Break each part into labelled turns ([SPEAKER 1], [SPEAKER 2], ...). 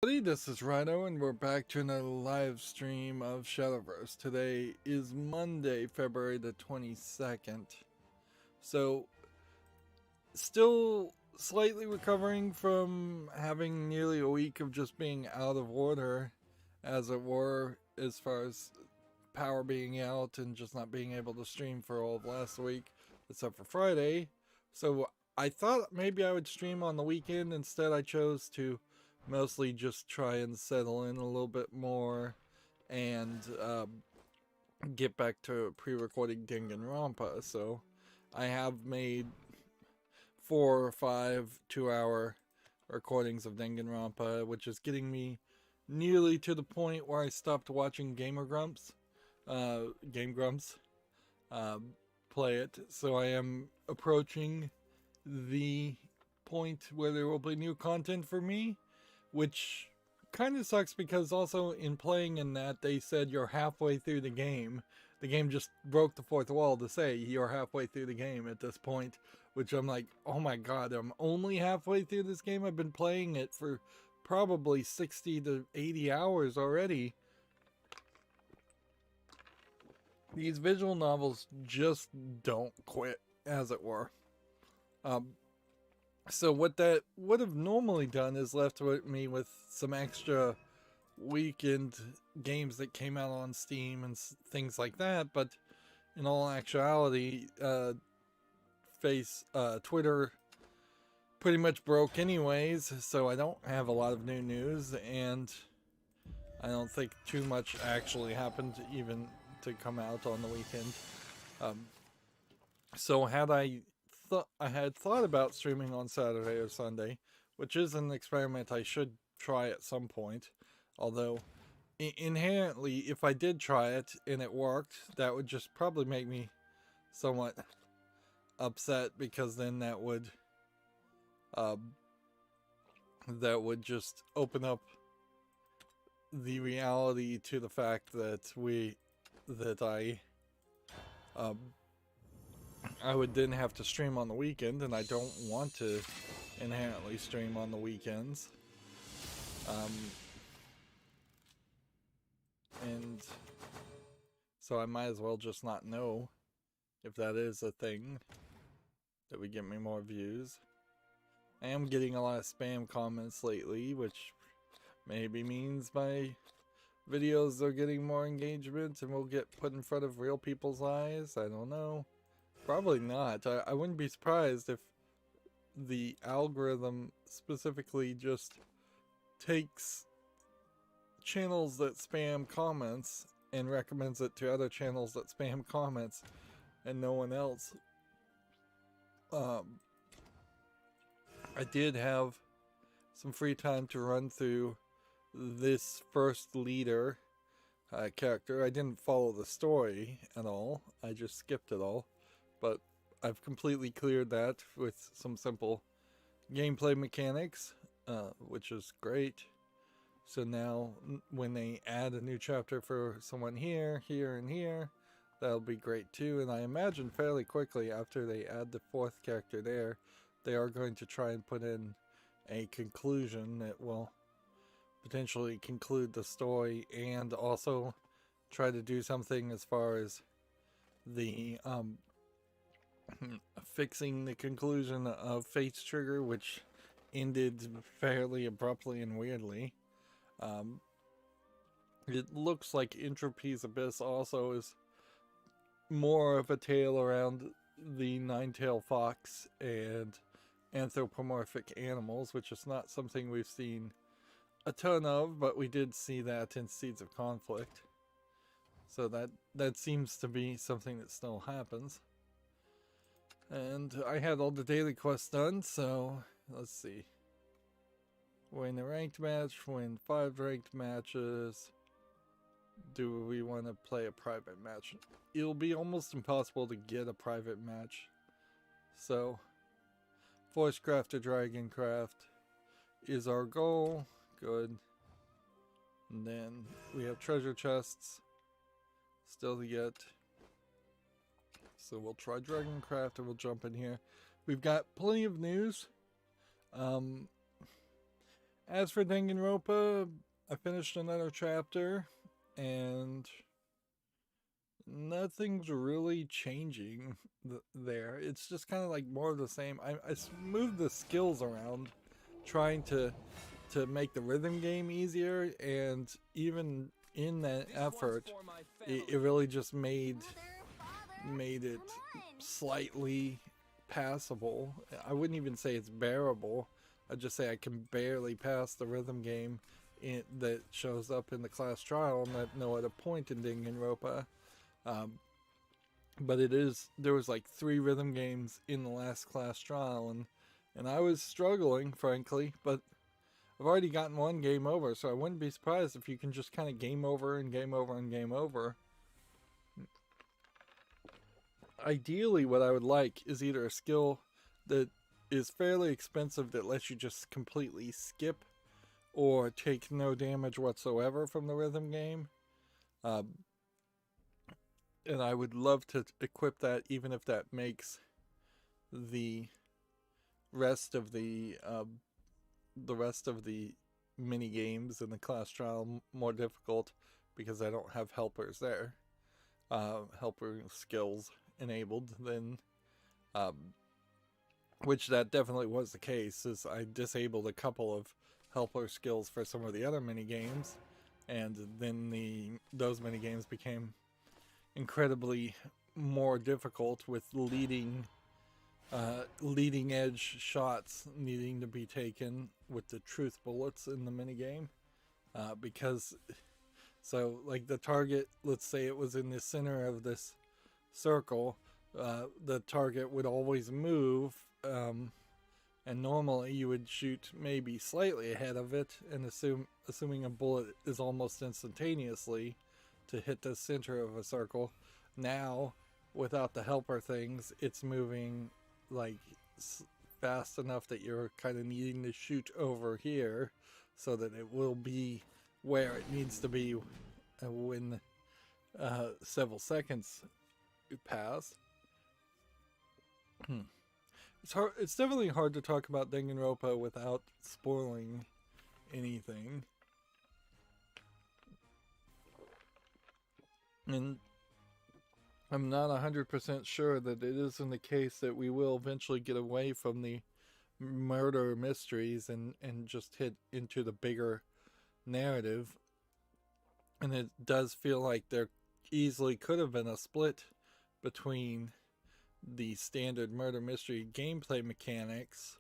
[SPEAKER 1] This is Rydo, and we're back to another live stream of Shadowverse. Today is Monday, February the 22nd. So, still slightly recovering from having nearly a week of just being out of order, as it were, as far as power being out and just not being able to stream for all of last week, except for Friday. So, I thought maybe I would stream on the weekend. Instead, I chose to mostly just try and settle in a little bit more and get back to pre-recording Danganronpa. So I have made 4 or 5 2-hour recordings of Danganronpa, which is getting me nearly to the point where I stopped watching Game Grumps play it. So I am approaching the point where there will be new content for me, which kind of sucks because also in playing in that, they said you're halfway through the game. The game just broke the fourth wall to say you're halfway through the game at this point, which I'm like, oh my god, I'm only halfway through this game. I've been playing it for probably 60 to 80 hours already. These visual novels just don't quit, as it were. So what that would have normally done is left me with some extra weekend games that came out on Steam and things like that. But in all actuality, Twitter pretty much broke anyways, so I don't have a lot of new news, and I don't think too much actually happened even to come out on the weekend. So had I had thought about streaming on Saturday or Sunday, which is an experiment I should try at some point. Although, inherently, if I did try it and it worked, that would just probably make me somewhat upset, because then that would just open up the reality to the fact that I would then have to stream on the weekend, and I don't want to inherently stream on the weekends. And so I might as well just not know if that is a thing that would get me more views. I am getting a lot of spam comments lately, which maybe means my videos are getting more engagement and will get put in front of real people's eyes. I don't know. Probably not. I wouldn't be surprised if the algorithm specifically just takes channels that spam comments and recommends it to other channels that spam comments and no one else. I did have some free time to run through this first leader character. I didn't follow the story at all. I just skipped it all. But I've completely cleared that with some simple gameplay mechanics, which is great. So now when they add a new chapter for someone here, and here, that'll be great too. And I imagine fairly quickly after they add the 4th character there, they are going to try and put in a conclusion that will potentially conclude the story, and also try to do something as far as the fixing the conclusion of Fate's Trigger, which ended fairly abruptly and weirdly. It looks like Entropy's Abyss also is more of a tale around the nine-tailed fox and anthropomorphic animals, which is not something we've seen a ton of, but we did see that in Seeds of Conflict. So that seems to be something that still happens. And I had all the daily quests done, so let's see. Win a ranked match, win 5 ranked matches. Do we want to play a private match? It'll be almost impossible to get a private match. So, Force Craft to Dragon Craft is our goal. Good. And then we have treasure chests still to get. So we'll try Dragoncraft and we'll jump in here. We've got plenty of news. As for Danganronpa, I finished another chapter, and nothing's really changing there. It's just kind of like more of the same. I moved the skills around, trying to make the rhythm game easier, and even in that effort, it really just made it slightly passable. I wouldn't even say it's bearable. I'd just say I can barely pass the rhythm game that shows up in the class trial, and at no other point in Danganronpa. But there was like 3 rhythm games in the last class trial, and I was struggling, frankly, but I've already gotten one game over, so I wouldn't be surprised if you can just kind of game over and game over and game over. Ideally, what I would like is either a skill that is fairly expensive that lets you just completely skip or take no damage whatsoever from the rhythm game. And I would love to equip that, even if that makes the rest of the mini games in the class trial more difficult, because I don't have helpers there, helper skills enabled. Then, which that definitely was the case, is I disabled a couple of helper skills for some of the other mini games, and then those mini games became incredibly more difficult, with leading edge shots needing to be taken with the truth bullets in the minigame. Because, so like the target, let's say it was in the center of this circle, the target would always move, and normally you would shoot maybe slightly ahead of it, and assuming a bullet is almost instantaneously to hit the center of a circle. Now, without the helper things, it's moving like fast enough that you're kind of needing to shoot over here so that it will be where it needs to be when several seconds pass. It's definitely hard to talk about Danganronpa without spoiling anything. And I'm not 100% sure that it isn't the case that we will eventually get away from the murder mysteries and just hit into the bigger narrative. And it does feel like there easily could have been a split between the standard murder mystery gameplay mechanics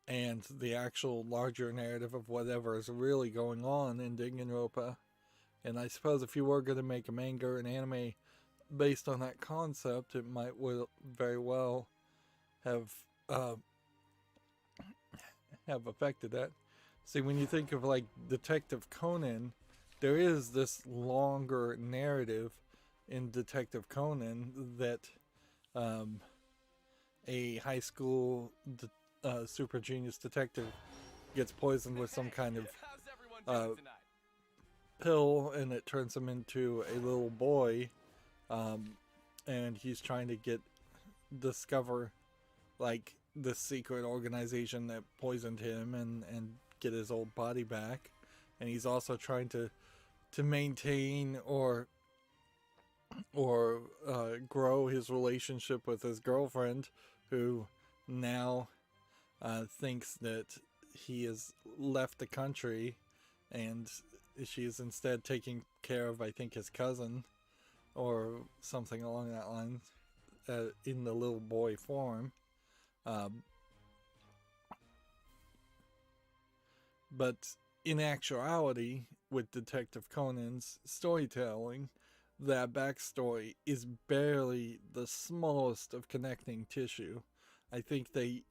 [SPEAKER 1] and the actual larger narrative of whatever is really going on in Danganronpa. And I suppose if you were going to make a manga or an anime based on that concept, it might very well have affected that. See, when you think of like Detective Conan, there is this longer narrative in Detective Conan that a high school super genius detective gets poisoned with some kind of pill, and it turns him into a little boy, and he's trying to discover like the secret organization that poisoned him and get his old body back. And he's also trying to maintain or grow his relationship with his girlfriend, who now thinks that he has left the country, and she is instead taking care of, I think, his cousin or something along that line, in the little boy form. But in actuality, with Detective Conan's storytelling, that backstory is barely the smallest of connecting tissue. I think they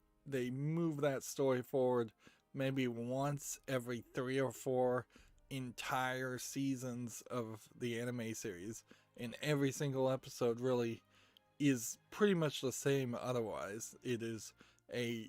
[SPEAKER 1] move that story forward maybe once every 3 or 4 entire seasons of the anime series, and every single episode really is pretty much the same otherwise. It is a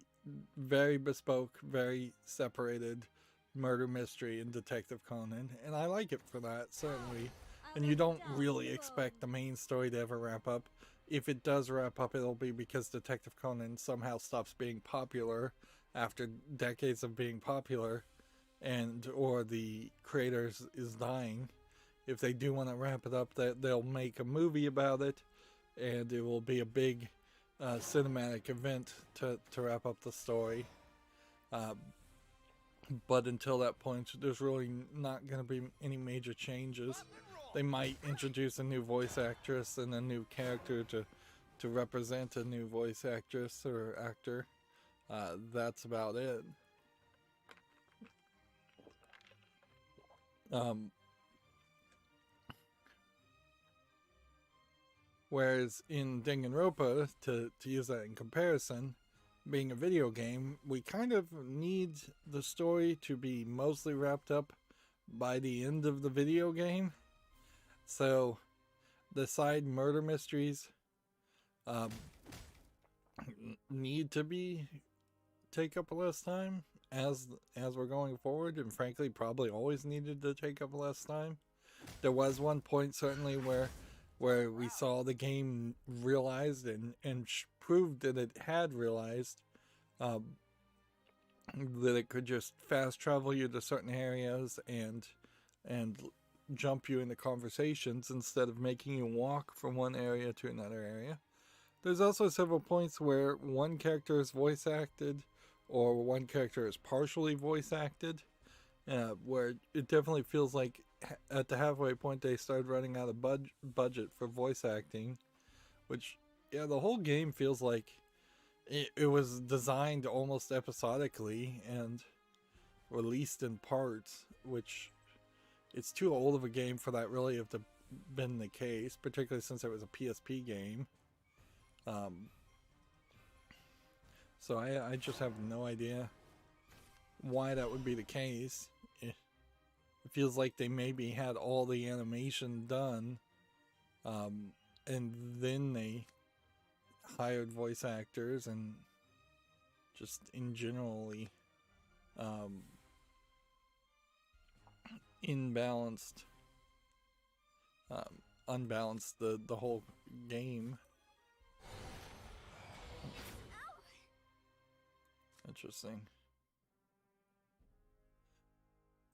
[SPEAKER 1] very bespoke, very separated murder mystery in Detective Conan, and I like it for that, certainly. And you don't really expect the main story to ever wrap up. If it does wrap up, it'll be because Detective Conan somehow stops being popular after decades of being popular, and or the creators is dying. If they do want to wrap it up, that they'll make a movie about it, and it will be a big cinematic event to wrap up the story. But until that point, there's really not going to be any major changes. They might introduce a new voice actress and a new character to represent a new voice actress or actor. That's about it. Whereas in Danganronpa, to use that in comparison, being a video game, we kind of need the story to be mostly wrapped up by the end of the video game. So the side murder mysteries need to be take up less time as we're going forward, and frankly probably always needed to take up less time. There was one point certainly where we saw the game realized and proved that it had realized that it could just fast travel you to certain areas and jump you into conversations instead of making you walk from one area to another area. There's also several points where one character is voice acted or one character is partially voice acted, where it definitely feels like at the halfway point they started running out of budget for voice acting, which, yeah, the whole game feels like it was designed almost episodically and released in parts, which it's too old of a game for that really have to been the case, particularly since it was a PSP game. So I just have no idea why that would be the case. It feels like they maybe had all the animation done, and then they hired voice actors and just in generally unbalanced the whole game. Interesting.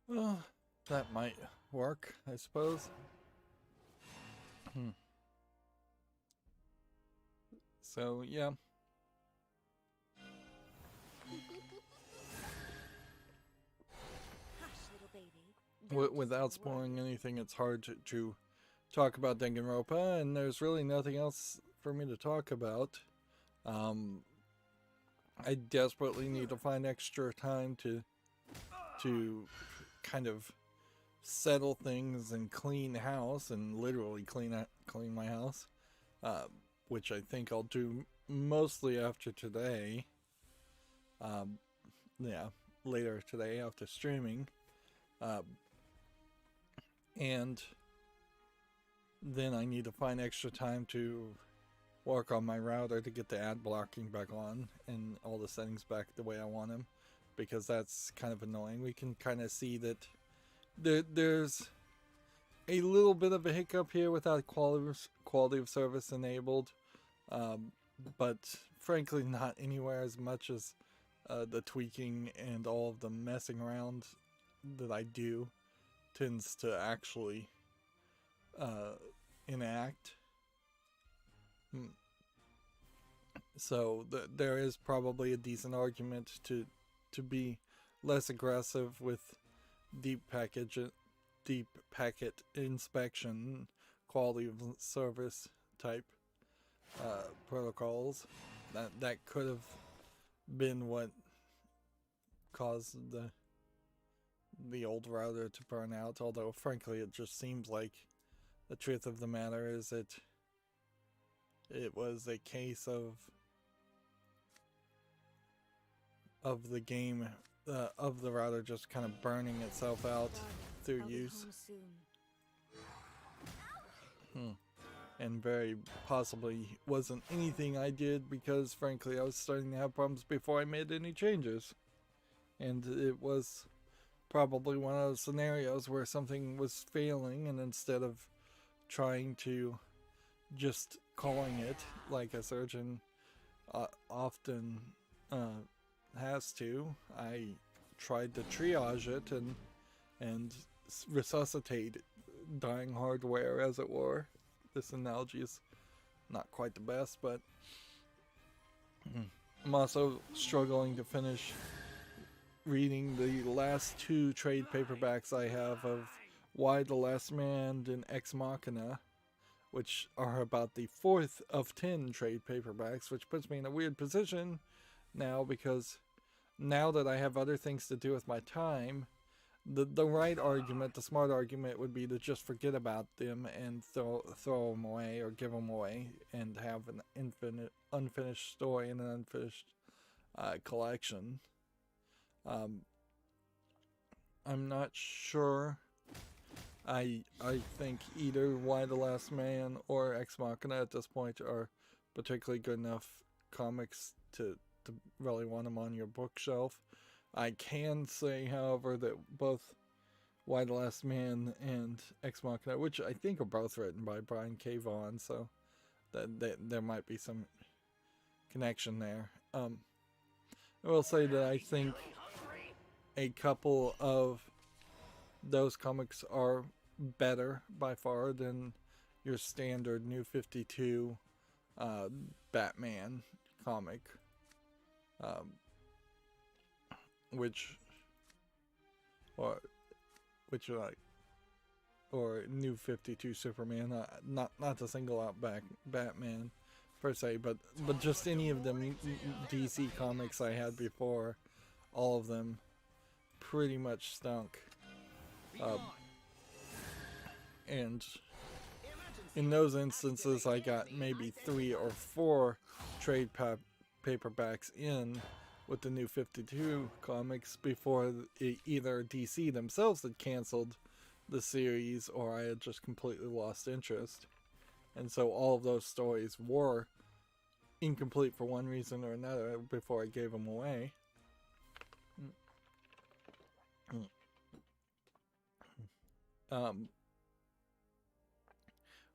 [SPEAKER 1] Well, that might work, I suppose. So, yeah. Without spoiling anything, it's hard to talk about Danganronpa, and there's really nothing else for me to talk about. I desperately need to find extra time to kind of settle things and clean house, and literally clean my house, which I think I'll do mostly after today. Yeah, later today after streaming. And then I need to find extra time to work on my router to get the ad blocking back on and all the settings back the way I want them, because that's kind of annoying. We can kind of see that there's a little bit of a hiccup here without quality of service enabled, but frankly not anywhere as much as the tweaking and all of the messing around that I do tends to actually enact. So there is probably a decent argument to be less aggressive with deep packet inspection, quality of service type protocols. That could have been what caused the old router to burn out, although frankly it just seems like the truth of the matter is that it was a case of the game, of the router just kind of burning itself out through use. And very possibly wasn't anything I did, because frankly I was starting to have problems before I made any changes. And it was probably one of those scenarios where something was failing, and instead of trying to just calling it like a surgeon often has to, I tried to triage it and resuscitate dying hardware, as it were. This analogy is not quite the best, but I'm also struggling to finish reading the last 2 trade paperbacks I have of Y the Last Man and Ex Machina, which are about the 4th of 10 trade paperbacks, which puts me in a weird position now, because now that I have other things to do with my time, the right argument, the smart argument, would be to just forget about them and throw them away or give them away and have an unfinished story and an unfinished collection. I'm not sure. I think either Y the Last Man or Ex Machina at this point are particularly good enough comics to really want them on your bookshelf. I can say, however, that both Y the Last Man and Ex Machina, which I think are both written by Brian K. Vaughan, so that there might be some connection there. I will say that I think a couple of those comics are better by far than your standard New 52 Batman comic, which or New 52 Superman, not to single out Batman per se, but just any of the DC comics I had before, all of them pretty much stunk. And in those instances, I got maybe 3 or 4 trade paperbacks in with the New 52 comics before either DC themselves had canceled the series or I had just completely lost interest. And so all of those stories were incomplete for one reason or another before I gave them away.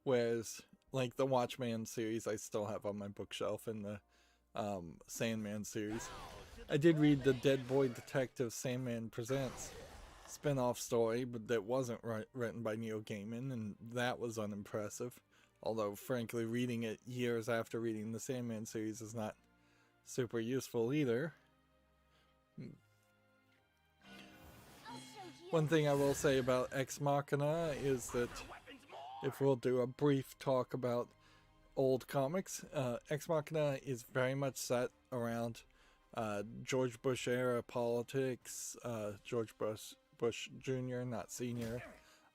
[SPEAKER 1] Whereas, like, the Watchmen series I still have on my bookshelf, and the Sandman series. I did read the Dead Boy Detective Sandman Presents spin-off story, but that wasn't written by Neil Gaiman, and that was unimpressive. Although, frankly, reading it years after reading the Sandman series is not super useful either. One thing I will say about Ex Machina is that if we'll do a brief talk about old comics, Ex Machina is very much set around George Bush era politics, George Bush Jr., not Sr.,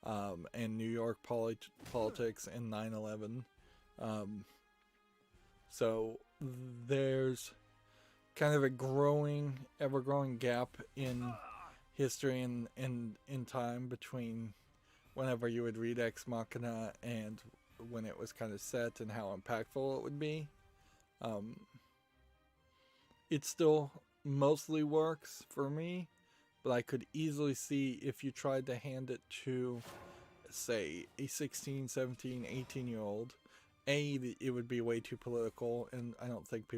[SPEAKER 1] and New York politics and 9/11. So there's kind of a ever-growing gap in history and in time between whenever you would read Ex Machina and when it was kind of set and how impactful it would be. It still mostly works for me, but I could easily see if you tried to hand it to, say, a 16, 17, 18-year-old, it would be way too political, and I don't think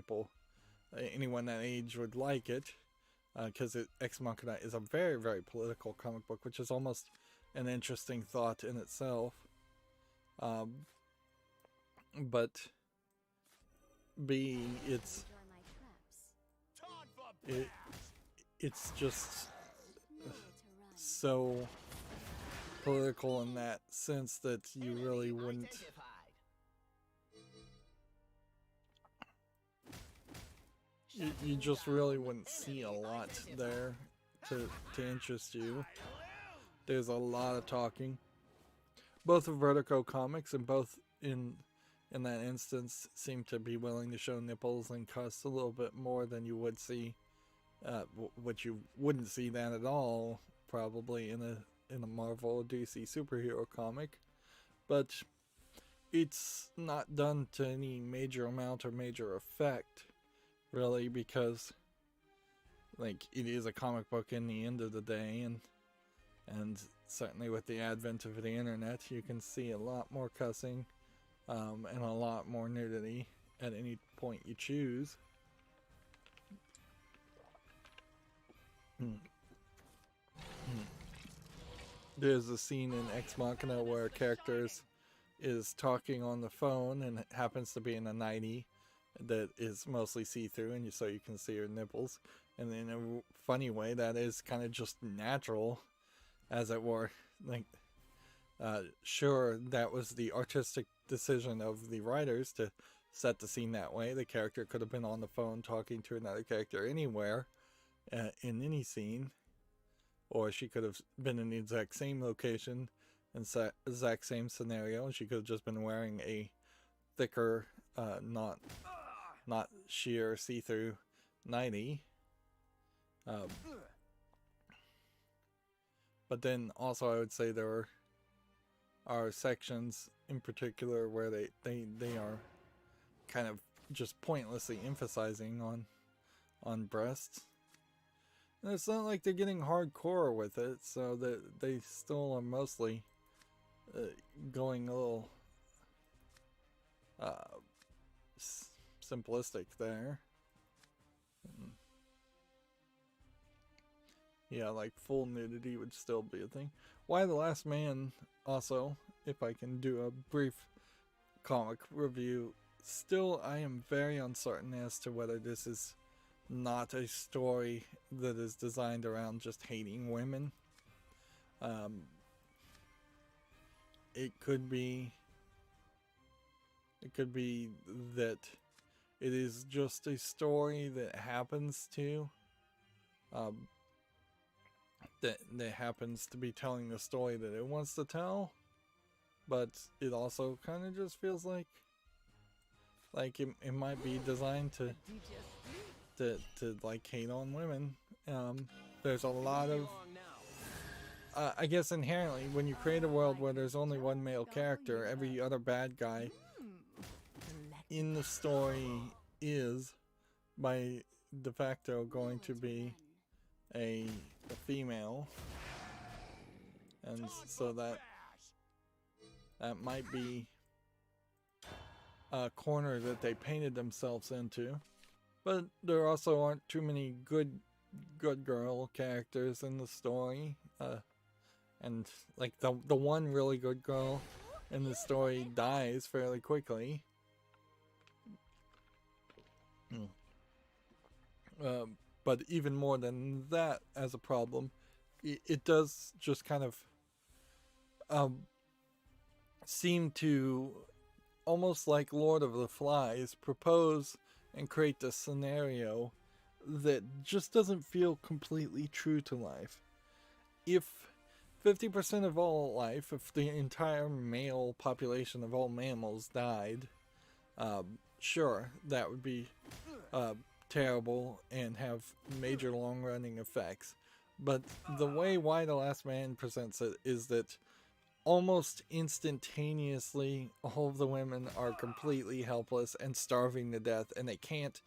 [SPEAKER 1] anyone that age would like it, because Ex Machina is a very, very political comic book, which is almost an interesting thought in itself. But B, it's just so political in that sense that you really wouldn't you just really wouldn't see a lot there to interest you. There's a lot of talking. Both of Vertigo comics and both in that instance seem to be willing to show nipples and cuss a little bit more than you would see, which you wouldn't see that at all probably in a Marvel or DC superhero comic. But it's not done to any major amount or major effect, really, because like it is a comic book in the end of the day, and certainly with the advent of the internet, you can see a lot more cussing and a lot more nudity at any point you choose. there's a scene in Ex Machina where a character is talking on the phone and it happens to be in a 90 that is mostly see-through, and so you can see her nipples. And in a funny way, that is kind of just natural, as it were. Like, sure, that was the artistic decision of the writers to set the scene that way. The character could have been on the phone talking to another character anywhere, in any scene, or she could have been in the exact same location and exact same scenario, and she could have just been wearing a thicker, not sheer see-through 90. But then also I would say there are sections in particular where they are kind of just pointlessly emphasizing on breasts. And it's not like they're getting hardcore with it, so that they still are mostly going a little simplistic there. Yeah, like full nudity would still be a thing. Y: The Last Man, also, if I can do a brief comic review, still I am very uncertain as to whether this is not a story that is designed around just hating women. It could be that it is just a story that happens to that happens to be telling the story that it wants to tell, but it also kind of just feels like it might be designed to like hate on women. There's a lot of I guess inherently, when you create a world where there's only one male character, every other bad guy in the story is by de facto going to be a female, and so that might be a corner that they painted themselves into. But there also aren't too many good girl characters in the story, and like the one really good girl in the story dies fairly quickly. But even more than that, as a problem, it does just kind of seem to, almost like Lord of the Flies, propose and create this scenario that just doesn't feel completely true to life. If 50% of all life, if the entire male population of all mammals died, sure, that would be terrible and have major long-running effects. But the way Y: The Last Man presents it is that almost instantaneously all of the women are completely helpless and starving to death, and they can't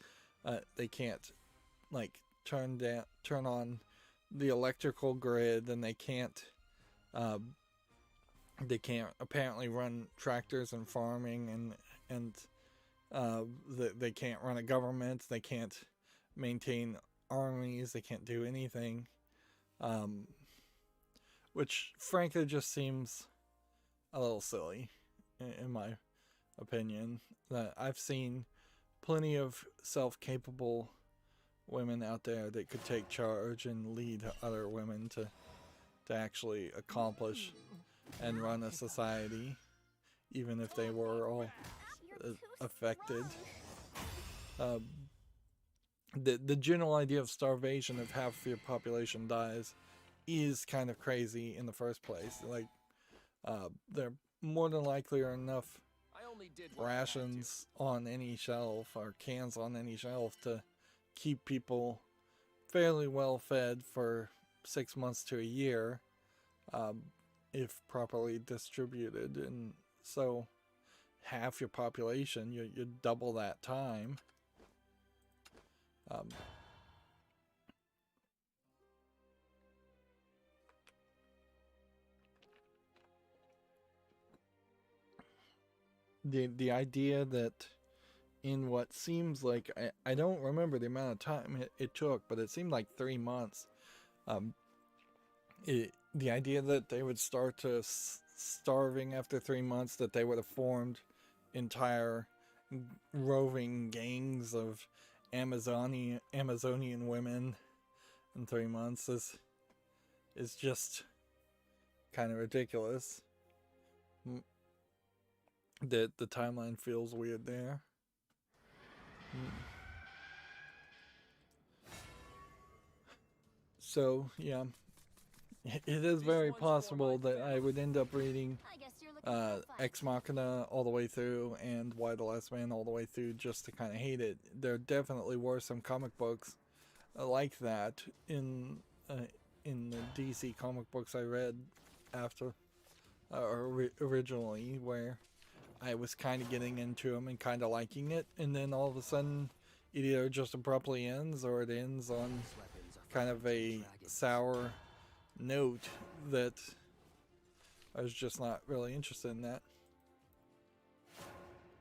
[SPEAKER 1] like turn on the electrical grid, and they can't apparently run tractors and farming, and they can't run a government, they can't maintain armies, they can't do anything, which frankly just seems a little silly in my opinion. That I've seen plenty of self-capable women out there that could take charge and lead other women to actually accomplish and run a society, even if they were all affected. The general idea of starvation, if half of your population dies, is kind of crazy in the first place. Like, there more than likely are enough rations on any shelf or cans on any shelf to keep people fairly well fed for 6 months to a year, if properly distributed. And so half your population, you double that time. The idea that in what seems like, I don't remember the amount of time it took, but it seemed like 3 months, the idea that they would start to starving after 3 months, that they would have formed entire roving gangs of Amazonian women in 3 months is just kind of ridiculous. The timeline feels weird there. So yeah, it is very possible that I would end up reading Ex Machina all the way through and Why the Last Man all the way through just to kind of hate it. There definitely were some comic books like that in the DC comic books I read after originally, where I was kind of getting into them and kind of liking it, and then all of a sudden it either just abruptly ends or it ends on kind of a sour note that I was just not really interested in that.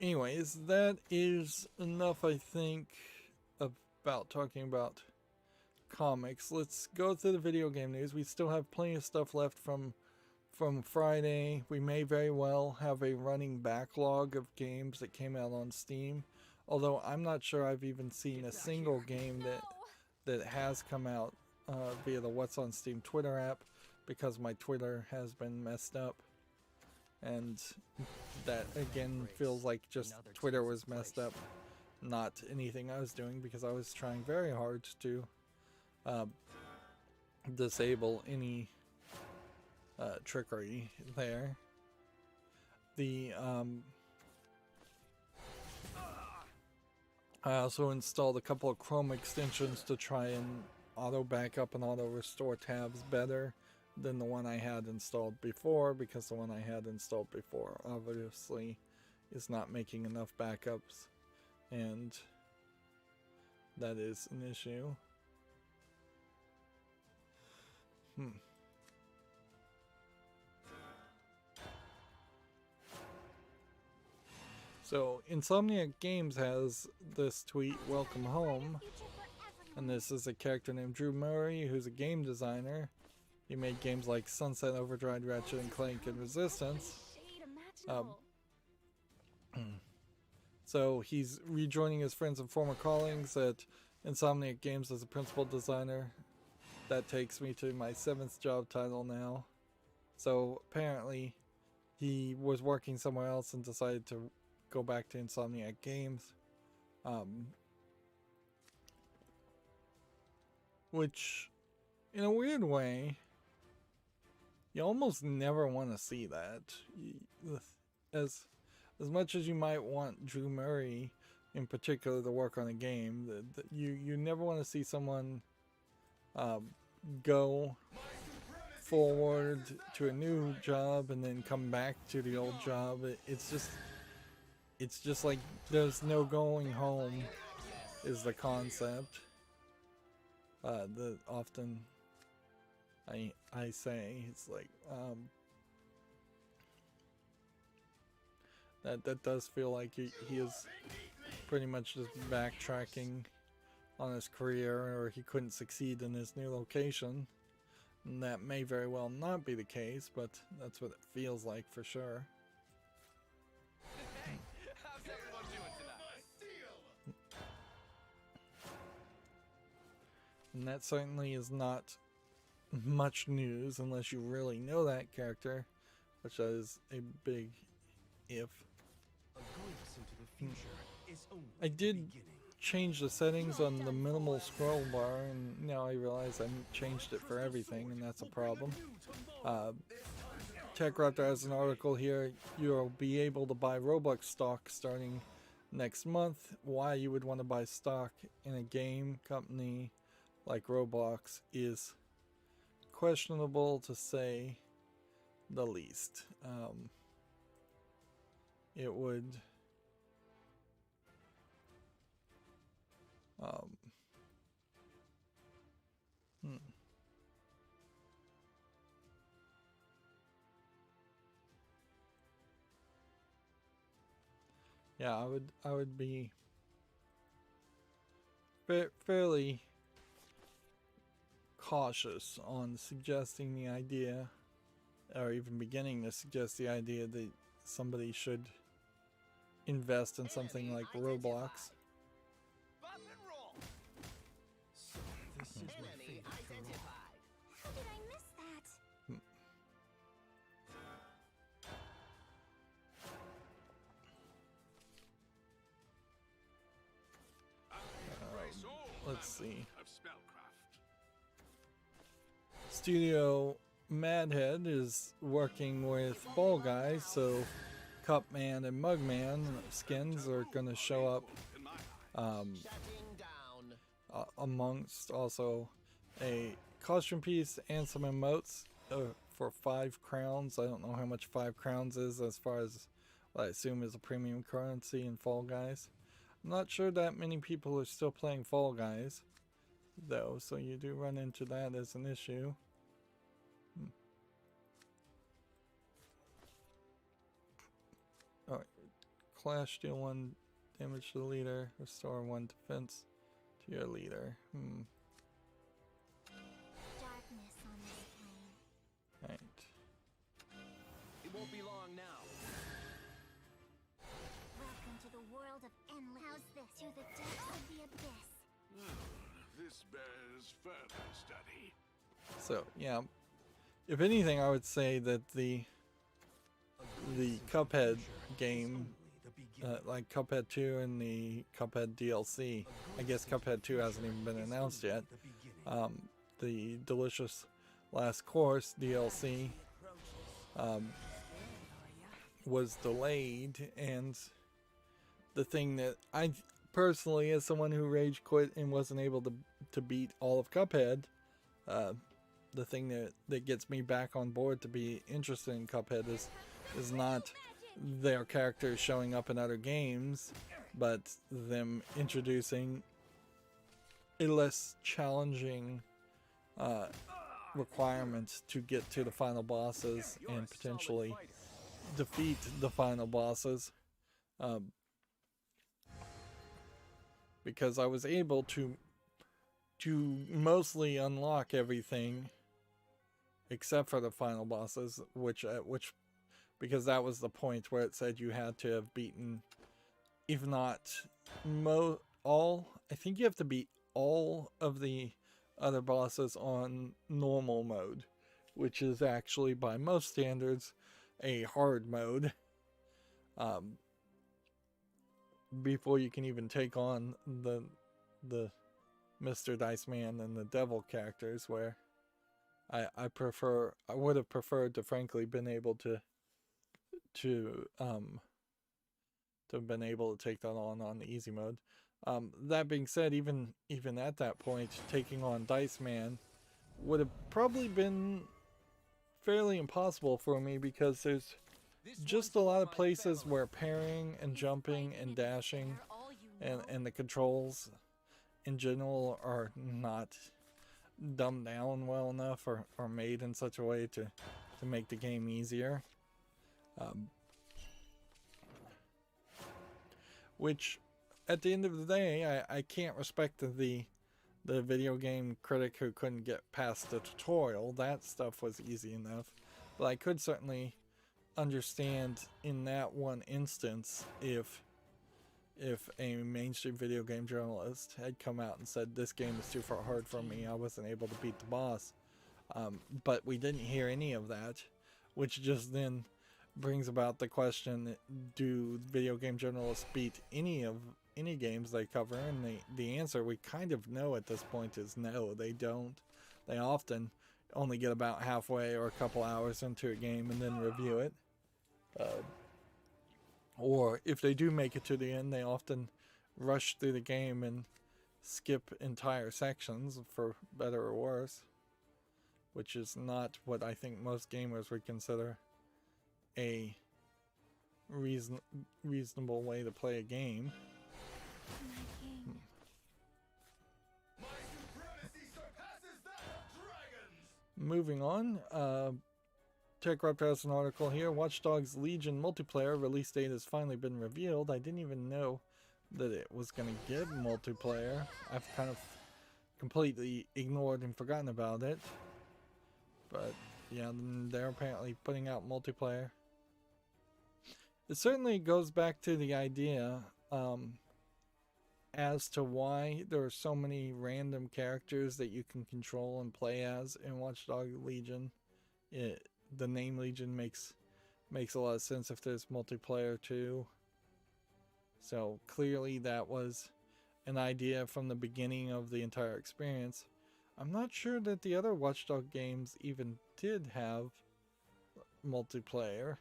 [SPEAKER 1] Anyways, that is enough, I think, about talking about comics. Let's go through the video game news. We still have plenty of stuff left from Friday. We may very well have a running backlog of games that came out on Steam, although I'm not sure I've even seen a single game that has come out via the What's on Steam Twitter app, because my Twitter has been messed up, and that again feels like just Twitter was messed up, not anything I was doing, because I was trying very hard to disable any trickery there. I also installed a couple of Chrome extensions to try and auto backup and auto restore tabs better than the one I had installed before, because the one I had installed before obviously is not making enough backups, and that is an issue. So Insomniac Games has this tweet, "Welcome home," and this is a character named Drew Murray, who's a game designer. He made games like Sunset Overdrive, Ratchet and Clank, and Resistance. So he's rejoining his friends and former colleagues at Insomniac Games as a principal designer. That takes me to my 7th job title now. So apparently he was working somewhere else and decided to go back to Insomniac Games. Which, in a weird way, you almost never want to see that. As much as you might want Drew Murray in particular to work on a game, you never want to see someone go forward to a new job and then come back to the old job. It's just like there's no going home is the concept that often I say. It's like that does feel like he is pretty much just backtracking on his career, or he couldn't succeed in his new location. And that may very well not be the case, but that's what it feels like for sure.
[SPEAKER 2] Hey, how's everyone doing tonight?
[SPEAKER 1] And that certainly is not much news unless you really know that character, which is a big if.
[SPEAKER 2] A glimpse into the future is only
[SPEAKER 1] I
[SPEAKER 2] the
[SPEAKER 1] did
[SPEAKER 2] beginning.
[SPEAKER 1] change the settings on the minimal scroll bar, and now I realize I changed it for everything, and that's a problem. TechRaptor has an article here. You'll be able to buy Robux stock starting next month. Why you would want to buy stock in a game company like Roblox is questionable, to say the least. It would yeah, I would be fairly cautious on suggesting the idea, or even beginning to suggest the idea that somebody should invest in something like Roblox.
[SPEAKER 2] So this is my fate after all.
[SPEAKER 3] How did I miss that?
[SPEAKER 1] Let's see. Studio Madhead is working with Fall Guys, so Cupman and Mugman skins are going to show up amongst also a costume piece and some emotes for 5 crowns. I don't know how much 5 crowns is as far as what I assume is a premium currency in Fall Guys. I'm not sure that many people are still playing Fall Guys, though, so you do run into that as an issue. Alright, Clash, deal 1 damage to the leader, restore 1 defense to your leader.
[SPEAKER 3] Darkness on this plane.
[SPEAKER 1] Right.
[SPEAKER 2] It won't be long now.
[SPEAKER 3] Welcome to the world of endless. How's this? To the depths of the abyss.
[SPEAKER 4] This bears further study.
[SPEAKER 1] So, yeah. If anything, I would say that the Cuphead game, like Cuphead 2 and the Cuphead DLC, I guess Cuphead 2 hasn't even been announced yet. The Delicious Last Course DLC was delayed, and the thing that I personally, as someone who rage quit and wasn't able to beat all of Cuphead, the thing that gets me back on board to be interested in Cuphead is not their characters showing up in other games, but them introducing a less challenging requirement to get to the final bosses and potentially defeat the final bosses. Because I was able to mostly unlock everything except for the final bosses, which because that was the point where it said you had to have beaten, if not all, I think you have to beat all of the other bosses on normal mode, which is actually by most standards a hard mode, before you can even take on the Mr. Dice Man and the Devil characters, where I would have preferred to frankly been able to have been able to take that on the easy mode. That being said, even at that point, taking on Dice Man would have probably been fairly impossible for me, because there's just a lot of places where parrying and jumping and dashing and the controls in general are not dumbed down well enough or made in such a way to make the game easier. Which, at the end of the day, I can't respect the video game critic who couldn't get past the tutorial. That stuff was easy enough. But I could certainly understand in that one instance if a mainstream video game journalist had come out and said, this game is too far hard for me, I wasn't able to beat the boss. But we didn't hear any of that, which just then brings about the question, do video game journalists beat any games they cover? And the answer we kind of know at this point is no, they don't. They often only get about halfway or a couple hours into a game and then review it. Or if they do make it to the end, they often rush through the game and skip entire sections, for better or worse, which is not what I think most gamers would consider a reasonable way to play a game.
[SPEAKER 2] My supremacy surpasses that of dragons!
[SPEAKER 1] Moving on, TechRept has an article here. Watch Dogs Legion multiplayer release date has finally been revealed. I didn't even know that it was going to get multiplayer. I've kind of completely ignored and forgotten about it. But yeah, they're apparently putting out multiplayer. It certainly goes back to the idea as to why there are so many random characters that you can control and play as in Watchdog Legion. The name Legion makes a lot of sense if there's multiplayer too. So clearly that was an idea from the beginning of the entire experience. I'm not sure that the other Watchdog games even did have multiplayer,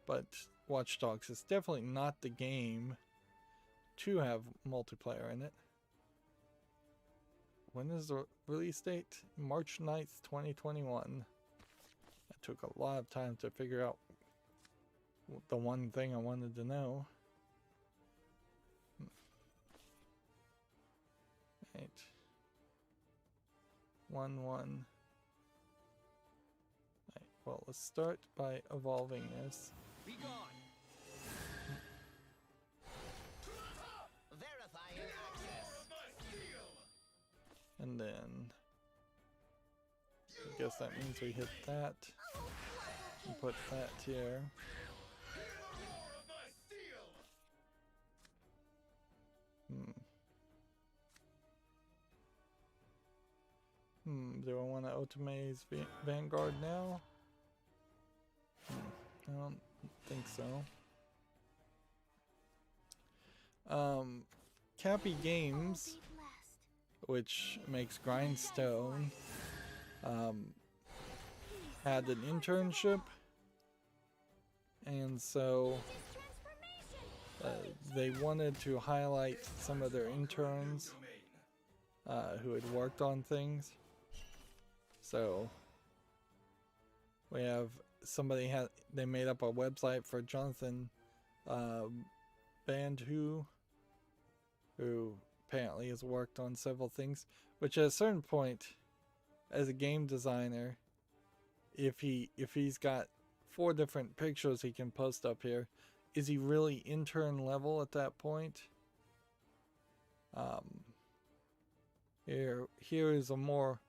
[SPEAKER 1] but Watch Dogs is definitely not the game to have multiplayer in it. When is the release date? March 9th, 2021. That took a lot of time to figure out the one thing I wanted to know. Right. 1-1. Right, well, let's start by evolving this.
[SPEAKER 2] Be gone. Verifying access.
[SPEAKER 1] And then I guess that means we hit that and put that here. Do I want to automate Vanguard now? I don't think so. Cappy Games, which makes Grindstone, had an internship, and so they wanted to highlight some of their interns who had worked on things. So we have they made up a website for Jonathan Bandhu, who apparently has worked on several things, which at a certain point as a game designer, if he's got 4 different pictures he can post up here, is he really intern level at that point? Here is a more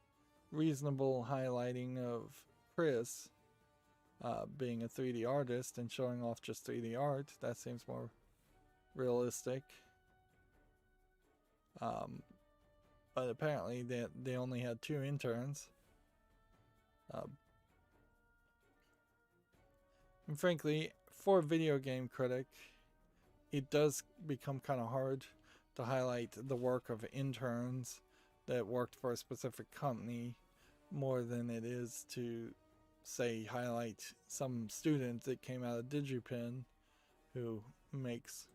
[SPEAKER 1] reasonable highlighting of Chris being a 3D artist and showing off just 3D art. That seems more realistic. But apparently they only had 2 interns. And frankly, for a video game critic, it does become kind of hard to highlight the work of interns that worked for a specific company more than it is to, say, highlight some student that came out of DigiPen who makes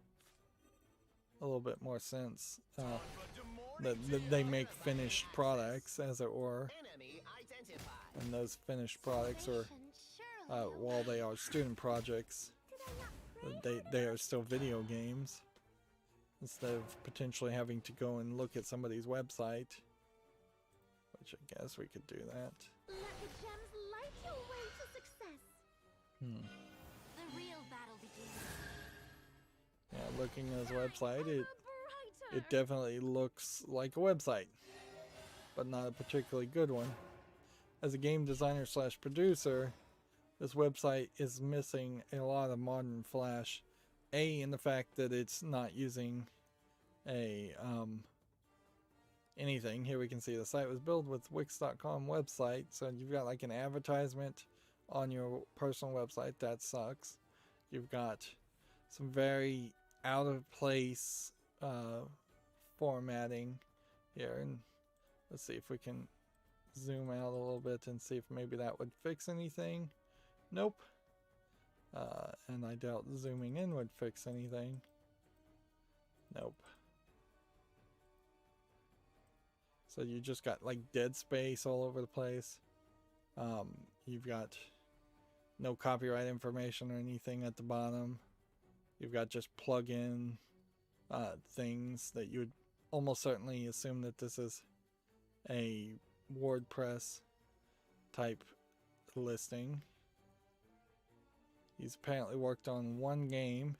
[SPEAKER 1] a little bit more sense. That they make finished products, as it were, and those finished products are, while they are student projects, they are still video games. Instead of potentially having to go and look at somebody's website, which I guess we could do that.
[SPEAKER 3] Let the gems light your way to success. The real battle begins.
[SPEAKER 1] Yeah, looking at his website, it definitely looks like a website, but not a particularly good one. As a game designer / producer, this website is missing a lot of modern Flash. In the fact that it's not using a anything. Here we can see the site was built with Wix.com website, so you've got like an advertisement on your personal website. That sucks. You've got some very out of place formatting here, and let's see if we can zoom out a little bit and see if maybe that would fix anything. Nope. And I doubt zooming in would fix anything. Nope. So you just got like dead space all over the place. You've got no copyright information or anything at the bottom. You've got just plug-in things that you would almost certainly assume that this is a WordPress type listing. He's apparently worked on 1 game.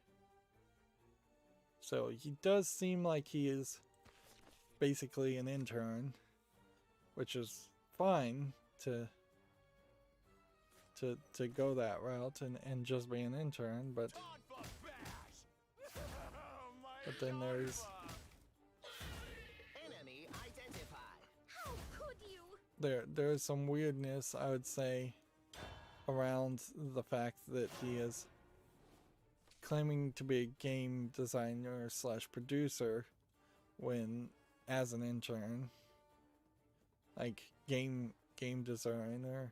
[SPEAKER 1] So he does seem like he is basically an intern, which is fine to go that route and just be an intern, but then there's
[SPEAKER 5] Enemy identified.
[SPEAKER 3] How could you?
[SPEAKER 1] there's some weirdness, I would say, around the fact that he is claiming to be a game designer slash producer when as an intern, like game designer,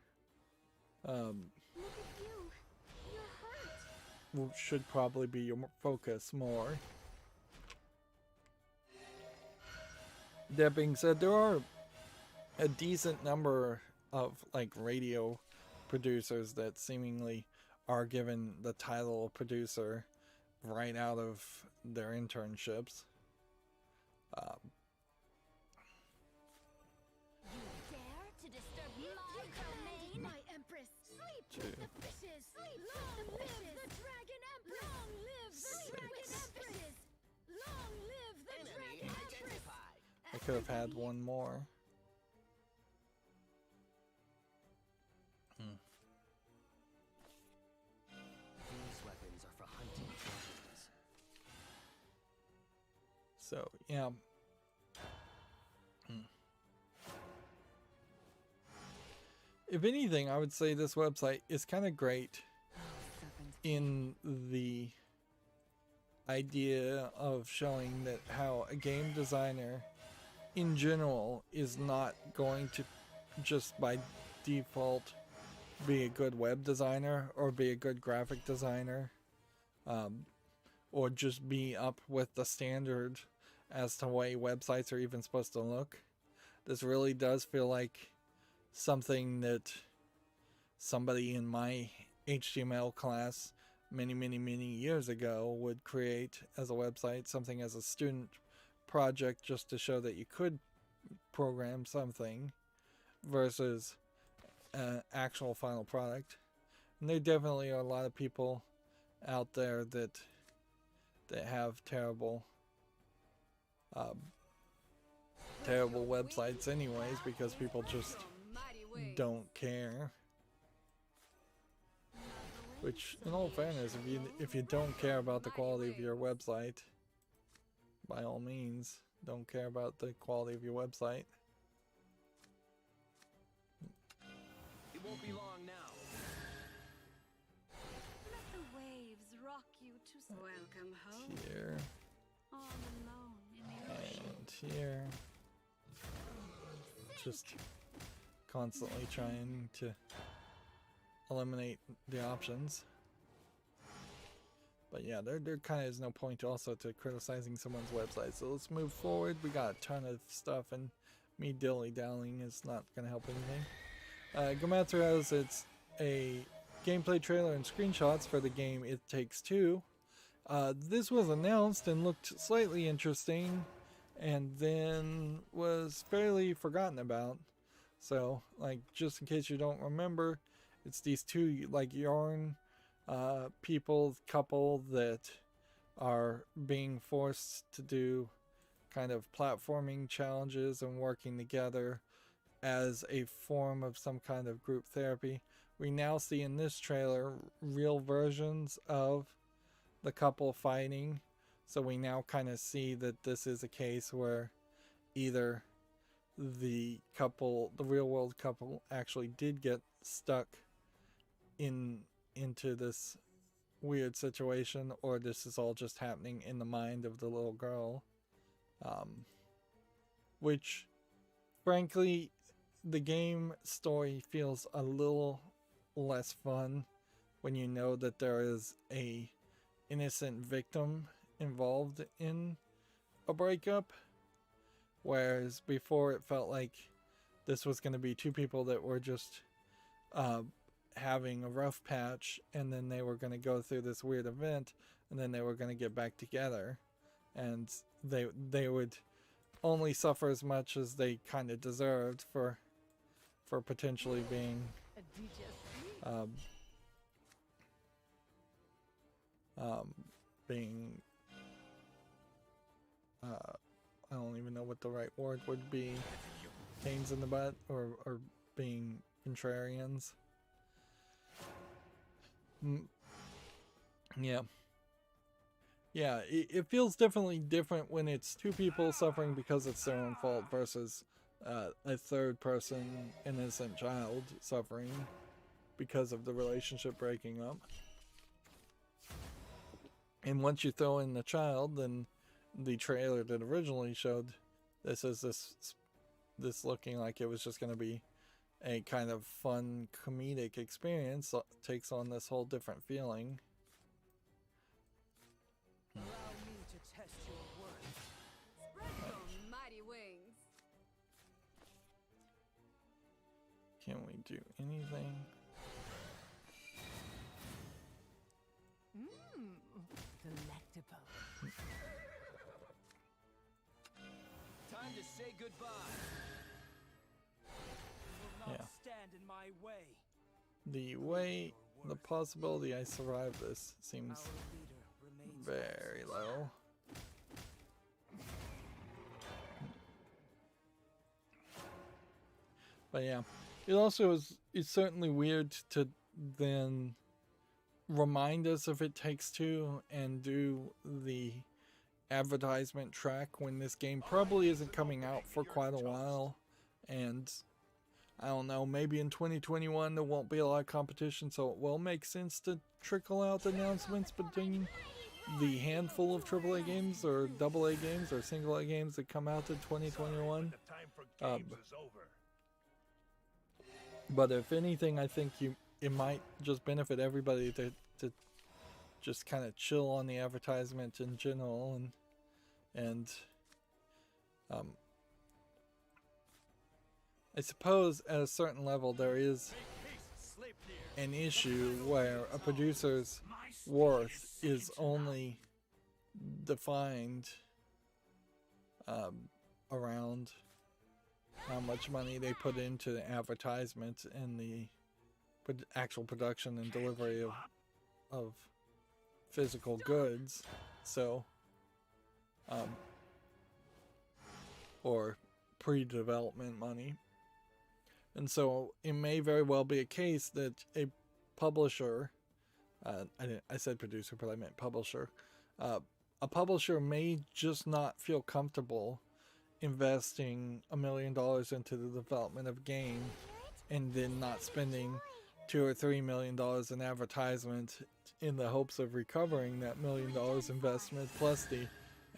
[SPEAKER 3] Look at you. You're hurt.
[SPEAKER 1] should probably be your focus more. That being said, there are a decent number of like radio producers that seemingly are given the title of producer right out of their internships.
[SPEAKER 3] You dare to disturb my domain? My empress. Sleep with the fishes. Long live the dragon empress. Long live the dragon empress. Long live the
[SPEAKER 5] Enemy
[SPEAKER 3] dragon empress.
[SPEAKER 5] identified.
[SPEAKER 1] I could have had one more.
[SPEAKER 5] These weapons are for hunting dragons.
[SPEAKER 1] So yeah. If anything, I would say this website is kind of great in the idea of showing that how a game designer in general is not going to just by default be a good web designer or be a good graphic designer, or just be up with the standard as to way websites are even supposed to look. This really does feel like something that somebody in my HTML class many years ago would create as a website, something as a student project just to show that you could program something versus an actual final product. And there definitely are a lot of people out there that have terrible websites anyways, because people just don't care. Which, in all fairness, if you don't care about the quality of your website, by all means, don't care about the quality of your website.
[SPEAKER 2] It won't be long now.
[SPEAKER 3] Let the waves rock you to sleep.
[SPEAKER 6] Welcome home.
[SPEAKER 1] Here
[SPEAKER 6] All alone in the ocean.
[SPEAKER 1] and here. Just constantly trying to eliminate the options. But yeah, there kind of is no point also to criticizing someone's website. So let's move forward. We got a ton of stuff, and me dilly-dallying is not going to help anything. Gamatsu has its a gameplay trailer and screenshots for the game It Takes Two. This was announced and looked slightly interesting, and then was fairly forgotten about. So, like, just in case you don't remember, it's these two, like, yarn couple that are being forced to do kind of platforming challenges and working together as a form of some kind of group therapy. We now see in this trailer real versions of the couple fighting. So we now kind of see that this is a case where either the real world couple actually did get stuck into this weird situation, or this is all just happening in the mind of the little girl. Which, frankly, the game story feels a little less fun when you know that there is a innocent victim involved in a breakup, whereas before it felt like this was going to be two people that were just having a rough patch, and then they were going to go through this weird event, and then they were going to get back together, and they would only suffer as much as they kind of deserved for potentially being I don't even know what the right word would be. Pains in the butt, or being contrarians. Yeah. Yeah, it feels definitely different when it's two people suffering because it's their own fault versus a third person, innocent child, suffering because of the relationship breaking up. And once you throw in the child, then the trailer that originally showed this looking like it was just going to be a kind of fun comedic experience takes on this whole different feeling.
[SPEAKER 5] Allow me to test your worth.
[SPEAKER 6] Spread your mighty wings.
[SPEAKER 1] Can we do anything?
[SPEAKER 5] Delectable. Time to say goodbye. You will not stand in my way.
[SPEAKER 1] The possibility I survive this seems
[SPEAKER 5] Our leader remains
[SPEAKER 1] very low. But yeah, it also it's certainly weird to then remind us of It Takes Two and do the advertisement track when this game probably isn't coming out for quite a while. And I don't know, maybe in 2021 there won't be a lot of competition, so it will make sense to trickle out announcements between the handful of AAA games or AA games or single A games that come out in 2021. But if anything, I think it might just benefit everybody to just kind of chill on the advertisement in general, and I suppose at a certain level there is an issue where a producer's worth is only defined around how much money they put into the advertisement and the actual production and delivery of physical goods. So or pre-development money. And so it may very well be a case that a publisher, I said producer, but I meant publisher. A publisher may just not feel comfortable investing $1 million into the development of a game and then not spending $2 or $3 million in advertisement in the hopes of recovering that $1 million investment plus the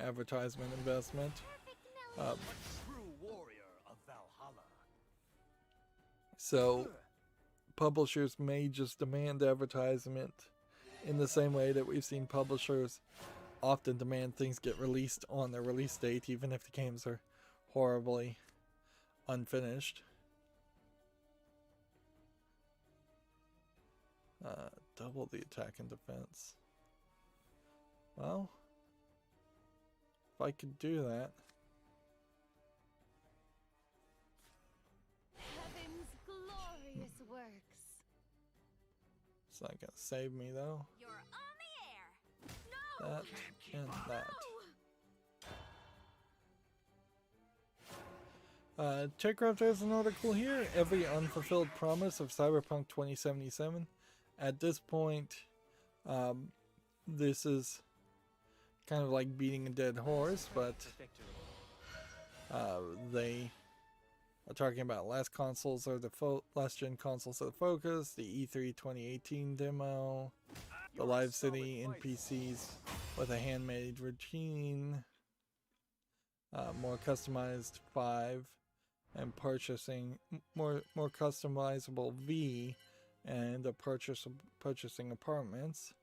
[SPEAKER 1] advertisement investment. So publishers may just demand advertisement in the same way that we've seen publishers often demand things get released on their release date, even if the games are horribly unfinished. Double the attack and defense. Well, if I could do that.
[SPEAKER 3] Heaven's glorious works.
[SPEAKER 1] It's not gonna save me though.
[SPEAKER 6] You're on the air. No.
[SPEAKER 1] That and that. TechCraft has an article here. Every unfulfilled promise of Cyberpunk 2077. At this point, this is kind of like beating a dead horse, but they are talking about last gen consoles are the focus, the E3 2018 demo, the Live City NPCs with a handmade routine, more customized 5, and purchasing more customizable V, and purchasing apartments,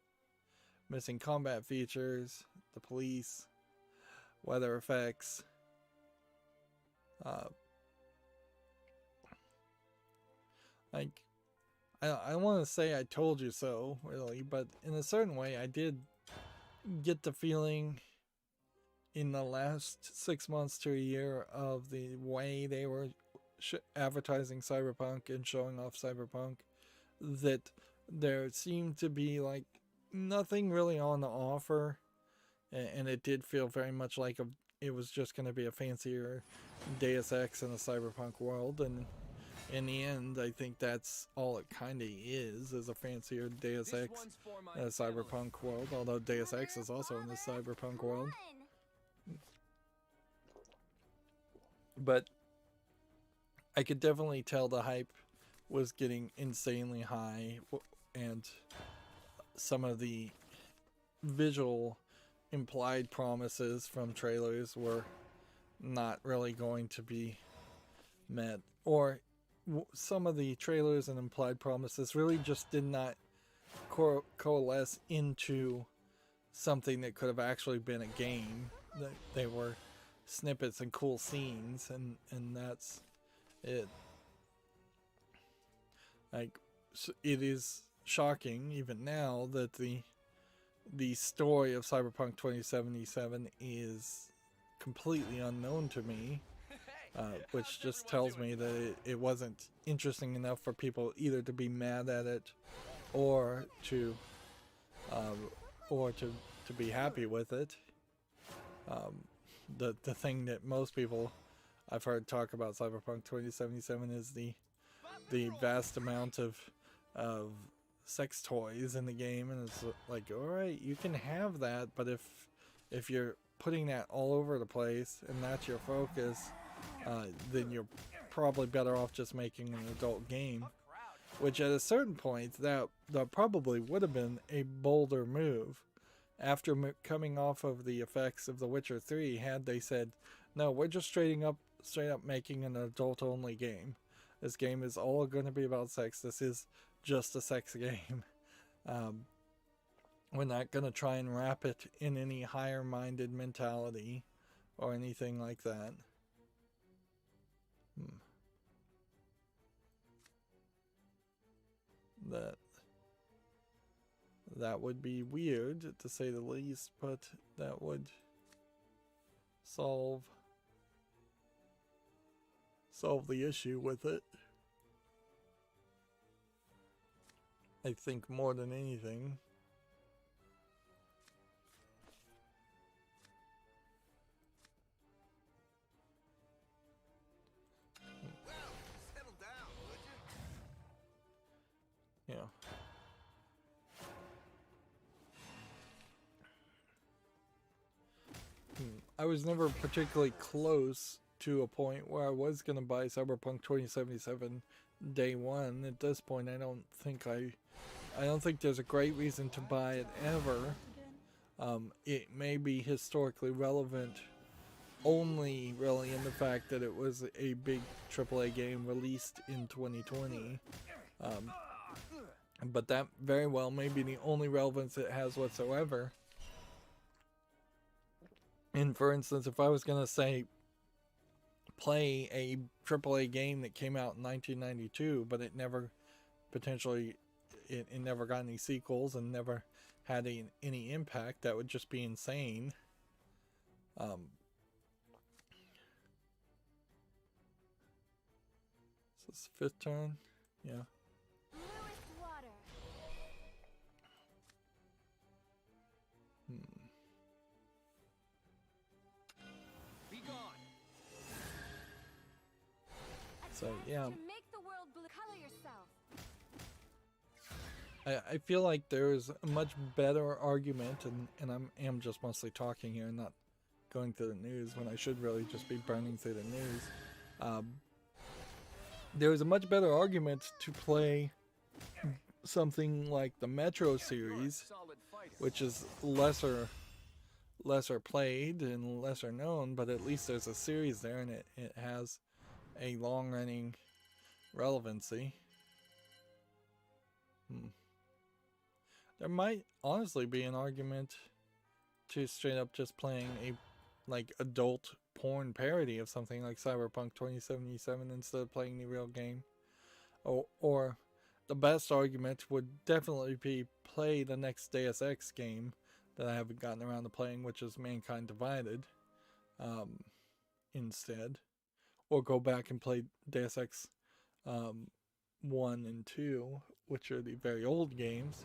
[SPEAKER 1] missing combat features, the police, weather effects, like I want to say I told you so, really, but in a certain way I did get the feeling in the last 6 months to a year of the way they were advertising Cyberpunk and showing off Cyberpunk, that there seemed to be like nothing really on the offer, and it did feel very much like it was just going to be a fancier Deus Ex in a cyberpunk world, and in the end, I think that's all it kind of is a fancier Deus Ex in a cyberpunk world, although Deus Ex is also in the cyberpunk world. But I could definitely tell the hype was getting insanely high, and some of the visual implied promises from trailers were not really going to be met, or some of the trailers and implied promises really just did not coalesce into something that could have actually been a game. They were snippets and cool scenes, and that's it. Like, it is shocking even now that the story of Cyberpunk 2077 is completely unknown to me, which just tells me that it wasn't interesting enough for people either to be mad at it or to be happy with it. The thing that most people I've heard talk about Cyberpunk 2077 is the vast amount of sex toys in the game, and it's like, all right, you can have that, but if you're putting that all over the place and that's your focus, then you're probably better off just making an adult game. Which at a certain point, that probably would have been a bolder move. After coming off of the effects of The Witcher 3, had they said, no, we're just straight up making an adult-only game. This game is all going to be about sex. This is just a sex game. We're not going to try and wrap it in any higher-minded mentality or anything like that. That would be weird, to say the least, but that would solve the issue with it. I think more than anything.
[SPEAKER 2] Settle down, would you?
[SPEAKER 1] Yeah. I was never particularly close to a point where I was going to buy Cyberpunk 2077 day one. At this point, I don't think there's a great reason to buy it ever. It may be historically relevant only really in the fact that it was a big AAA game released in 2020. But that very well may be the only relevance it has whatsoever. And for instance, if I was going to say play a AAA game that came out in 1992, but it never never got any sequels and never had any impact, that would just be insane. So it's the 5th turn, yeah.
[SPEAKER 3] Bluest water.
[SPEAKER 2] Be gone.
[SPEAKER 1] So yeah,
[SPEAKER 6] To make the world blue, color yourself.
[SPEAKER 1] I feel like there's a much better argument, and I am just mostly talking here, not going through the news when I should really just be burning through the news. There's a much better argument to play something like the Metro series,
[SPEAKER 2] Solid fighter.
[SPEAKER 1] which is lesser played and lesser known, but at least there's a series there, and it has a long-running relevancy. There might honestly be an argument to straight up just playing a adult porn parody of something like Cyberpunk 2077 instead of playing the real game. Or the best argument would definitely be play the next Deus Ex game that I haven't gotten around to playing, which is Mankind Divided, instead. Or go back and play Deus Ex 1 and 2, which are the very old games.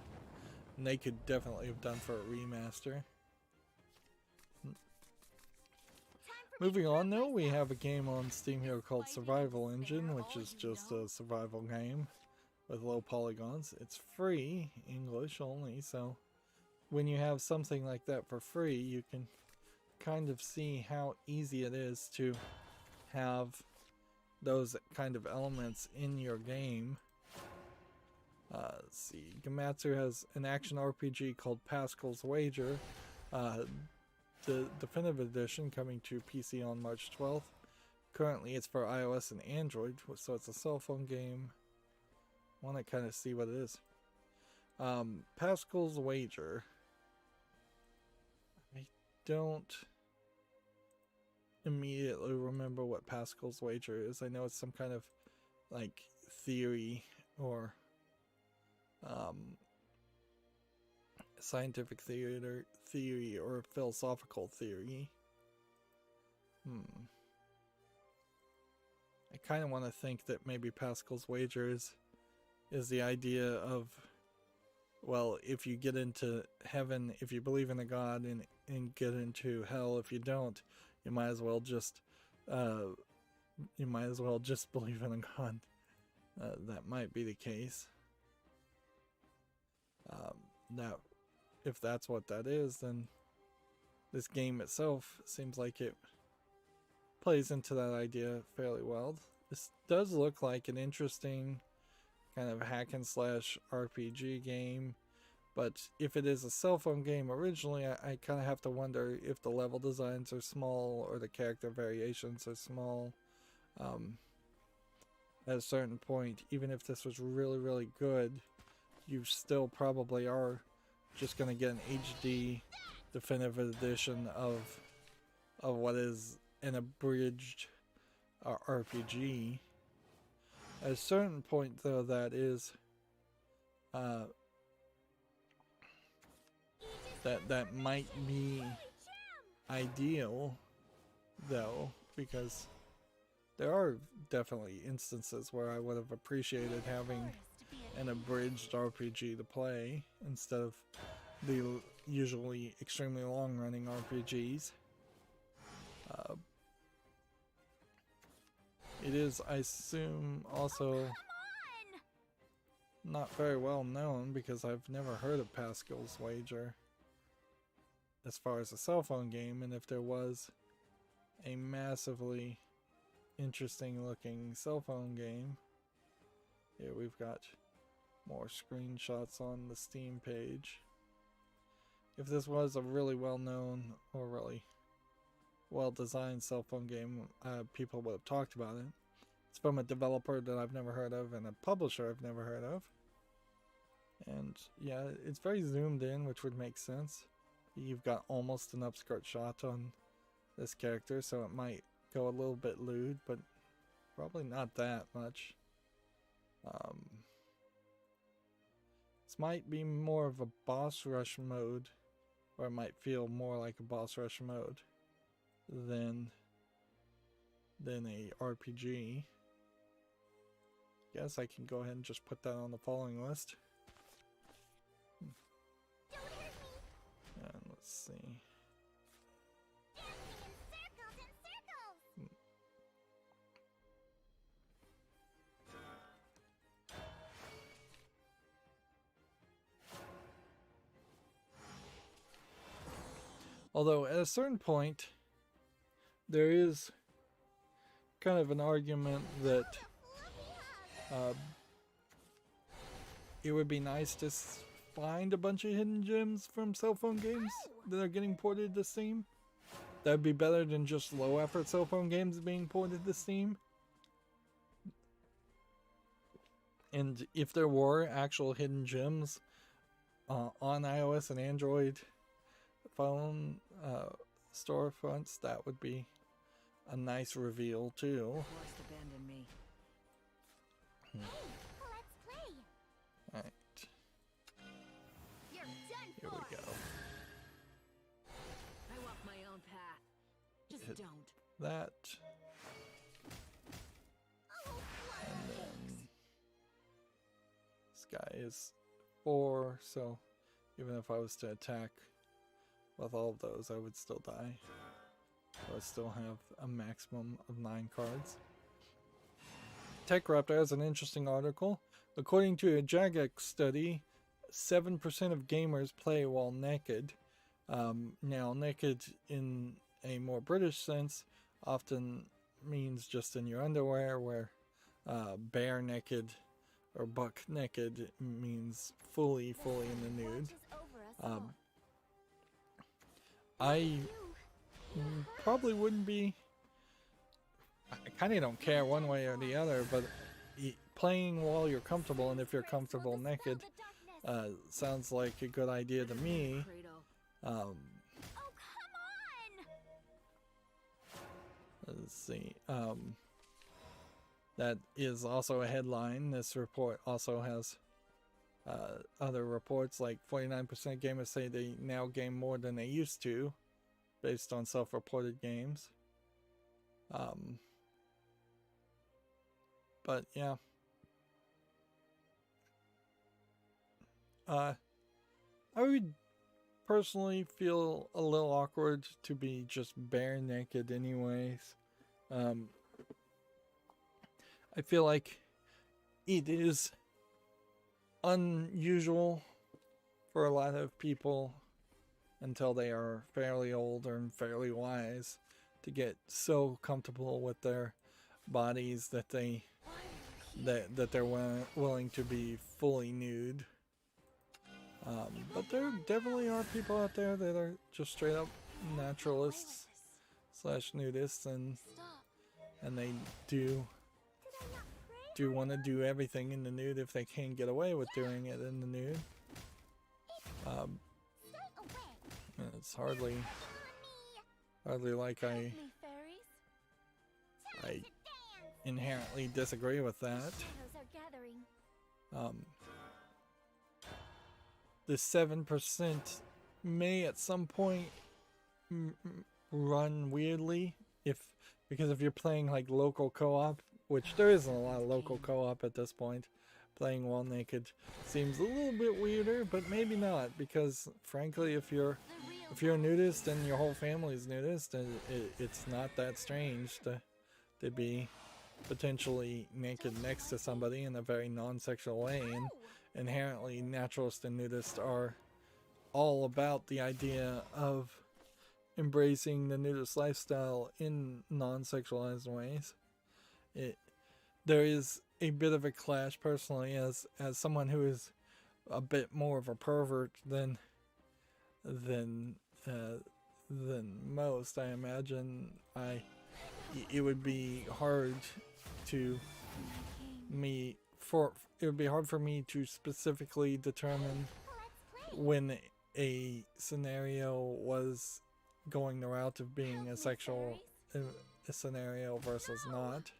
[SPEAKER 1] And they could definitely have done for a remaster. Moving on though, we have a game on Steam here called Survival Engine, which is just a survival game with low polygons. It's free, English only, so when you have something like that for free, you can kind of see how easy it is to have those kind of elements in your game. Let's see, Gamatsu has an action RPG called Pascal's Wager. The definitive edition coming to PC on March 12th. Currently it's for iOS and Android, so it's a cell phone game. Want to kind of see what it is. Pascal's Wager. I don't immediately remember what Pascal's Wager is. I know it's some kind of like theory or scientific theory or philosophical theory. I kind of want to think that maybe Pascal's Wager is the idea of, well, if you get into heaven, if you believe in a god, and get into hell if you don't, you might as well just believe in a god. That might be the case. Now, if that's what that is, then this game itself seems like it plays into that idea fairly well. This does look like an interesting kind of hack and slash RPG game, but if it is a cell phone game originally, I kind of have to wonder if the level designs are small or the character variations are small. At a certain point, even if this was really, really good, you still probably are just going to get an HD definitive edition of what is an abridged RPG. At a certain point, though, that is that might be ideal, though, because there are definitely instances where I would have appreciated having an abridged RPG to play instead of the usually extremely long-running RPGs. It is, I assume, also not very well known because I've never heard of Pascal's Wager as far as a cell phone game, and if there was a massively interesting looking cell phone game. Here we've got more screenshots on the Steam page. If this was a really well known or really well designed cell phone game, people would have talked about it. It's from a developer that I've never heard of and a publisher I've never heard of. And yeah, it's very zoomed in, which would make sense. You've got almost an upskirt shot on this character, so it might go a little bit lewd, but probably not that much. This might be more of a boss rush mode, or it might feel more like a boss rush mode than a RPG. Guess I can go ahead and just put that on the following list. And let's see. Although at a certain point, there is kind of an argument that it would be nice to find a bunch of hidden gems from cell phone games that are getting ported to Steam. That'd be better than just low effort cell phone games being ported to Steam. And if there were actual hidden gems on iOS and Android phone storefronts, that would be a nice reveal too.
[SPEAKER 5] Forced abandon me.
[SPEAKER 6] Let's play.
[SPEAKER 1] Alright,
[SPEAKER 6] You're done
[SPEAKER 1] here we go.
[SPEAKER 5] I walk my own path. Just
[SPEAKER 1] Hit
[SPEAKER 5] don't.
[SPEAKER 1] that. And then this guy is 4, so even if I was to attack with all of those, I would still die. So I still have a maximum of 9 cards. TechRaptor has an interesting article. According to a Jagex study, 7% of gamers play while naked. Now, naked in a more British sense often means just in your underwear, where bare naked or buck naked means fully in the nude. I probably wouldn't be. I kind of don't care one way or the other, but playing while you're comfortable, and if you're comfortable naked, sounds like a good idea to me. Let's see. That is also a headline. This report also has other reports, like 49% of gamers say they now game more than they used to, based on self-reported games. But yeah. I would personally feel a little awkward to be just bare naked anyways. I feel like it is unusual for a lot of people, until they are fairly old and fairly wise, to get so comfortable with their bodies that they're willing to be fully nude. But there definitely are people out there that are just straight up naturalists / nudists, and they do want to do everything in the nude if they can get away with doing it in the nude. It's hardly like I inherently disagree with that. The 7% may at some point run weirdly because if you're playing like local co-op, which there isn't a lot of local co-op at this point, playing while naked seems a little bit weirder, but maybe not, because frankly, if you're a nudist and your whole family's nudist, it's not that strange to be potentially naked next to somebody in a very non-sexual way. And inherently, naturalists and nudists are all about the idea of embracing the nudist lifestyle in non-sexualized ways. There is a bit of a clash, personally, as someone who is a bit more of a pervert than most. I imagine it would be hard for me to specifically determine when a scenario was going the route of being a sexual scenario versus not.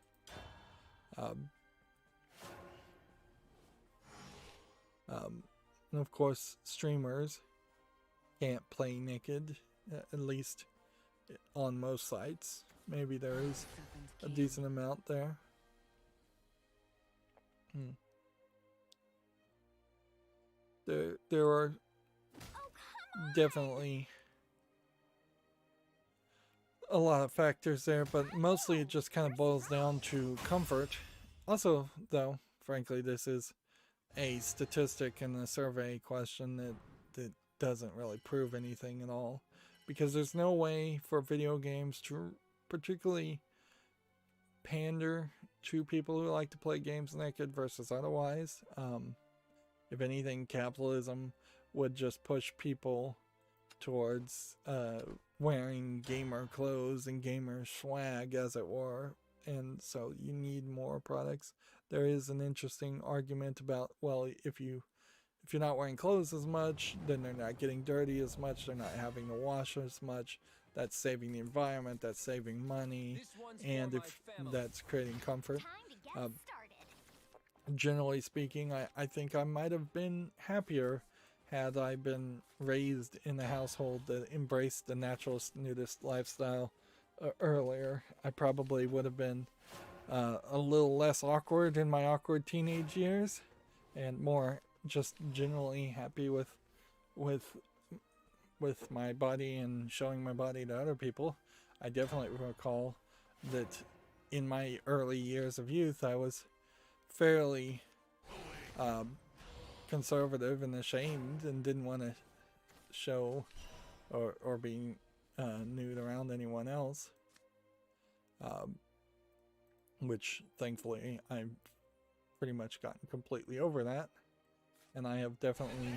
[SPEAKER 1] And of course, streamers can't play naked, at least on most sites. Maybe there is a decent amount there. There are definitely a lot of factors there, but mostly it just kind of boils down to comfort. Also, though, frankly, this is a statistic and a survey question that doesn't really prove anything at all, because there's no way for video games to particularly pander to people who like to play games naked versus otherwise. If anything, capitalism would just push people towards wearing gamer clothes and gamer swag, as it were, and so you need more products. There is an interesting argument about, well, if you're not wearing clothes as much, then they're not getting dirty as much, they're not having to wash as much, that's saving the environment, that's saving money, and if that's creating comfort. Generally speaking, I think I might have been happier had I been raised in a household that embraced the naturalist nudist lifestyle earlier. I probably would have been a little less awkward in my awkward teenage years, and more just generally happy with my body and showing my body to other people. I definitely recall that in my early years of youth, I was fairly conservative and ashamed and didn't want to show or be nude around anyone else. Which thankfully I've pretty much gotten completely over that, and I have definitely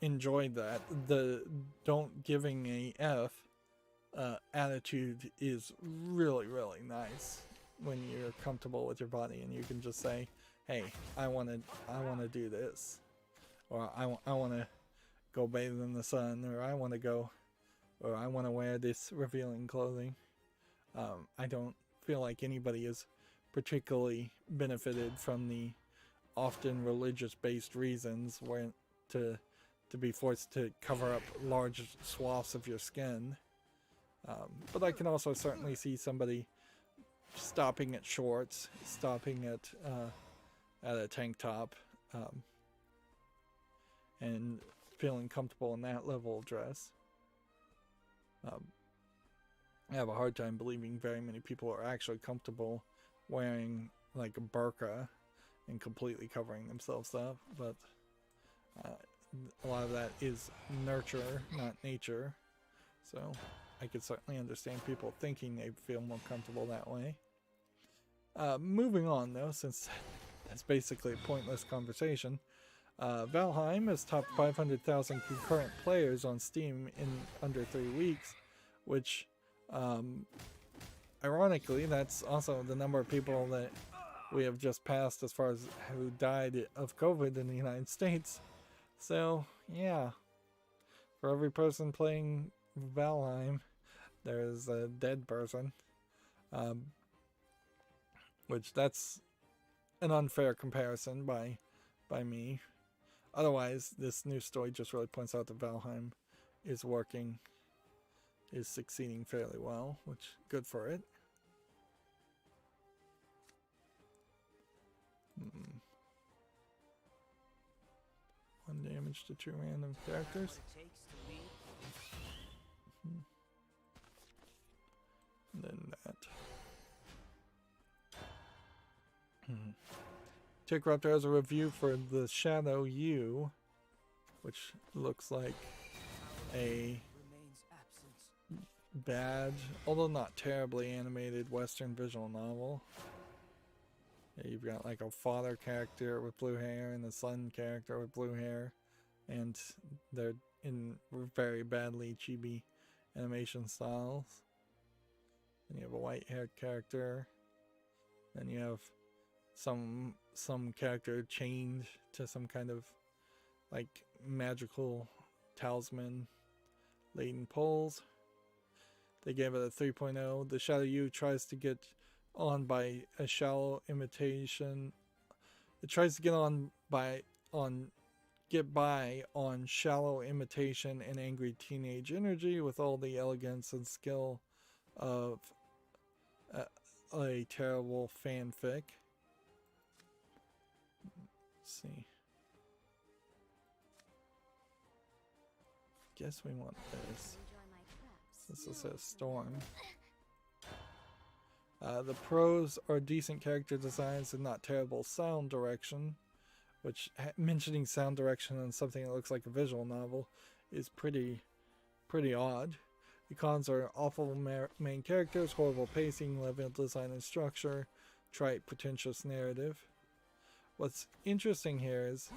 [SPEAKER 1] enjoyed that. The don't giving a F attitude is really, really nice when you're comfortable with your body and you can just say, hey, I want to do this, or I want to go bathe in the sun, or I want to wear this revealing clothing. I don't feel like anybody is particularly benefited from the often religious-based reasons where to be forced to cover up large swaths of your skin. But I can also certainly see somebody stopping at shorts, stopping at a tank top, and feeling comfortable in that level of dress. I have a hard time believing very many people are actually comfortable wearing like a burqa and completely covering themselves up, but a lot of that is nurture, not nature. So I could certainly understand people thinking they feel more comfortable that way. Moving on though, since that's basically a pointless conversation, Valheim has topped 500,000 concurrent players on Steam in under 3 weeks, which ironically, that's also the number of people that we have just passed as far as who died of COVID in the United States. So, yeah. For every person playing Valheim, there's a dead person. Which that's an unfair comparison by me. Otherwise, this new story just really points out that Valheim is succeeding fairly well, which good for it. One damage to 2 random characters. And then that. Tickruptor has a review for the Shadow U, which looks like a bad, although not terribly animated, Western visual novel. Yeah, you've got like a father character with blue hair and a son character with blue hair, and they're in very badly chibi animation styles. Then you have a white-haired character. Then you have some character chained to some kind of like magical talisman laden poles. They gave it a 3.0. The Shadow U tries to get on by a shallow imitation. It tries to get by on shallow imitation and angry teenage energy with all the elegance and skill of a terrible fanfic. Let's see. Guess we want this. This is a storm. The pros are decent character designs and not terrible sound direction, which mentioning sound direction on something that looks like a visual novel is pretty odd. The cons are awful main characters, horrible pacing, level design and structure, trite, pretentious narrative. What's interesting here is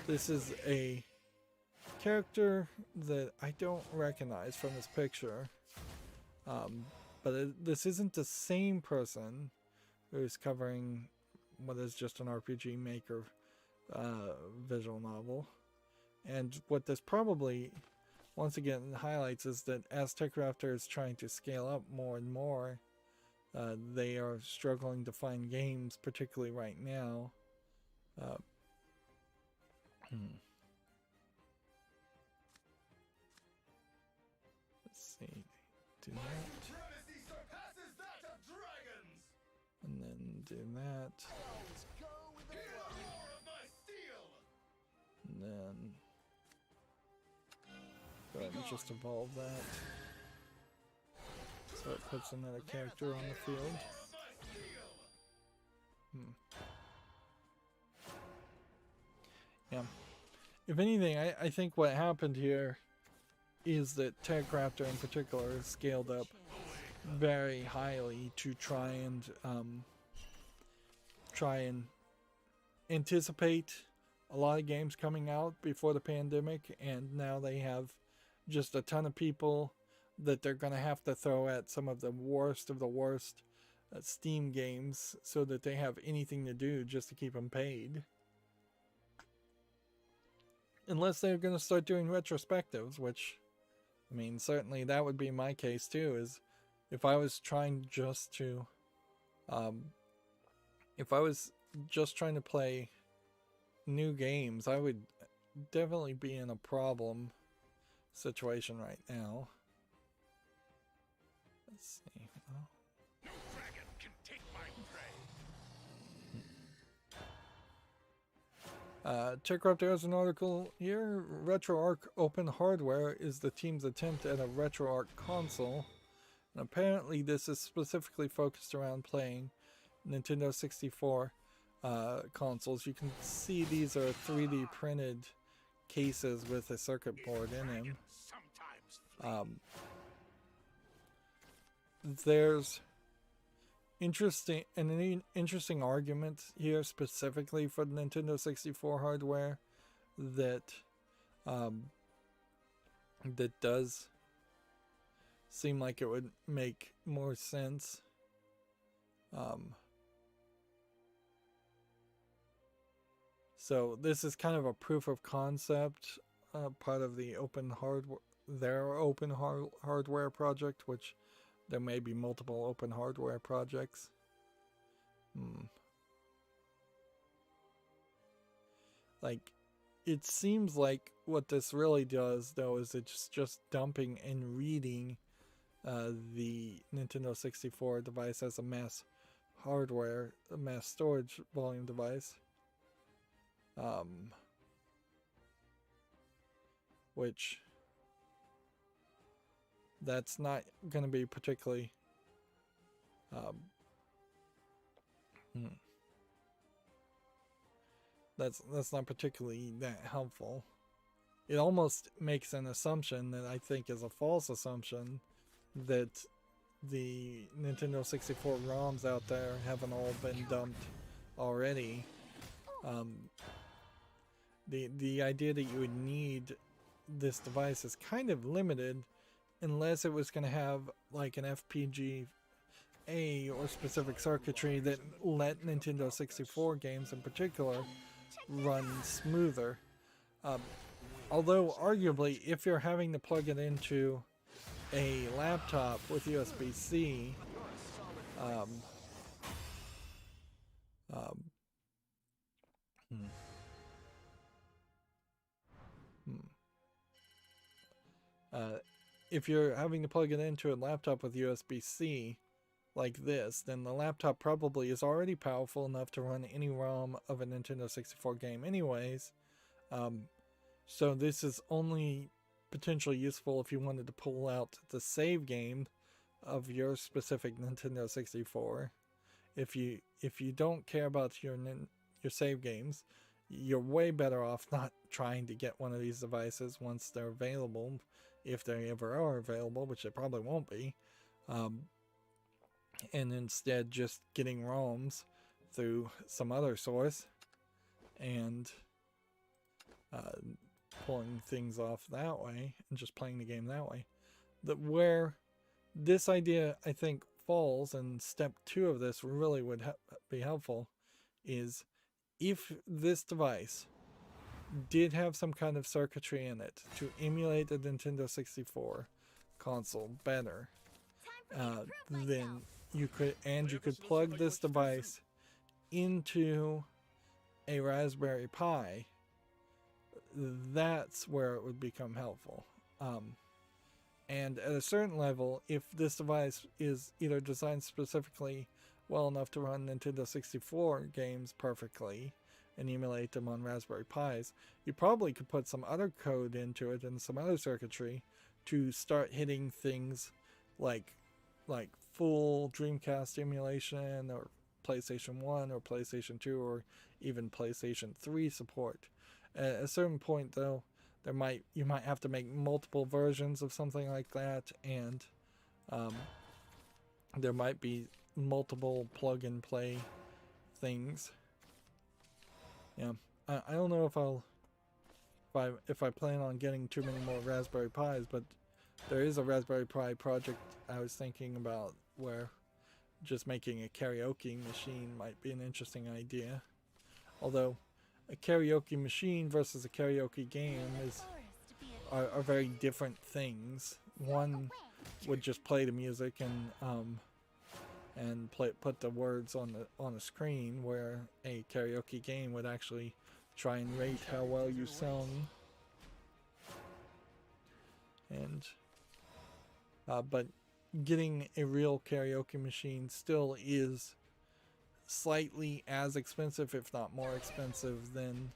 [SPEAKER 1] this is a character that I don't recognize from this picture, but this isn't the same person who's covering what is just an RPG Maker visual novel. And what this probably once again highlights is that as Tickruptor is trying to scale up more and more, they are struggling to find games, particularly right now. Let's see, do that, and then do that, and then go ahead just evolve that. So it puts another character on the field. Yeah. If anything, I think what happened here is that Techraptor in particular scaled up very highly to try and anticipate a lot of games coming out before the pandemic, and now they have just a ton of people that they're going to have to throw at some of the worst Steam games so that they have anything to do just to keep them paid. Unless they're going to start doing retrospectives, which, I mean, certainly that would be my case too, is if I was trying just to, play new games, I would definitely be in a problem situation right now. Let's see.
[SPEAKER 4] No dragon can take my prey.
[SPEAKER 1] Techraptor has an article here. RetroArch Open Hardware is the team's attempt at a RetroArch console. And apparently this is specifically focused around playing Nintendo 64 consoles. You can see these are 3D printed cases with a circuit board in them. There's an interesting argument here specifically for the Nintendo 64 hardware that that does seem like it would make more sense. So this is kind of a proof of concept, part of the open hardware project, which there may be multiple open hardware projects. Like, it seems like what this really does, though, is it's just dumping and reading the Nintendo 64 device as a mass storage volume device. Which that's not going to be particularly that's not particularly that helpful. It almost makes an assumption that I think is a false assumption that the Nintendo 64 ROMs out there haven't all been dumped already. The idea that you would need this device is kind of limited unless it was going to have like an FPGA or specific circuitry that let Nintendo 64 games in particular run smoother. Although arguably, if you're having to plug it into a laptop with USB-C, if you're having to plug it into a laptop with USB-C like this, then the laptop probably is already powerful enough to run any ROM of a Nintendo 64 game anyways. So this is only potentially useful if you wanted to pull out the save game of your specific Nintendo 64. If you don't care about your save games, you're way better off not trying to get one of these devices once they're available, if they ever are available, which they probably won't be, and instead just getting ROMs through some other source and pulling things off that way and just playing the game that way. Where this idea, I think, falls, and step 2 of this really would be helpful, is if this device did have some kind of circuitry in it to emulate the Nintendo 64 console better, then you could plug this device into a Raspberry Pi. That's where it would become helpful. And at a certain level, if this device is either designed specifically well enough to run Nintendo 64 games perfectly and emulate them on Raspberry Pis, you probably could put some other code into it and some other circuitry to start hitting things like full Dreamcast emulation or PlayStation 1 or PlayStation 2 or even PlayStation 3 support. At a certain point though, you might have to make multiple versions of something like that, and there might be multiple plug and play things. Yeah, I don't know if I plan on getting too many more Raspberry Pis, but there is a Raspberry Pi project I was thinking about where just making a karaoke machine might be an interesting idea. Although a karaoke machine versus a karaoke game are very different things. One would just play the music and put the words on a screen, where a karaoke game would actually try and rate how well you sung. And but getting a real karaoke machine still is slightly as expensive, if not more expensive, than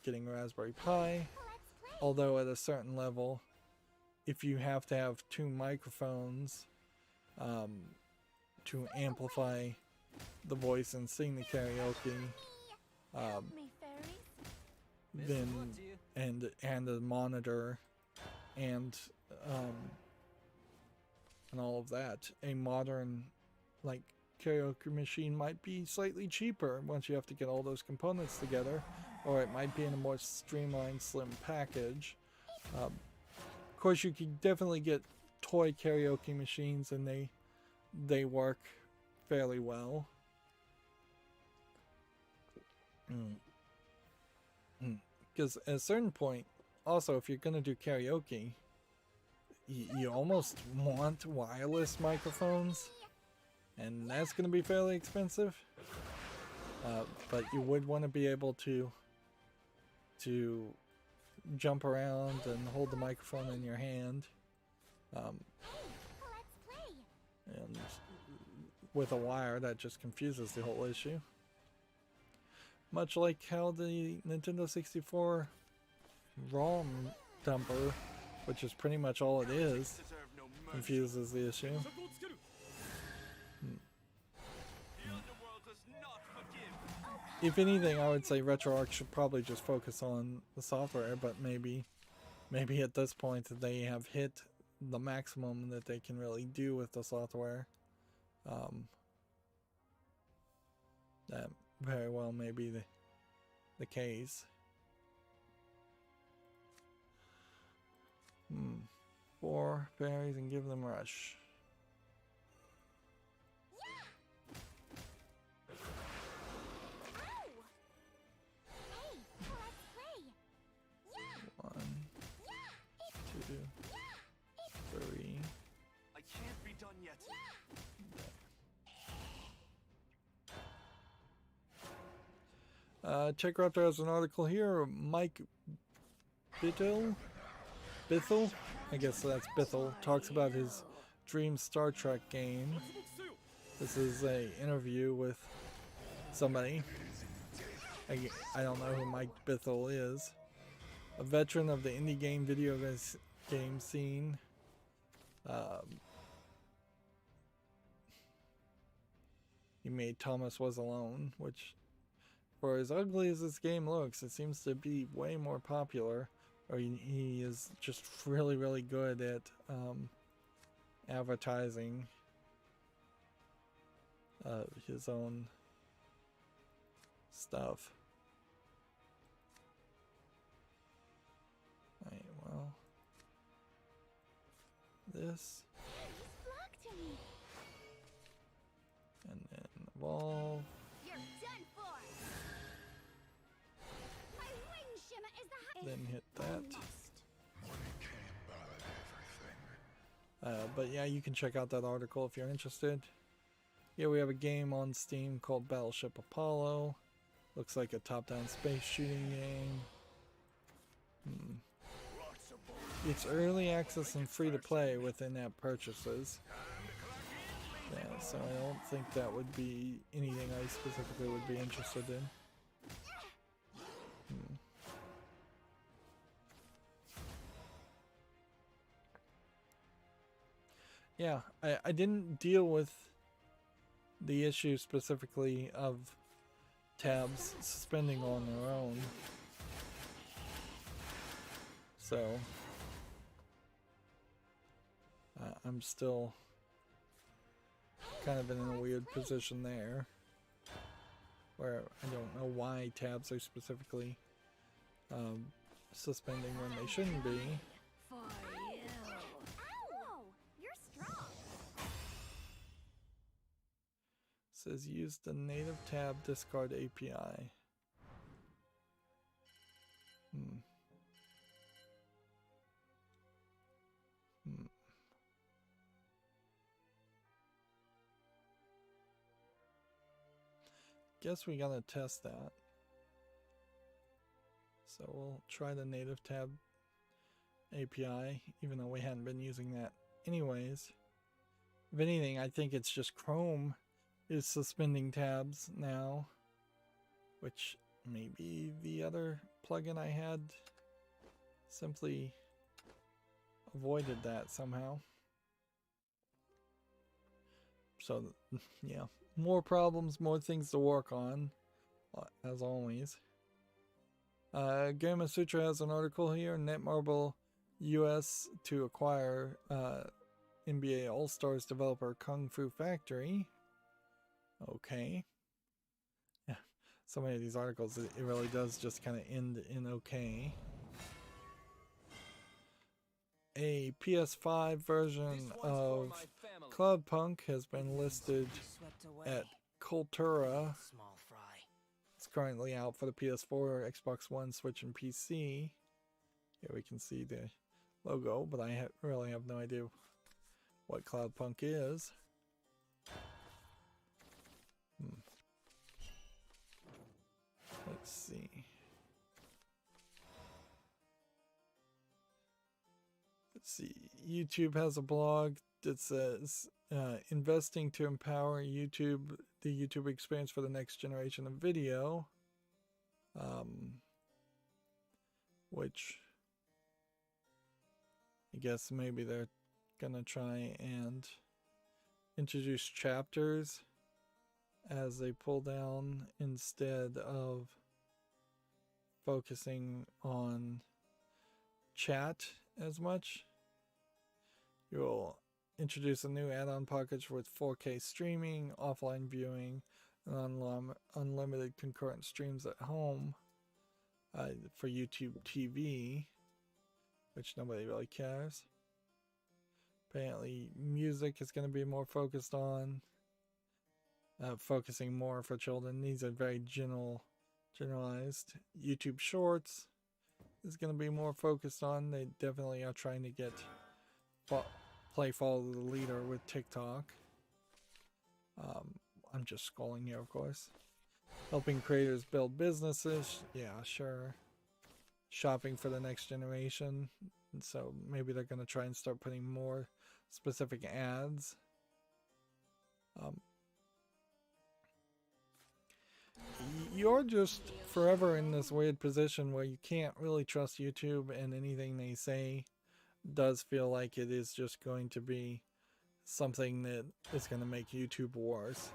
[SPEAKER 1] getting a Raspberry Pi. Although at a certain level, if you have to have two microphones to amplify the voice and sing the karaoke, then and a monitor and all of that, a modern like karaoke machine might be slightly cheaper once you have to get all those components together, or it might be in a more streamlined, slim package. Of course, you can definitely get toy karaoke machines, and they work fairly well. Because at a certain point, also, if you're going to do karaoke, you almost want wireless microphones, and that's going to be fairly expensive. But you would want to be able to jump around and hold the microphone in your hand. And with a wire, that just confuses the whole issue. Much like how the Nintendo 64 ROM dumper, which is pretty much all it is, confuses the issue. If anything, I would say RetroArch should probably just focus on the software, but maybe at this point they have hit the maximum that they can really do with the software. That very well may be the case. 4 berries and give them rush. One, 2, 3.
[SPEAKER 2] I can't be done yet.
[SPEAKER 1] Check Raptor has an article here. Mike Bithell, I guess that's Bithell, talks about his dream Star Trek game. This is a interview with somebody. I don't know who Mike Bithell is. A veteran of the indie game video game scene. He made Thomas Was Alone, which, for as ugly as this game looks, it seems to be way more popular. Or he is just really, really good at advertising his own stuff. Right, well, this, and then evolve.
[SPEAKER 3] You're done for. My wing shimmer is the
[SPEAKER 1] Then hit that. But yeah, you can check out that article if you're interested. Here we have a game on Steam called Battleship Apollo. Looks like a top-down space shooting game. It's early access and free to play with in-app purchases. Yeah, so I don't think that would be anything I specifically would be interested in. yeah, I didn't deal with the issue specifically of tabs suspending on their own. So I'm still kind of in a weird position there, where I don't know why tabs are specifically suspending when they shouldn't be.
[SPEAKER 3] For you.
[SPEAKER 6] Ow! You're strong.
[SPEAKER 1] Says use the native tab discard API. Guess we gotta test that. So we'll try the native tab API, even though we hadn't been using that anyways. If anything, I think it's just Chrome is suspending tabs now, which maybe the other plugin I had simply avoided that somehow. So yeah, more problems, more things to work on, as always. Gamma Sutra has an article here. Netmarble US to acquire NBA All-Stars developer Kung Fu Factory. Okay. Yeah, so many of these articles, it really does just kind of end in okay. A PS5 version of Cloudpunk has been listed at Cultura.
[SPEAKER 5] Small fry.
[SPEAKER 1] It's currently out for the PS4, Xbox One, Switch, and PC. Here we can see the logo, but I really have no idea what Cloudpunk is. Let's see. Let's see. YouTube has a blog that says investing to empower the YouTube experience for the next generation of video, which I guess maybe they're gonna try and introduce chapters as they pull down instead of focusing on chat as much. You'll introduce a new add-on package with 4K streaming, offline viewing, and unlimited concurrent streams at home for YouTube TV, which nobody really cares. Apparently, music is going to be more focused on, focusing more for children. These are very generalized. YouTube Shorts is going to be more focused on. They definitely are trying to get play follow the leader with TikTok. I'm just scrolling here, of course. Helping creators build businesses. Yeah, sure. Shopping for the next generation. And so maybe they're going to try and start putting more specific ads. You're just forever in this weird position where you can't really trust YouTube, and anything they say does feel like it is just going to be something that is going to make YouTube worse.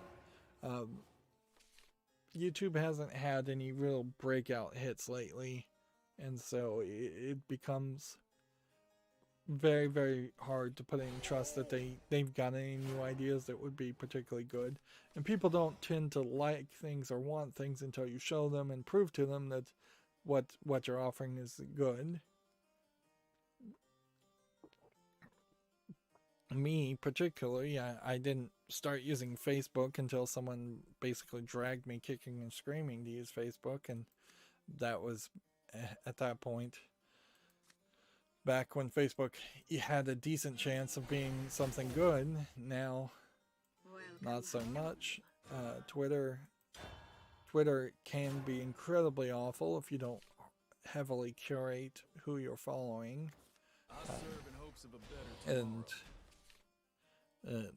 [SPEAKER 1] YouTube hasn't had any real breakout hits lately, and so it becomes very, very hard to put any trust that they've got any new ideas that would be particularly good. And people don't tend to like things or want things until you show them and prove to them that what you're offering is good. Me particularly, I didn't start using Facebook until someone basically dragged me kicking and screaming to use Facebook, and that was at that point back when Facebook had a decent chance of being something good. Now, not so much. Twitter can be incredibly awful if you don't heavily curate who you're following. And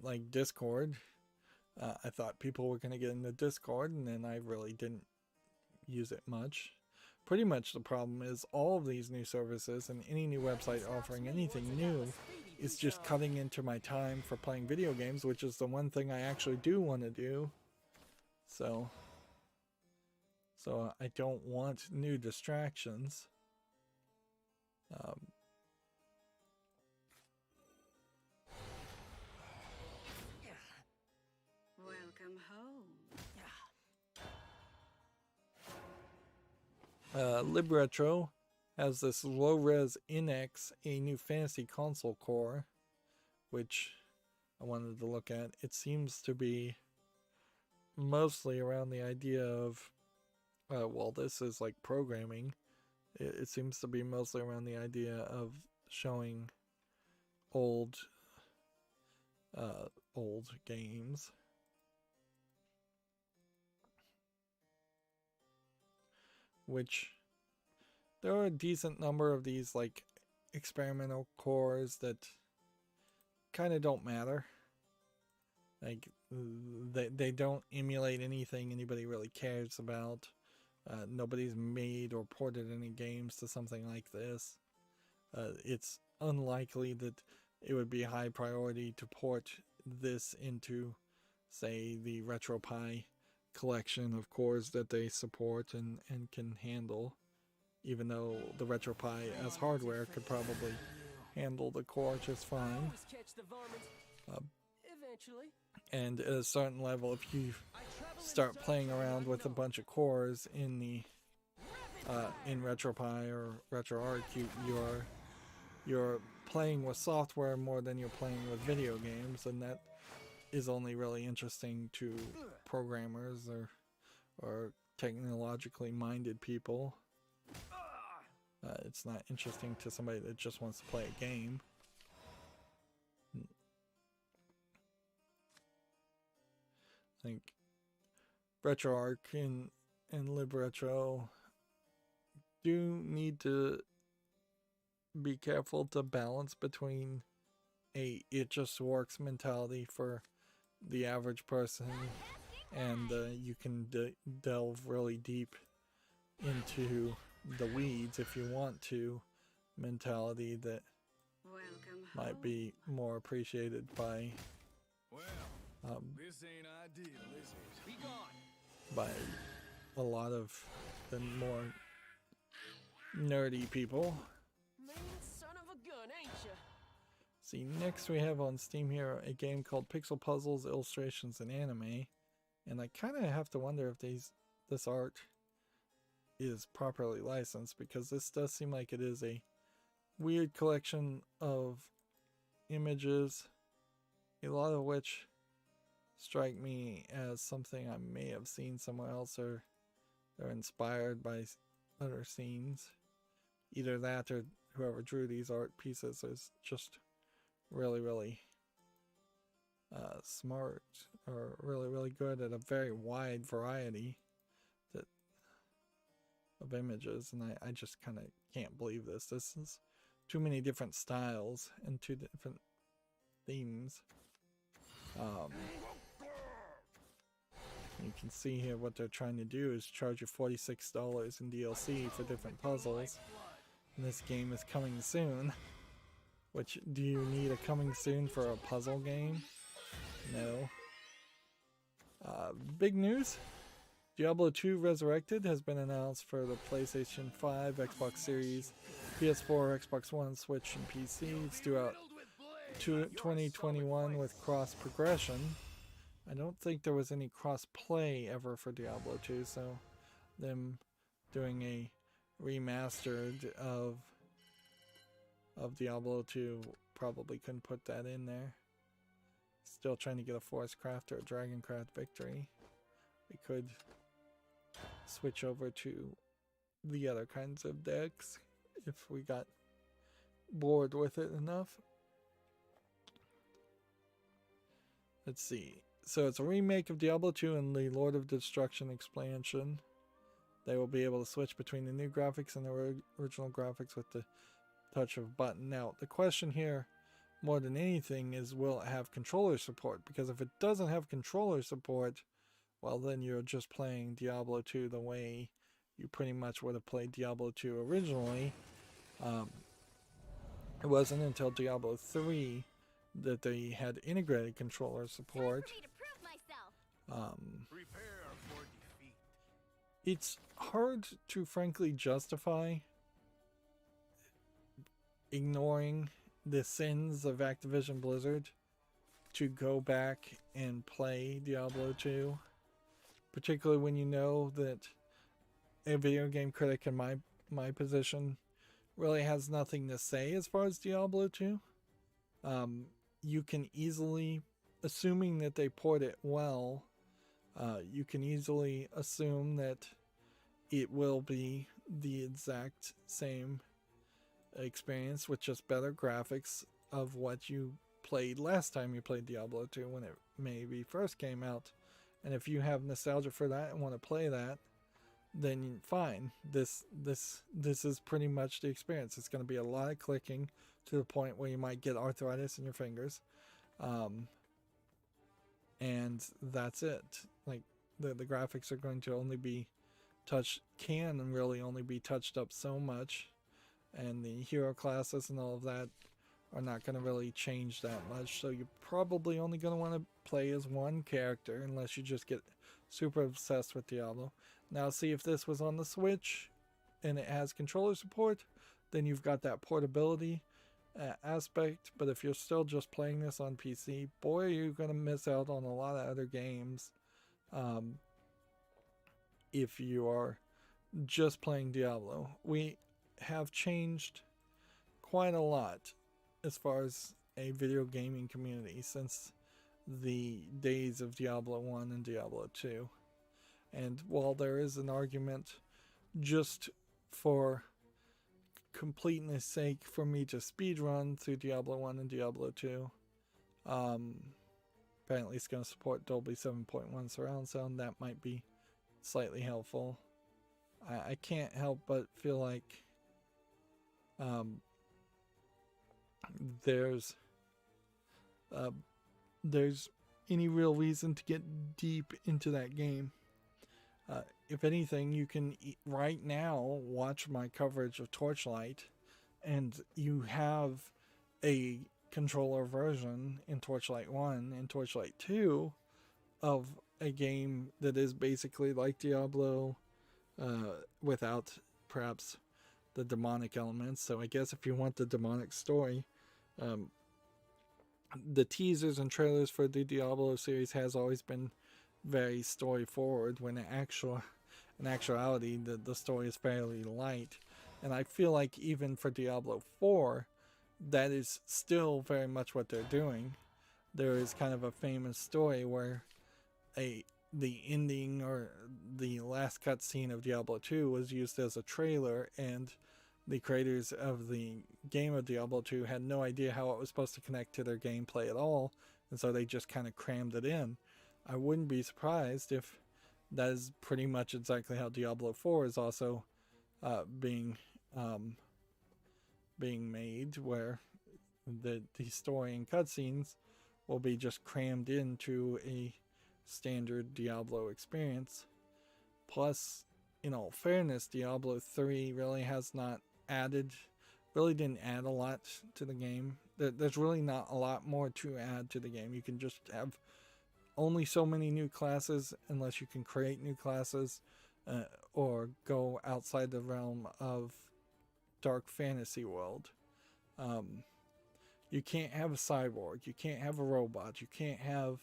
[SPEAKER 1] like Discord, I thought people were going to get into Discord, and then I really didn't use it much. Pretty much the problem is all of these new services and any new website offering anything new is just cutting into my time for playing video games, which is the one thing I actually do want to do. So I don't want new distractions.
[SPEAKER 3] Welcome home.
[SPEAKER 1] Libretro has this low-res Inex, a new fantasy console core, which I wanted to look at. It seems to be mostly around the idea of, well, this is like programming. It seems to be mostly around the idea of showing old games. Which there are a decent number of these like experimental cores that kind of don't matter. Like they don't emulate anything anybody really cares about. Nobody's made or ported any games to something like this. It's unlikely that it would be a high priority to port this into, say, the RetroPie collection of cores that they support and can handle, even though the RetroPie as hardware could probably handle the core just fine. And at a certain level, if you start playing around with a bunch of cores in the in RetroPie or RetroArch, you're playing with software more than you're playing with video games, and that is only really interesting to programmers or technologically minded people. It's not interesting to somebody that just wants to play a game. I think RetroArch and LibRetro do need to be careful to balance between a it just works mentality for the average person and you can delve really deep into the weeds if you want to mentality that might be more appreciated by
[SPEAKER 4] This ain't ideal, is it? Be gone.
[SPEAKER 1] by a lot of the more nerdy people.
[SPEAKER 5] Mean son of a gun, ain't ya?
[SPEAKER 1] See, next we have on Steam here a game called Pixel Puzzles, Illustrations, and Anime. And I kind of have to wonder if this art is properly licensed, because this does seem like it is a weird collection of images, a lot of which strike me as something I may have seen somewhere else, or they're inspired by other scenes. Either that or whoever drew these art pieces is just really, really smart, or really, really good at a very wide variety of images, and I just kind of can't believe this. This is too many different styles and two different themes. You can see here what they're trying to do is charge you $46 in DLC for different puzzles. And this game is coming soon. Which, do you need a coming soon for a puzzle game? No. Big news. Diablo 2 Resurrected has been announced for the PlayStation 5, Xbox Series, PS4, Xbox One, Switch, and PC. It's due out 2021 with cross progression. I don't think there was any cross play ever for Diablo 2, so them doing a remastered of Diablo 2 probably couldn't put that in there. Still trying to get a Forest Craft or a Dragoncraft victory. We could switch over to the other kinds of decks if we got bored with it enough. Let's see. So it's a remake of Diablo 2 and the Lord of Destruction expansion. They will be able to switch between the new graphics and the original graphics with the touch of a button. Now, the question here, more than anything, is will it have controller support? Because if it doesn't have controller support, well, then you're just playing Diablo 2 the way you pretty much would have played Diablo 2 originally. It wasn't until Diablo 3 that they had integrated controller support.
[SPEAKER 6] Time for me to prove myself.
[SPEAKER 4] Prepare for defeat.
[SPEAKER 1] It's hard to frankly justify ignoring the sins of Activision Blizzard to go back and play Diablo 2, particularly when you know that a video game critic in my position really has nothing to say as far as Diablo 2. You can easily, assuming that they port it well, you can easily assume that it will be the exact same experience with just better graphics of what you played last time you played Diablo 2 when it maybe first came out. And if you have nostalgia for that and want to play that, then fine. This is pretty much the experience. It's going to be a lot of clicking to the point where you might get arthritis in your fingers. And that's it. Like the graphics are going to only be can really only be touched up so much, and the hero classes and all of that are not going to really change that much. So you're probably only going to want to play as one character unless you just get super obsessed with Diablo. Now see, if this was on the Switch and it has controller support, then you've got that portability aspect. But if you're still just playing this on PC, boy, you're going to miss out on a lot of other games if you are just playing Diablo. We have changed quite a lot as far as a video gaming community since the days of Diablo 1 and Diablo 2. And while there is an argument just for completeness sake for me to speedrun through Diablo 1 and Diablo 2, apparently it's going to support Dolby 7.1 surround sound. That might be slightly helpful. I can't help but feel like there's any real reason to get deep into that game. If anything, you can right now watch my coverage of Torchlight, and you have a controller version in Torchlight 1 and Torchlight 2 of a game that is basically like Diablo, without perhaps the demonic elements. So I guess if you want the demonic story, the teasers and trailers for the Diablo series has always been very story forward, when in actuality the story is fairly light. And I feel like even for Diablo 4, that is still very much what they're doing. There is kind of a famous story where the ending or the last cutscene of Diablo 2 was used as a trailer, and the creators of the game of Diablo 2 had no idea how it was supposed to connect to their gameplay at all, and so they just kind of crammed it in. I wouldn't be surprised if that is pretty much exactly how Diablo 4 is also being made, where the story and cutscenes will be just crammed into a standard Diablo experience. Plus, in all fairness, Diablo 3 really didn't add a lot to the game. There's really not a lot more to add to the game. You can just have only so many new classes unless you can create new classes, or go outside the realm of dark fantasy world. You can't have a cyborg, you can't have a robot, you can't have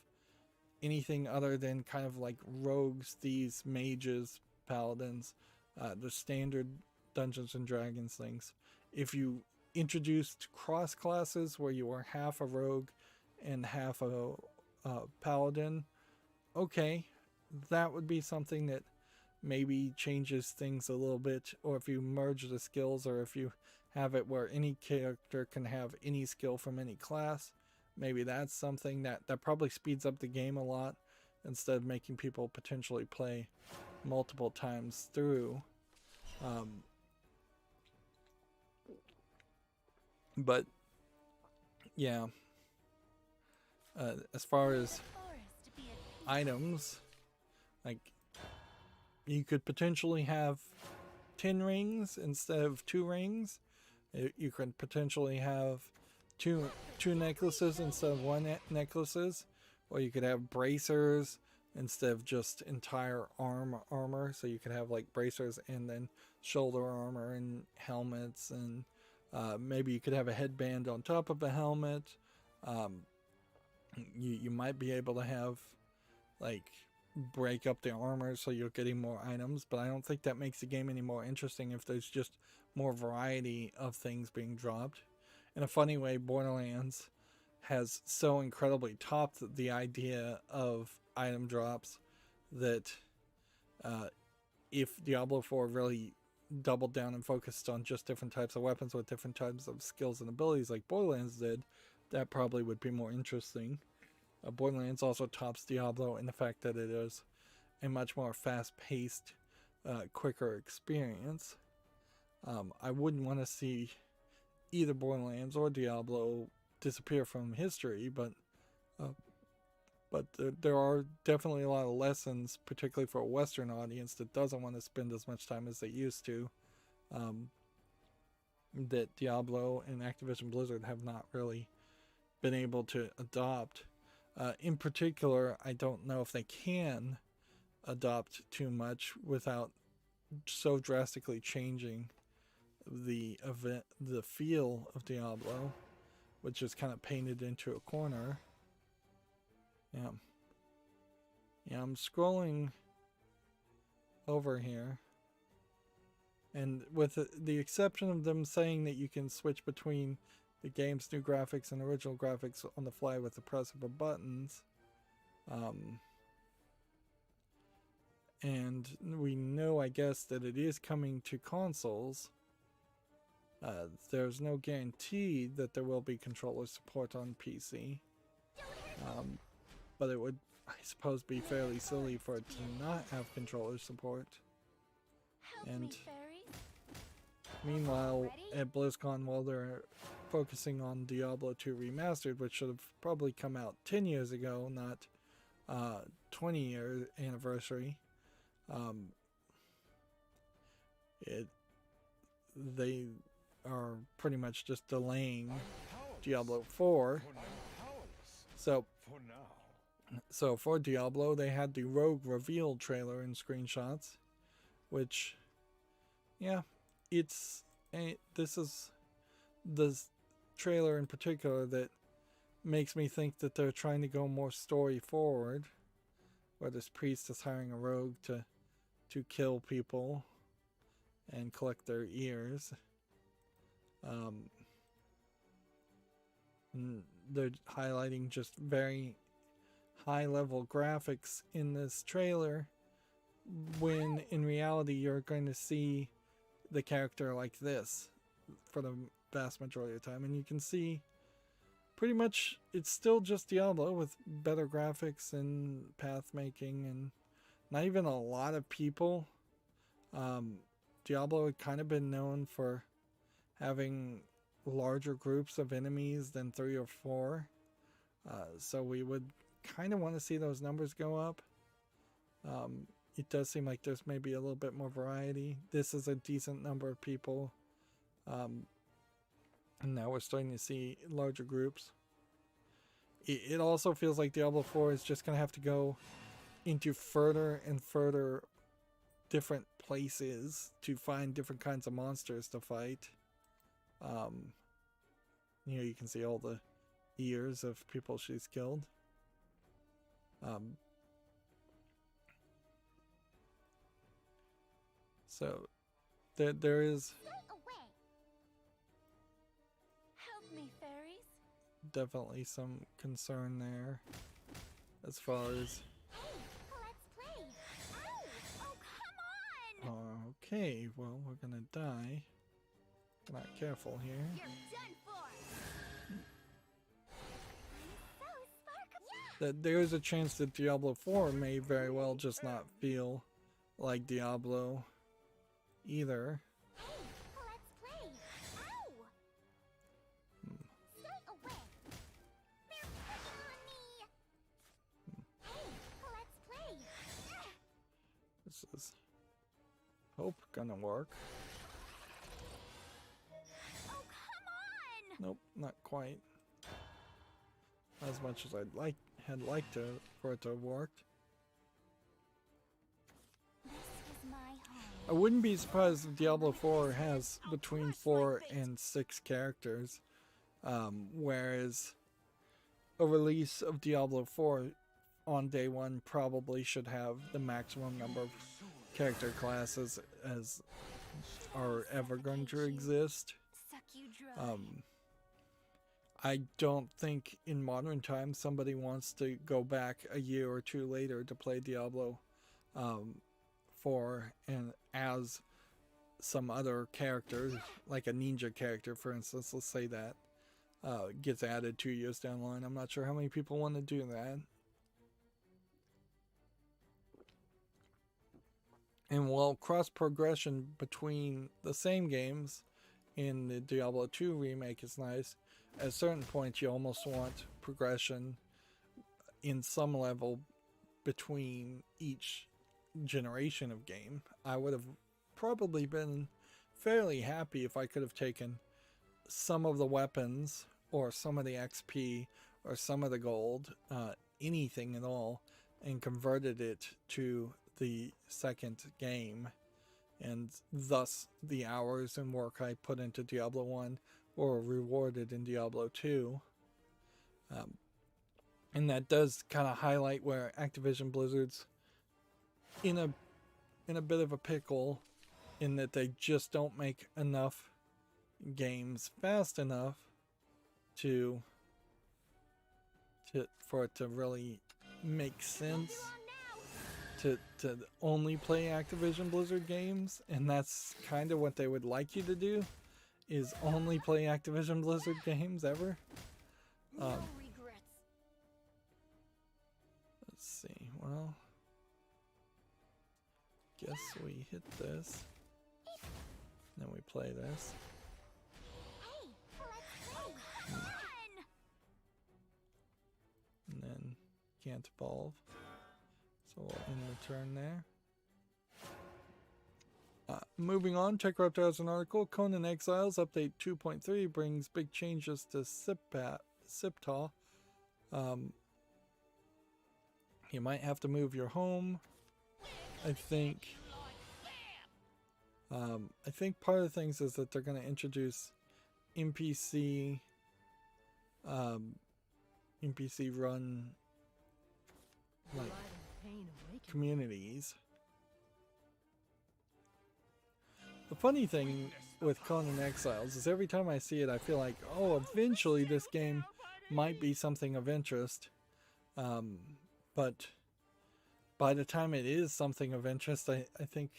[SPEAKER 1] anything other than kind of like rogues, thieves, mages, paladins, the standard Dungeons and Dragons things. If you introduced cross classes where you are half a rogue and half a paladin, okay, that would be something that maybe changes things a little bit. Or if you merge the skills, or if you have it where any character can have any skill from any class, maybe that's something that probably speeds up the game a lot, instead of making people potentially play multiple times through. But yeah, as far as items, like, you could potentially have 10 rings instead of 2 rings, You could potentially have two necklaces instead of one necklaces, or you could have bracers instead of just entire armor. So you could have like bracers and then shoulder armor and helmets, and maybe you could have a headband on top of a helmet. You might be able to have like break up the armor so you're getting more items, but I don't think that makes the game any more interesting if there's just more variety of things being dropped. In a funny way, Borderlands has so incredibly topped the idea of item drops that if Diablo 4 really doubled down and focused on just different types of weapons with different types of skills and abilities like Borderlands did, that probably would be more interesting. Borderlands also tops Diablo in the fact that it is a much more fast-paced, quicker experience. I wouldn't want to see either Borderlands or Diablo disappear from history, but there are definitely a lot of lessons, particularly for a Western audience that doesn't want to spend as much time as they used to, that Diablo and Activision Blizzard have not really been able to adopt. In particular, I don't know if they can adopt too much without so drastically changing the feel of Diablo, which is kind of painted into a corner. Yeah, I'm scrolling over here, and with the exception of them saying that you can switch between the game's new graphics and original graphics on the fly with the press of a buttons, and we know, I guess, that it is coming to consoles. There's no guarantee that there will be controller support on PC, but it would, I suppose, be fairly silly for it to not have controller support. And meanwhile, at BlizzCon, while they're focusing on Diablo 2 Remastered, which should have probably come out 10 years ago, not 20-year anniversary, they are pretty much just delaying Diablo 4. So for Diablo, they had the Rogue reveal trailer and screenshots, which, yeah, this is the trailer in particular that makes me think that they're trying to go more story forward, where this priest is hiring a rogue to kill people and collect their ears. They're highlighting just very high-level graphics in this trailer, when in reality you're going to see the character like this for the vast majority of the time, and you can see pretty much it's still just Diablo with better graphics and path making, and not even a lot of people. Diablo had kind of been known for having larger groups of enemies than 3 or 4, so we would kind of want to see those numbers go up. It does seem like there's maybe a little bit more variety. This is a decent number of people, and now we're starting to see larger groups. It also feels like Diablo 4 is just going to have to go into further and further different places to find different kinds of monsters to fight. You can see all the ears of people she's killed. So there is
[SPEAKER 6] Help me, fairies.
[SPEAKER 1] definitely some concern there as far as
[SPEAKER 6] Let's play. Oh, come on.
[SPEAKER 1] okay, well, we're gonna die. Not careful here.
[SPEAKER 6] You're done for. So sparkly.
[SPEAKER 1] That there's a chance that Diablo 4 may very well just not feel like Diablo either.
[SPEAKER 6] Let's play. Ow. Stay away. They're picking on me. Let's play.
[SPEAKER 1] This is hope gonna work.
[SPEAKER 6] Oh,
[SPEAKER 1] Nope, not quite. As much as had liked to for it to have worked.
[SPEAKER 6] This was my home.
[SPEAKER 1] I wouldn't be surprised if Diablo 4 has between 4 and 6 characters, whereas a release of Diablo 4 on day one probably should have the maximum number of character classes as are ever going to exist.
[SPEAKER 6] Suck you dry.
[SPEAKER 1] I don't think in modern times somebody wants to go back a year or two later to play Diablo 4 and as some other character, like a ninja character for instance, let's say that, gets added 2 years down the line. I'm not sure how many people want to do that. And while cross progression between the same games in the Diablo 2 remake is nice, at certain points you almost want progression in some level between each generation of game. I would have probably been fairly happy if I could have taken some of the weapons or some of the XP or some of the gold, anything at all, and converted it to the second game, and thus the hours and work I put into Diablo 1 were rewarded in Diablo 2. And that does kind of highlight where Activision Blizzard's in a bit of a pickle, in that they just don't make enough games fast enough for it to really make sense to only play Activision Blizzard games, and that's kind of what they would like you to do, is only play Activision Blizzard games ever.
[SPEAKER 3] No regrets.
[SPEAKER 1] Let's see, well, guess we hit this, then we play this.
[SPEAKER 6] Hey, let's play. Fun.
[SPEAKER 1] And then can't evolve. So we'll end the turn there. Moving on, TechRaptor has an article. Conan Exiles Update 2.3 brings big changes to Siptah. You might have to move your home. I think part of the things is that they're going to introduce NPC run like communities. The funny thing with Conan Exiles is every time I see it I feel like, oh, eventually this game might be something of interest, but by the time it is something of interest, I think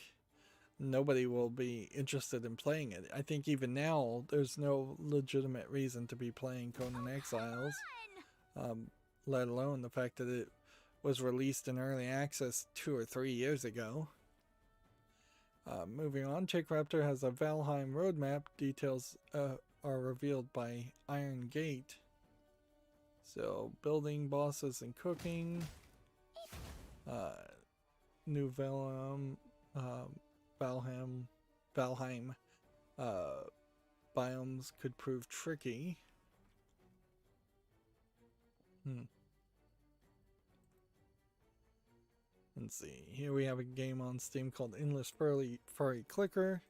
[SPEAKER 1] nobody will be interested in playing it. I think even now there's no legitimate reason to be playing Conan Exiles, let alone the fact that it was released in early access 2 or 3 years ago. Moving on, TechRaptor has a Valheim roadmap. Details are revealed by Iron Gate. So, building, bosses, and cooking. New Valheim biomes could prove tricky. Let's see, here we have a game on Steam called Endless Furry Clicker.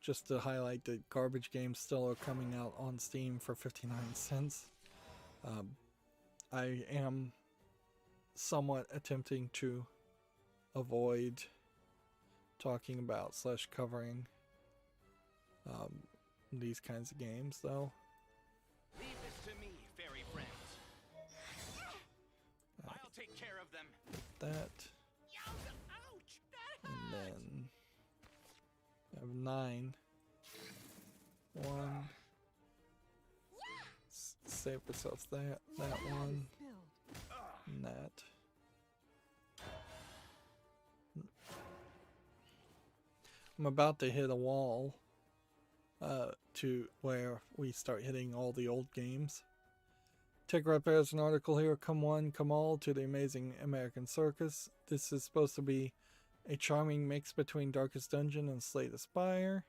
[SPEAKER 1] Just to highlight that garbage games still are coming out on Steam for 59 cents. I am somewhat attempting to avoid talking about / covering these kinds of games, though.
[SPEAKER 4] Leave this to me, fairy friends. I'll take care of them.
[SPEAKER 1] That,
[SPEAKER 4] Ouch! That
[SPEAKER 1] and then I have 9. 1. Save ourselves that one, and that. I'm about to hit a wall to where we start hitting all the old games. TechRaptor has an article here, Come One, Come All to the Amazing American Circus. This is supposed to be a charming mix between Darkest Dungeon and Slay the Spire,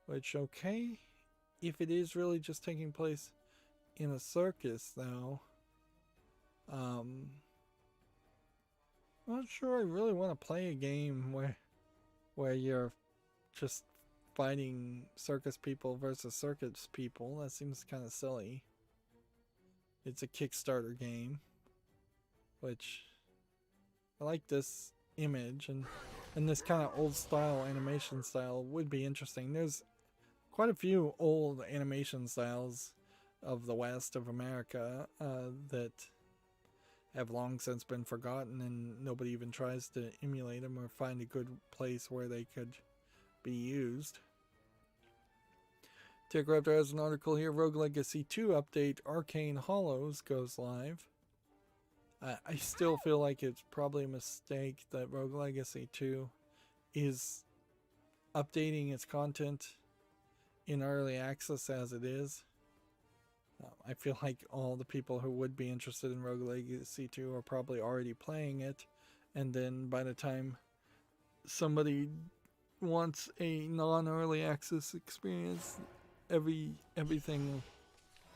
[SPEAKER 1] which, okay. if it is really just taking place in a circus, though, I'm not sure I really want to play a game where you're just fighting circus people versus circus people. That seems kind of silly. It's a Kickstarter game, which I like this image, and this kind of old style animation style would be interesting. There's quite a few old animation styles of the West of America that have long since been forgotten, and nobody even tries to emulate them or find a good place where they could be used. Tech Raptor has an article here. Rogue Legacy 2 update Arcane Hollows goes live. I still feel like it's probably a mistake that Rogue Legacy 2 is updating its content in early access as it is. I feel like all the people who would be interested in Rogue Legacy 2 are probably already playing it, and then by the time somebody wants a non-early access experience, everything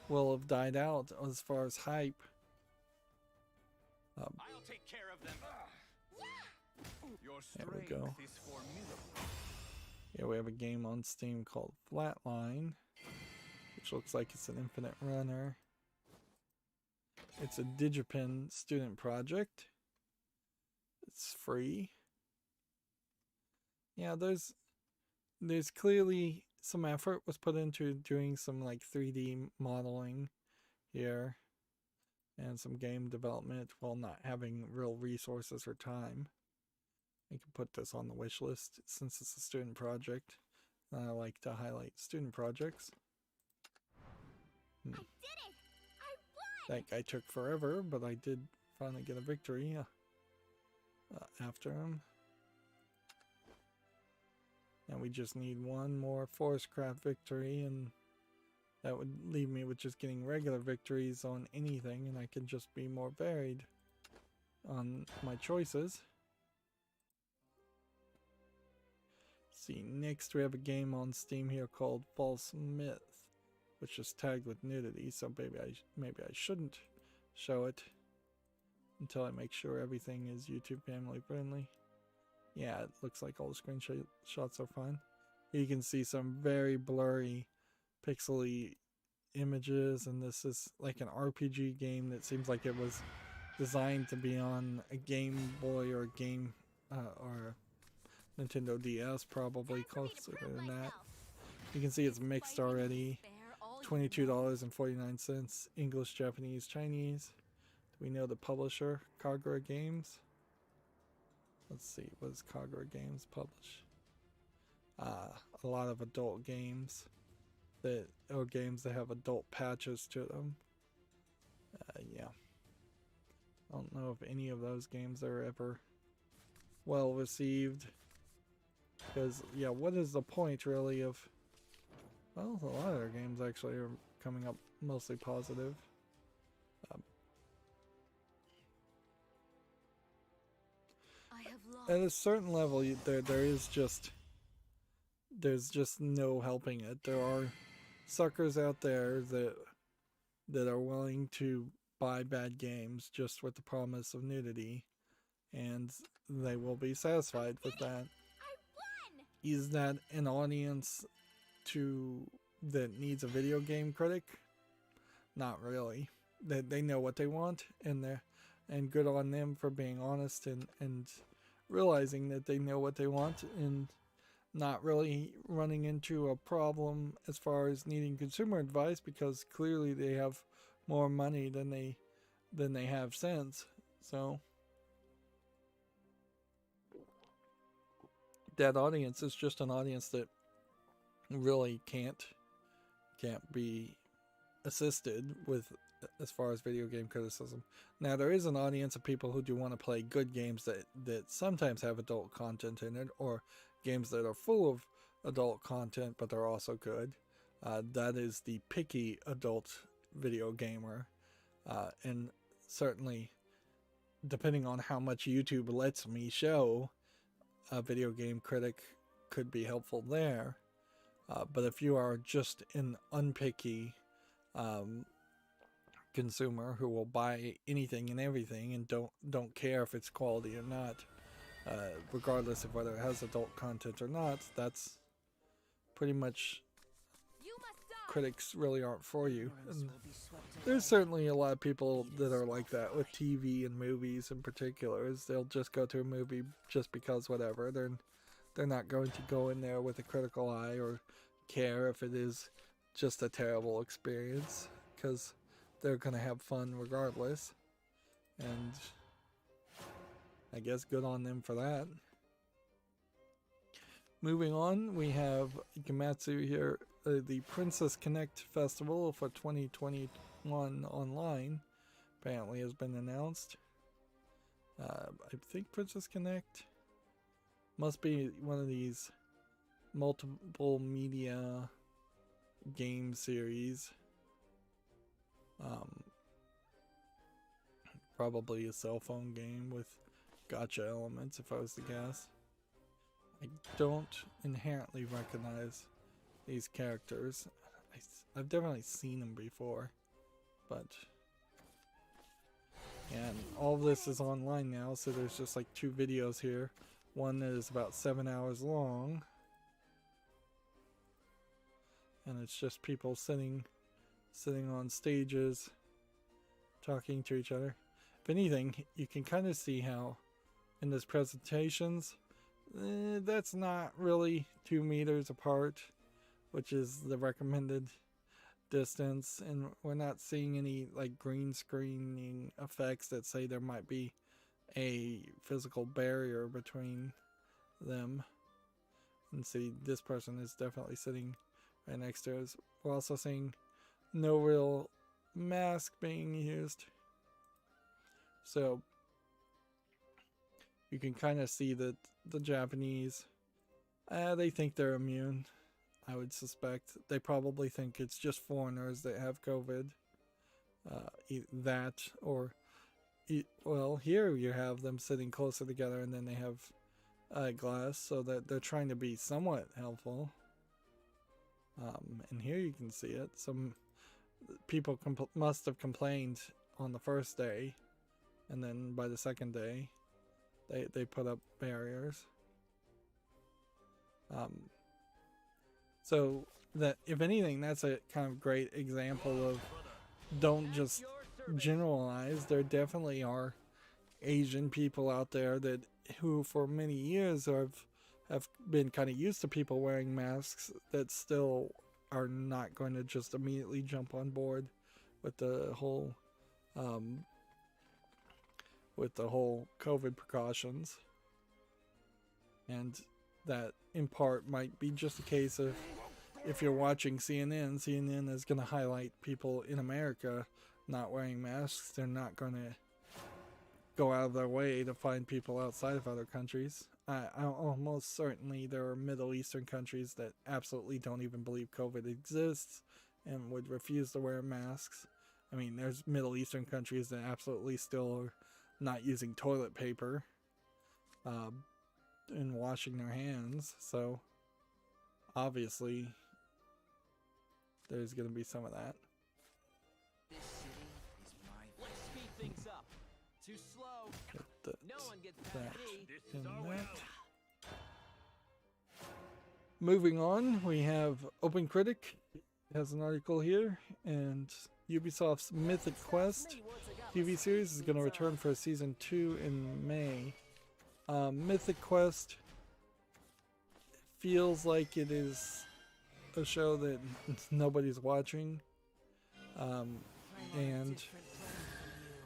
[SPEAKER 1] will have died out as far as hype.
[SPEAKER 4] I'll take care of them. Your
[SPEAKER 1] There we
[SPEAKER 4] strength
[SPEAKER 1] go.
[SPEAKER 4] is formidable.
[SPEAKER 1] Yeah, we have a game on Steam called Flatline, which looks like it's an infinite runner. It's a Digipin student project. It's free. Yeah, there's clearly some effort was put into doing some like 3D modeling here and some game development while not having real resources or time. I can put this on the wish list since it's a student project. I like to highlight student projects.
[SPEAKER 6] I did it! I won!
[SPEAKER 1] That guy took forever, but I did finally get a victory after him. And we just need one more Forestcraft victory, and that would leave me with just getting regular victories on anything, and I can just be more varied on my choices. See, next we have a game on Steam here called False Myth, which is tagged with nudity, so maybe I shouldn't show it until I make sure everything is YouTube family friendly. Yeah, it looks like all the screenshots are fine. You can see some very blurry, pixely images, and this is like an RPG game that seems like it was designed to be on a Game Boy or Game or Nintendo DS, probably closer than that. You can see it's mixed already. $22.49, English, Japanese, Chinese. Do we know the publisher? Kagura Games. Let's see, what does Kagura Games publish? A lot of adult games or games that have adult patches to them. Yeah. I don't know if any of those games are ever well received. Because, yeah, what is the point really of... Well, a lot of their games actually are coming up mostly positive. At a certain level, there's just no helping it. There are suckers out there that are willing to buy bad games just with the promise of nudity, and they will be satisfied with that. Is that an audience that needs a video game critic? Not really. They know what they want, and good on them for being honest and realizing that they know what they want and not really running into a problem as far as needing consumer advice, because clearly they have more money than they have sense. So that audience is just an audience that really can't be assisted with as far as video game criticism. Now, there is an audience of people who do want to play good games that sometimes have adult content in it, or games that are full of adult content but they're also good. That is the picky adult video gamer, and certainly depending on how much YouTube lets me show, a video game critic could be helpful there. But if you are just an unpicky consumer who will buy anything and everything and don't care if it's quality or not, regardless of whether it has adult content or not, that's pretty much, critics really aren't for you. And there's certainly a lot of people that are like that with TV and movies in particular. Is they'll just go to a movie just because whatever. They're not going to go in there with a critical eye or care if it is just a terrible experience, because they're going to have fun regardless. And I guess good on them for that. Moving on, we have Gamatsu here. The Princess Connect Festival for 2021 online apparently has been announced. I think Princess Connect must be one of these multiple media game series. Probably a cell phone game with gacha elements, if I was to guess. I don't inherently recognize these characters. I've definitely seen them before, but and all of this is online now, so there's just like 2 videos here. One that is about 7 hours long, and it's just people sitting on stages talking to each other. If anything, you can kind of see how in this presentations, that's not really 2 meters apart, which is the recommended distance, and we're not seeing any like green screening effects that say there might be a physical barrier between them. And see, this person is definitely sitting right next to us. We're also seeing no real mask being used, so you can kind of see that the Japanese, they think they're immune. I would suspect they probably think it's just foreigners that have COVID. That or, well, here you have them sitting closer together, and then they have glass, so that they're trying to be somewhat helpful. And here you can see it. Some people must have complained on the first day, and then by the second day, they put up barriers. So that, if anything, that's a kind of great example of don't just generalize. There definitely are Asian people out there who for many years have been kind of used to people wearing masks, that still are not going to just immediately jump on board with the whole COVID precautions. And that in part might be just a case of, if you're watching CNN is going to highlight people in America not wearing masks. They're not going to go out of their way to find people outside of other countries. Almost certainly there are Middle Eastern countries that absolutely don't even believe COVID exists and would refuse to wear masks. I mean, there's Middle Eastern countries that absolutely still are not using toilet paper and washing their hands. So obviously there's going to be some of that.
[SPEAKER 5] This city is my.
[SPEAKER 2] Let's speed things up. Too slow.
[SPEAKER 1] That,
[SPEAKER 2] No one gets
[SPEAKER 1] that,
[SPEAKER 2] past me.
[SPEAKER 1] and that. Moving on, we have Open Critic has an article here, and Ubisoft's Mythic Quest TV series is going to return for season 2 in May. Mythic Quest feels like it is a show that nobody's watching, and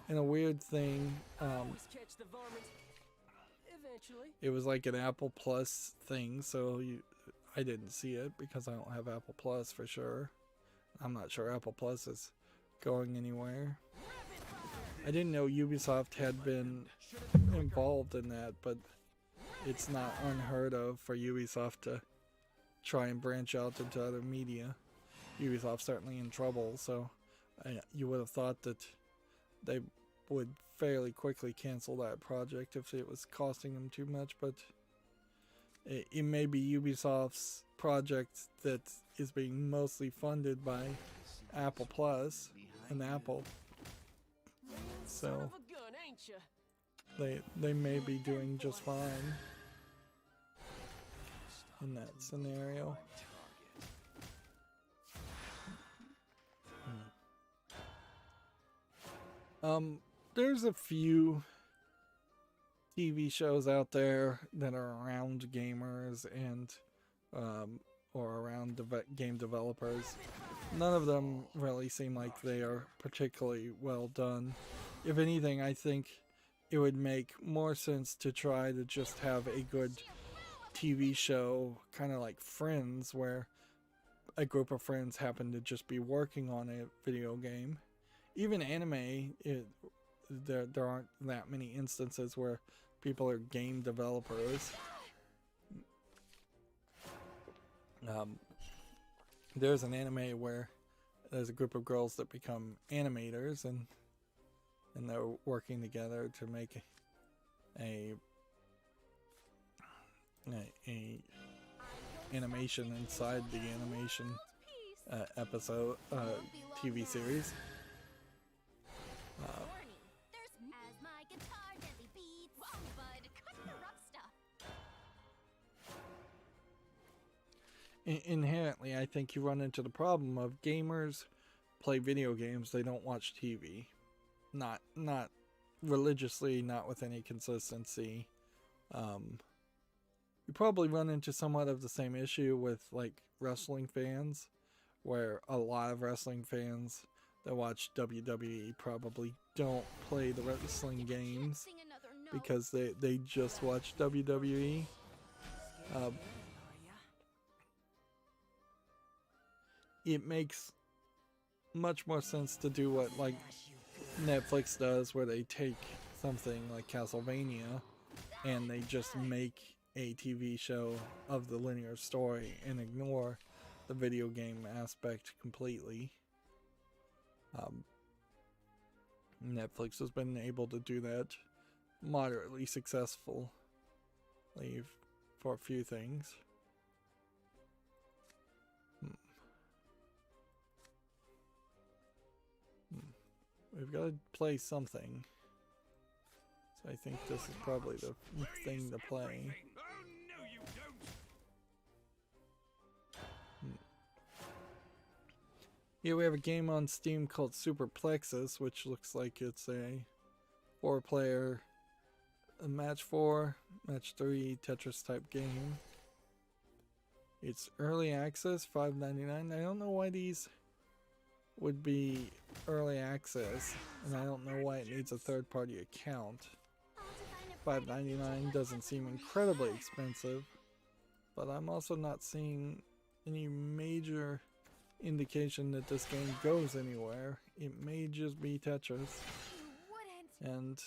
[SPEAKER 1] in a weird thing,
[SPEAKER 2] Catch the varmint. Eventually.
[SPEAKER 1] it was like an Apple Plus thing, so I didn't see it because I don't have Apple Plus for sure. I'm not sure Apple Plus is going anywhere. I didn't know Ubisoft had been involved in that, but it's not unheard of for Ubisoft to try and branch out into other media. Ubisoft's certainly in trouble, so you would have thought that they would fairly quickly cancel that project if it was costing them too much, but it may be Ubisoft's project that is being mostly funded by Apple Plus and Apple.
[SPEAKER 2] Son
[SPEAKER 1] So
[SPEAKER 2] of a gun, ain't ya?
[SPEAKER 1] they may be doing just fine in that scenario. There's a few TV shows out there that are around gamers and or around game developers. None of them really seem like they are particularly well done. If anything, I think it would make more sense to try to just have a good TV show, kind of like Friends, where a group of friends happen to just be working on a video game. Even anime, there aren't that many instances where people are game developers. There's an anime where there's a group of girls that become animators, and they're working together to make a animation inside the animation episode TV series.
[SPEAKER 6] Warning, there's as my guitar gently beats. Whoa, bud, cut the rough stuff.
[SPEAKER 1] Inherently, I think you run into the problem of gamers play video games, they don't watch TV. Not religiously, not with any consistency. You probably run into somewhat of the same issue with like wrestling fans, where a lot of wrestling fans that watch WWE probably don't play the wrestling games
[SPEAKER 6] Sing another note.
[SPEAKER 1] because they just watch WWE. It makes much more sense to do what like Netflix does, where they take something like Castlevania and they just make a TV show of the linear story and ignore the video game aspect completely. Netflix has been able to do that moderately successfully for a few things. We've got to play something. So I think this is probably the thing to play.
[SPEAKER 4] Oh, no, you don't.
[SPEAKER 1] Here we have a game on Steam called Super Plexus, which looks like it's a 4-player match 4, match 3 Tetris type game. It's early access, $5.99. I don't know why these would be early access, and I don't know why it needs a third-party account. $5.99 doesn't seem incredibly expensive, but I'm also not seeing any major indication that this game goes anywhere. It may just be Tetris, and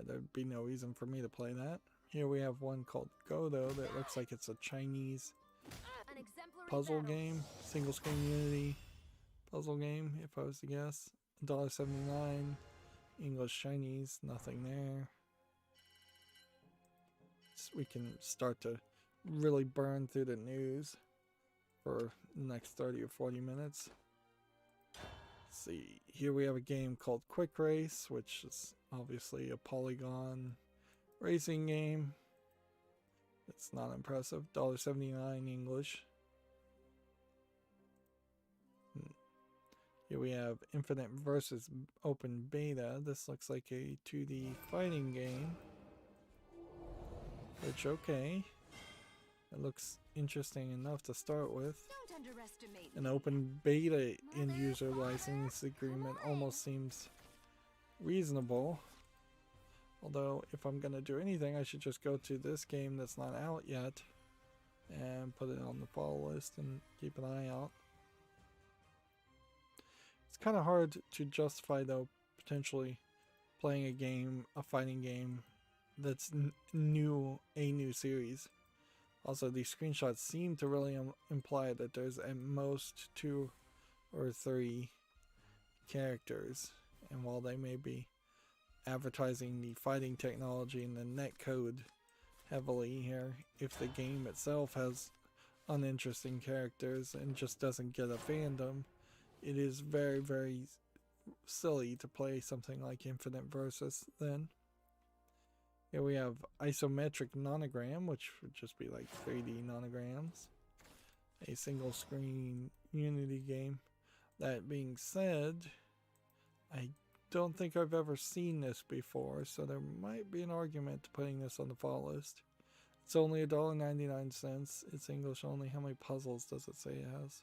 [SPEAKER 1] there'd be no reason for me to play that. Here we have one called Godot that looks like it's a Chinese
[SPEAKER 6] An exemplary
[SPEAKER 1] puzzle
[SPEAKER 6] battle.
[SPEAKER 1] game, single screen Unity puzzle game, if I was to guess. $1.79, English Chinese, nothing there. So we can start to really burn through the news for the next 30 or 40 minutes. Let's see, here we have a game called Quick Race, which is obviously a polygon racing game. It's not impressive. $1.79 English. Here we have Infinite versus Open Beta. This looks like a 2D fighting game. Which, okay. It looks interesting enough to start with.
[SPEAKER 6] Don't underestimate
[SPEAKER 1] An
[SPEAKER 6] me.
[SPEAKER 1] open beta end-user license agreement almost seems reasonable. Although, if I'm going to do anything, I should just go to this game that's not out yet and put it on the follow list and keep an eye out. It's kind of hard to justify, though, potentially playing a game, a fighting game, that's a new series. Also, these screenshots seem to really imply that there's at most 2 or 3 characters. And while they may be advertising the fighting technology and the netcode heavily here if the game itself has uninteresting characters and just doesn't get a fandom. It is very, very silly to play something like Infinite Versus then. Here we have isometric nonogram, which would just be like 3D nonograms. A single screen Unity game. That being said, I don't think I've ever seen this before, so there might be an argument to putting this on the fall list. It's only $1.99. It's English only. How many puzzles does it say it has?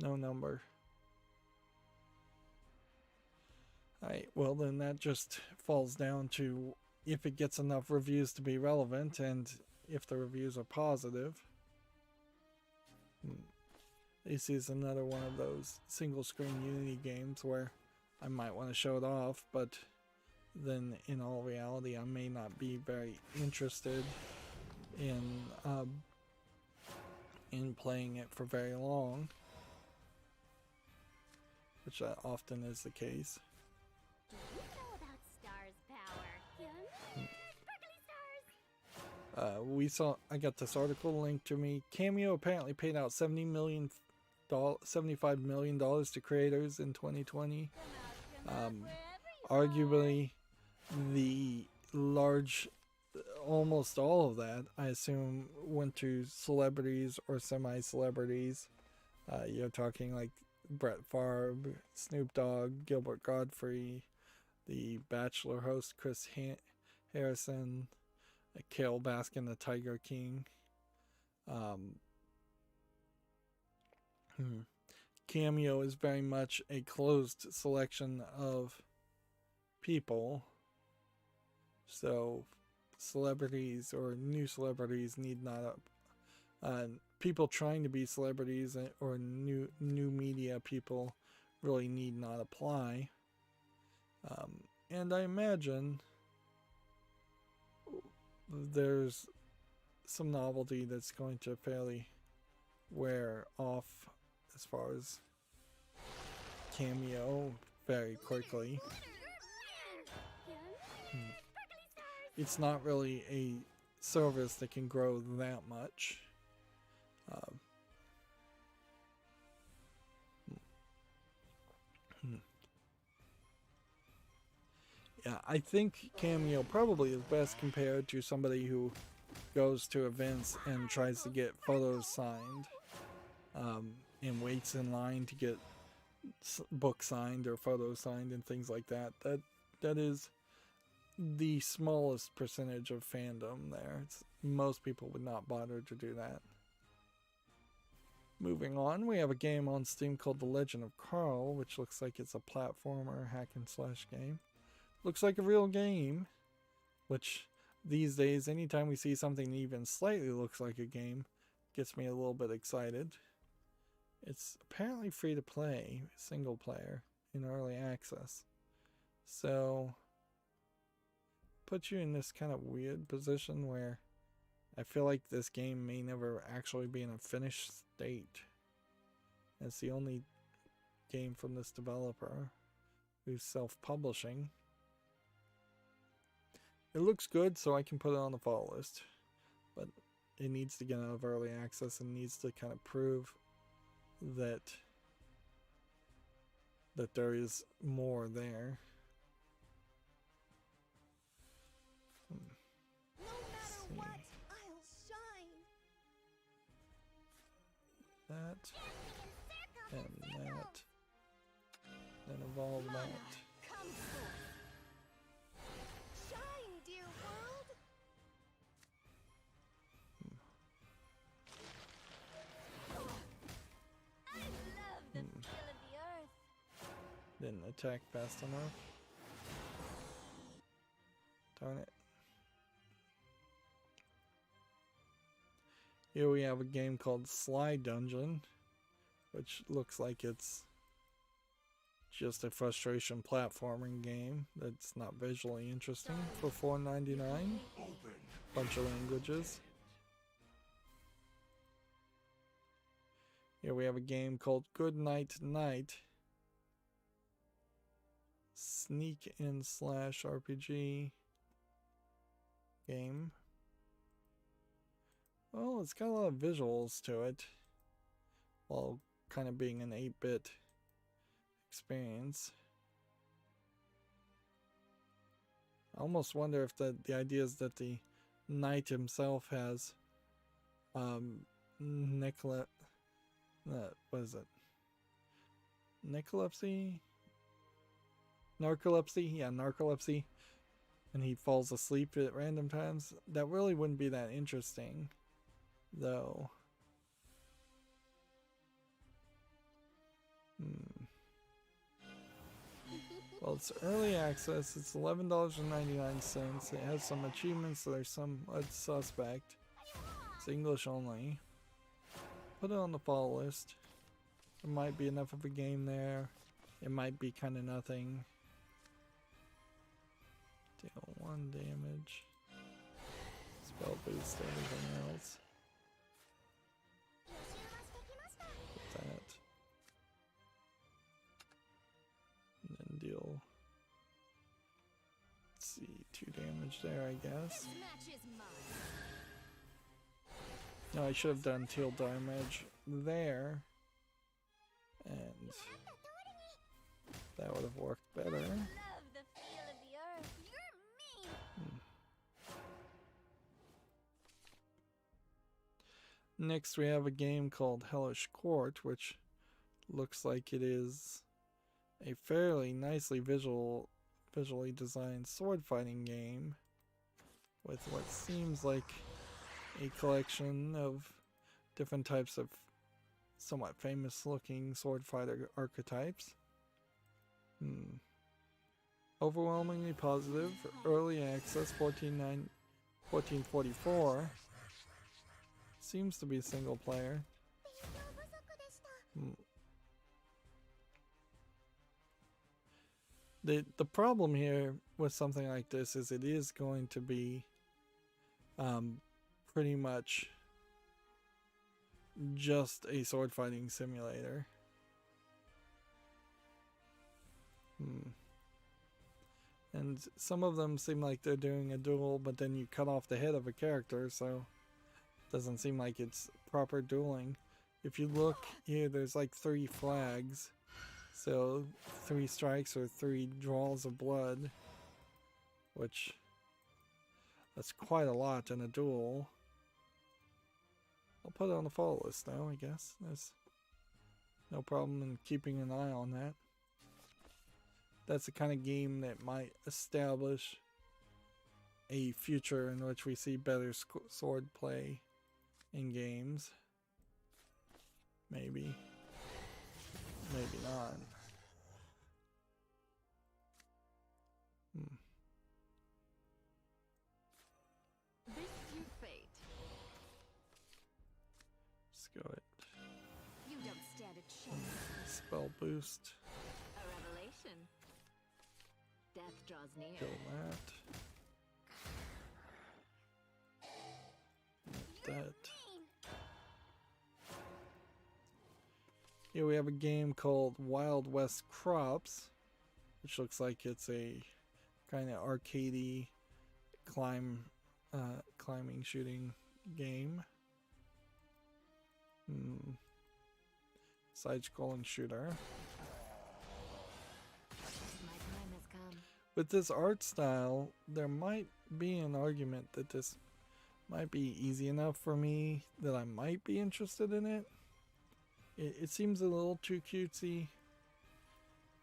[SPEAKER 1] No number. Alright, well then that just falls down to if it gets enough reviews to be relevant and if the reviews are positive. This is another one of those single screen Unity games where I might want to show it off, but then in all reality I may not be very interested in playing it for very long, which often is the case.
[SPEAKER 6] Do you know about stars' power? Sparkly stars!
[SPEAKER 1] I got this article linked to me. Cameo apparently paid out $75 million to creators in 2020. Arguably, the almost all of that, I assume, went to celebrities or semi-celebrities. You're talking like Brett Favre, Snoop Dogg, Gilbert Godfrey, the Bachelor host Chris Harrison, Carole Baskin, the Tiger King. Cameo is very much a closed selection of people, so celebrities or new celebrities need not people trying to be celebrities or new media people really need not apply. And I imagine there's some novelty that's going to fairly wear off as far as Cameo very quickly. It's not really a service that can grow that much. Yeah, I think Cameo probably is best compared to somebody who goes to events and tries to get photos signed, and waits in line to get books signed or photos signed and things like that. That is the smallest percentage of fandom there. Most people would not bother to do that. Moving on, we have a game on Steam called The Legend of Carl, which looks like it's a platformer hack and slash game. Looks like a real game, which these days, anytime we see something that even slightly looks like a game, gets me a little bit excited. It's apparently free to play, single player, in early access. So, puts you in this kind of weird position where I feel like this game may never actually be in a finished state. It's the only game from this developer who's self-publishing. It looks good, so I can put it on the fall list, but it needs to get out of early access and needs to kind of prove that there is more there.
[SPEAKER 3] No matter what, I'll shine.
[SPEAKER 1] That and that, and evolve that.
[SPEAKER 3] Come forth. Shine, dear world.
[SPEAKER 6] I love the feel of the earth.
[SPEAKER 1] Didn't attack fast enough. Darn it. Here we have a game called Sly Dungeon, which looks like it's just a frustration platforming game that's not visually interesting for $4.99. Bunch of languages. Here we have a game called Good Night Night. Sneak in slash RPG. game. Well, it's got a lot of visuals to it, while kind of being an 8-bit experience. I almost wonder if the idea is that the knight himself has what is it? Narcolepsy? Narcolepsy? Yeah, narcolepsy. And he falls asleep at random times. That really wouldn't be that interesting, though. Well, it's early access. It's $11.99. It has some achievements that are somewhat suspect. It's English only. Put it on the follow list. There might be enough of a game there. It might be kind of nothing. Deal 1 damage. Spell boost everything else. Put that. And then deal, let's see, 2 damage there, I guess.
[SPEAKER 6] Match is mine.
[SPEAKER 1] No, I should have done teal damage there. And that would have worked better.
[SPEAKER 6] Love the feel of the earth. You're mean.
[SPEAKER 1] Next we have a game called Hellish Court, which looks like it is a fairly nicely visually designed sword fighting game with what seems like a collection of different types of somewhat famous looking sword fighter archetypes. Overwhelmingly positive. Early access, 1444. Seems to be single player. The problem here with something like this is it is going to be pretty much just a sword fighting simulator. And some of them seem like they're doing a duel, but then you cut off the head of a character, so it doesn't seem like it's proper dueling. If you look here, there's like 3 flags. So 3 strikes or 3 draws of blood, which that's quite a lot in a duel. I'll put it on the follow list now, I guess. There's no problem in keeping an eye on that. That's the kind of game that might establish a future in which we see better sword play in games. Maybe. Maybe not.
[SPEAKER 6] This your fate.
[SPEAKER 1] Let's go it.
[SPEAKER 6] You don't stand a chance.
[SPEAKER 1] Spell boost.
[SPEAKER 6] A revelation. Death draws near.
[SPEAKER 1] Kill that. That. Here we have a game called Wild West Crops, which looks like it's a kind of arcadey climbing shooting game. Side-scrolling shooter.
[SPEAKER 6] My time has come.
[SPEAKER 1] With this art style, there might be an argument that this might be easy enough for me that I might be interested in it. It seems a little too cutesy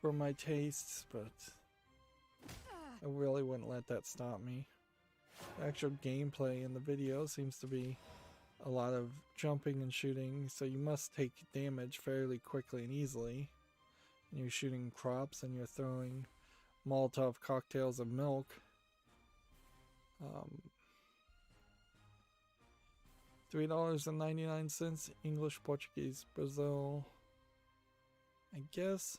[SPEAKER 1] for my tastes, but I really wouldn't let that stop me. The actual gameplay in the video seems to be a lot of jumping and shooting, so you must take damage fairly quickly and easily. And you're shooting crops and you're throwing Molotov cocktails of milk. $3.99, English, Portuguese, Brazil. I guess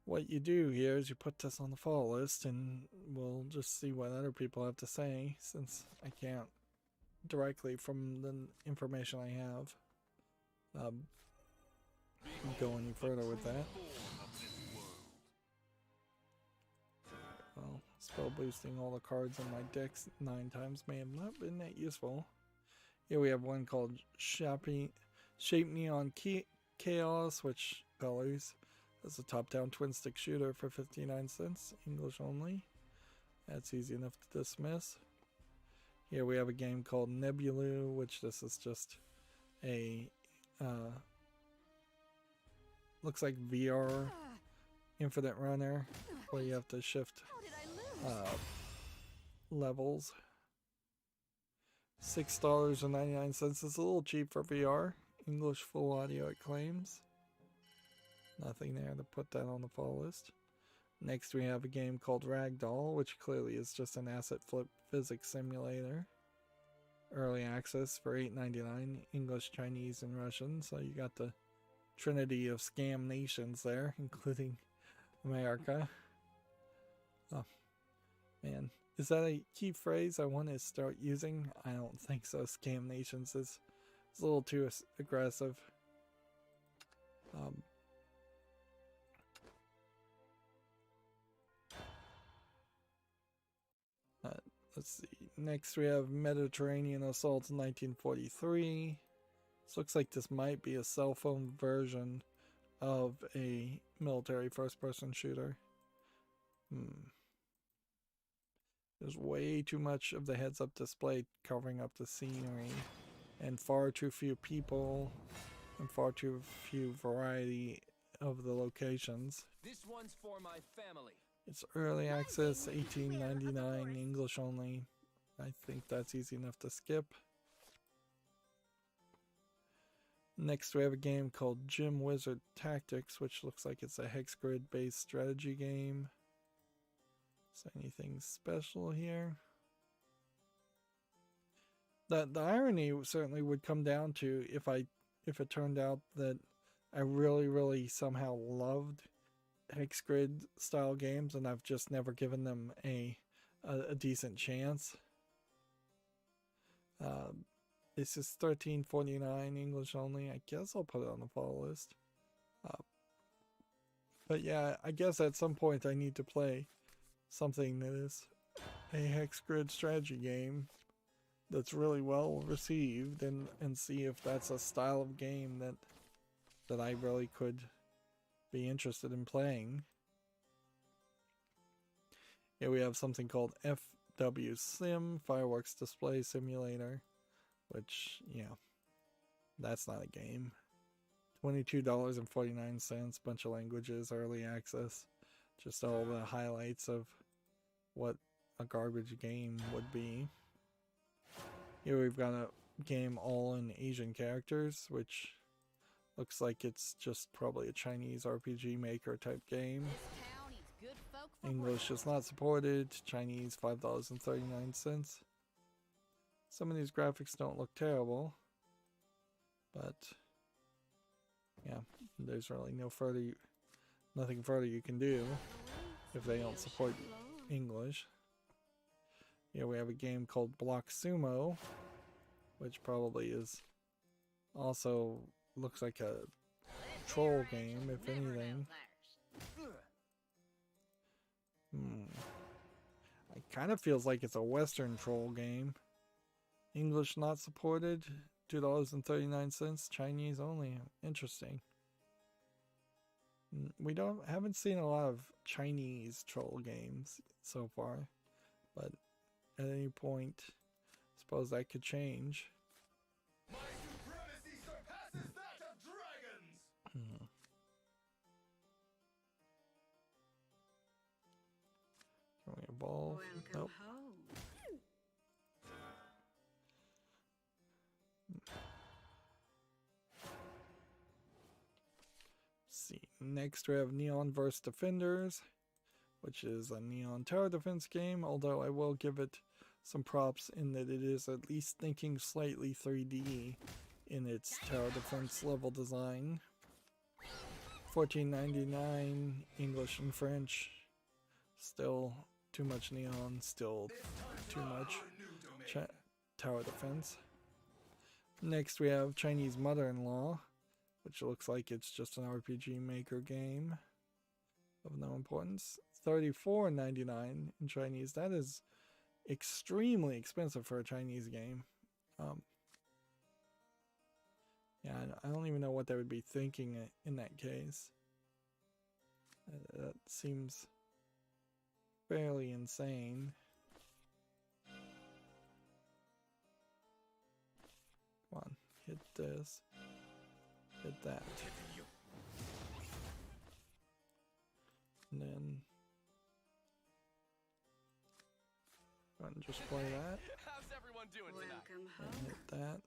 [SPEAKER 1] what you do here is you put this on the follow list and we'll just see what other people have to say, since I can't directly from the information I have go any further with that. Well, let's Spell boosting all the cards in my decks 9 times may have not been that useful. Here we have one called Shape Neon Chaos, which colors. That's a top-down twin-stick shooter for 59 cents, English only. That's easy enough to dismiss. Here we have a game called Nebulu, which this is just a, looks like VR Infinite Runner, where you have to shift levels. $6.99. It's a little cheap for VR. English full audio, it claims. Nothing there to put that on the fall list. Next we have a game called Ragdoll, which clearly is just an asset flip physics simulator. Early access for $8.99, English, Chinese, and Russian. So you got the trinity of scam nations there, including America. Oh, man. Is that a key phrase I want to start using? I don't think so. Scam nations is a little too aggressive. Let's see. Next we have Mediterranean Assault 1943. This looks like this might be a cell phone version of a military first-person shooter. There's way too much of the heads-up display covering up the scenery, and far too few people, and far too few variety of the locations.
[SPEAKER 2] This one's for my family.
[SPEAKER 1] It's early access, $18.99, English only. I think that's easy enough to skip. Next we have a game called Gym Wizard Tactics, which looks like it's a hex grid based strategy game. Is there anything special here? The irony certainly would come down to if it turned out that I really somehow loved hex grid style games and I've just never given them a decent chance. This is $13.49, English only. I guess I'll put it on the follow list. But yeah, I guess at some point I need to play something that is a hex grid strategy game that's really well received and see if that's a style of game that I really could be interested in playing. Here we have something called FW Sim, Fireworks Display Simulator, which, yeah, that's not a game. $22.49, bunch of languages, early access, just all the highlights of what a garbage game would be. Here we've got a game all in Asian characters, which looks like it's just probably a Chinese RPG Maker type game. English is not supported. Chinese $5.39. Some of these graphics don't look terrible, but yeah, there's really nothing further you can do if they don't support English. Yeah, we have a game called Block Sumo, which probably is also looks like a troll game, if anything. It kind of feels like it's a Western troll game. English not supported, $2.39, Chinese only. Interesting. We haven't seen a lot of Chinese troll games so far, but at any point, I suppose that could change.
[SPEAKER 2] My supremacy surpasses that of dragons.
[SPEAKER 1] Can we evolve? Nope. See. Next we have Neonverse Defenders, which is a Neon Tower Defense game, although I will give it some props in that it is at least thinking slightly 3D in its tower defense level design. $14.99, English and French. Still too much neon, still too much tower defense. Next we have Chinese Mother-in-Law, which looks like it's just an RPG Maker game of no importance. $34.99 in Chinese. That is extremely expensive for a Chinese game. Yeah, I don't even know what they would be thinking in that case. That seems fairly insane. Come on, hit this. Hit that. And then go ahead and just play that.
[SPEAKER 4] How's everyone doing tonight?
[SPEAKER 1] And hit that.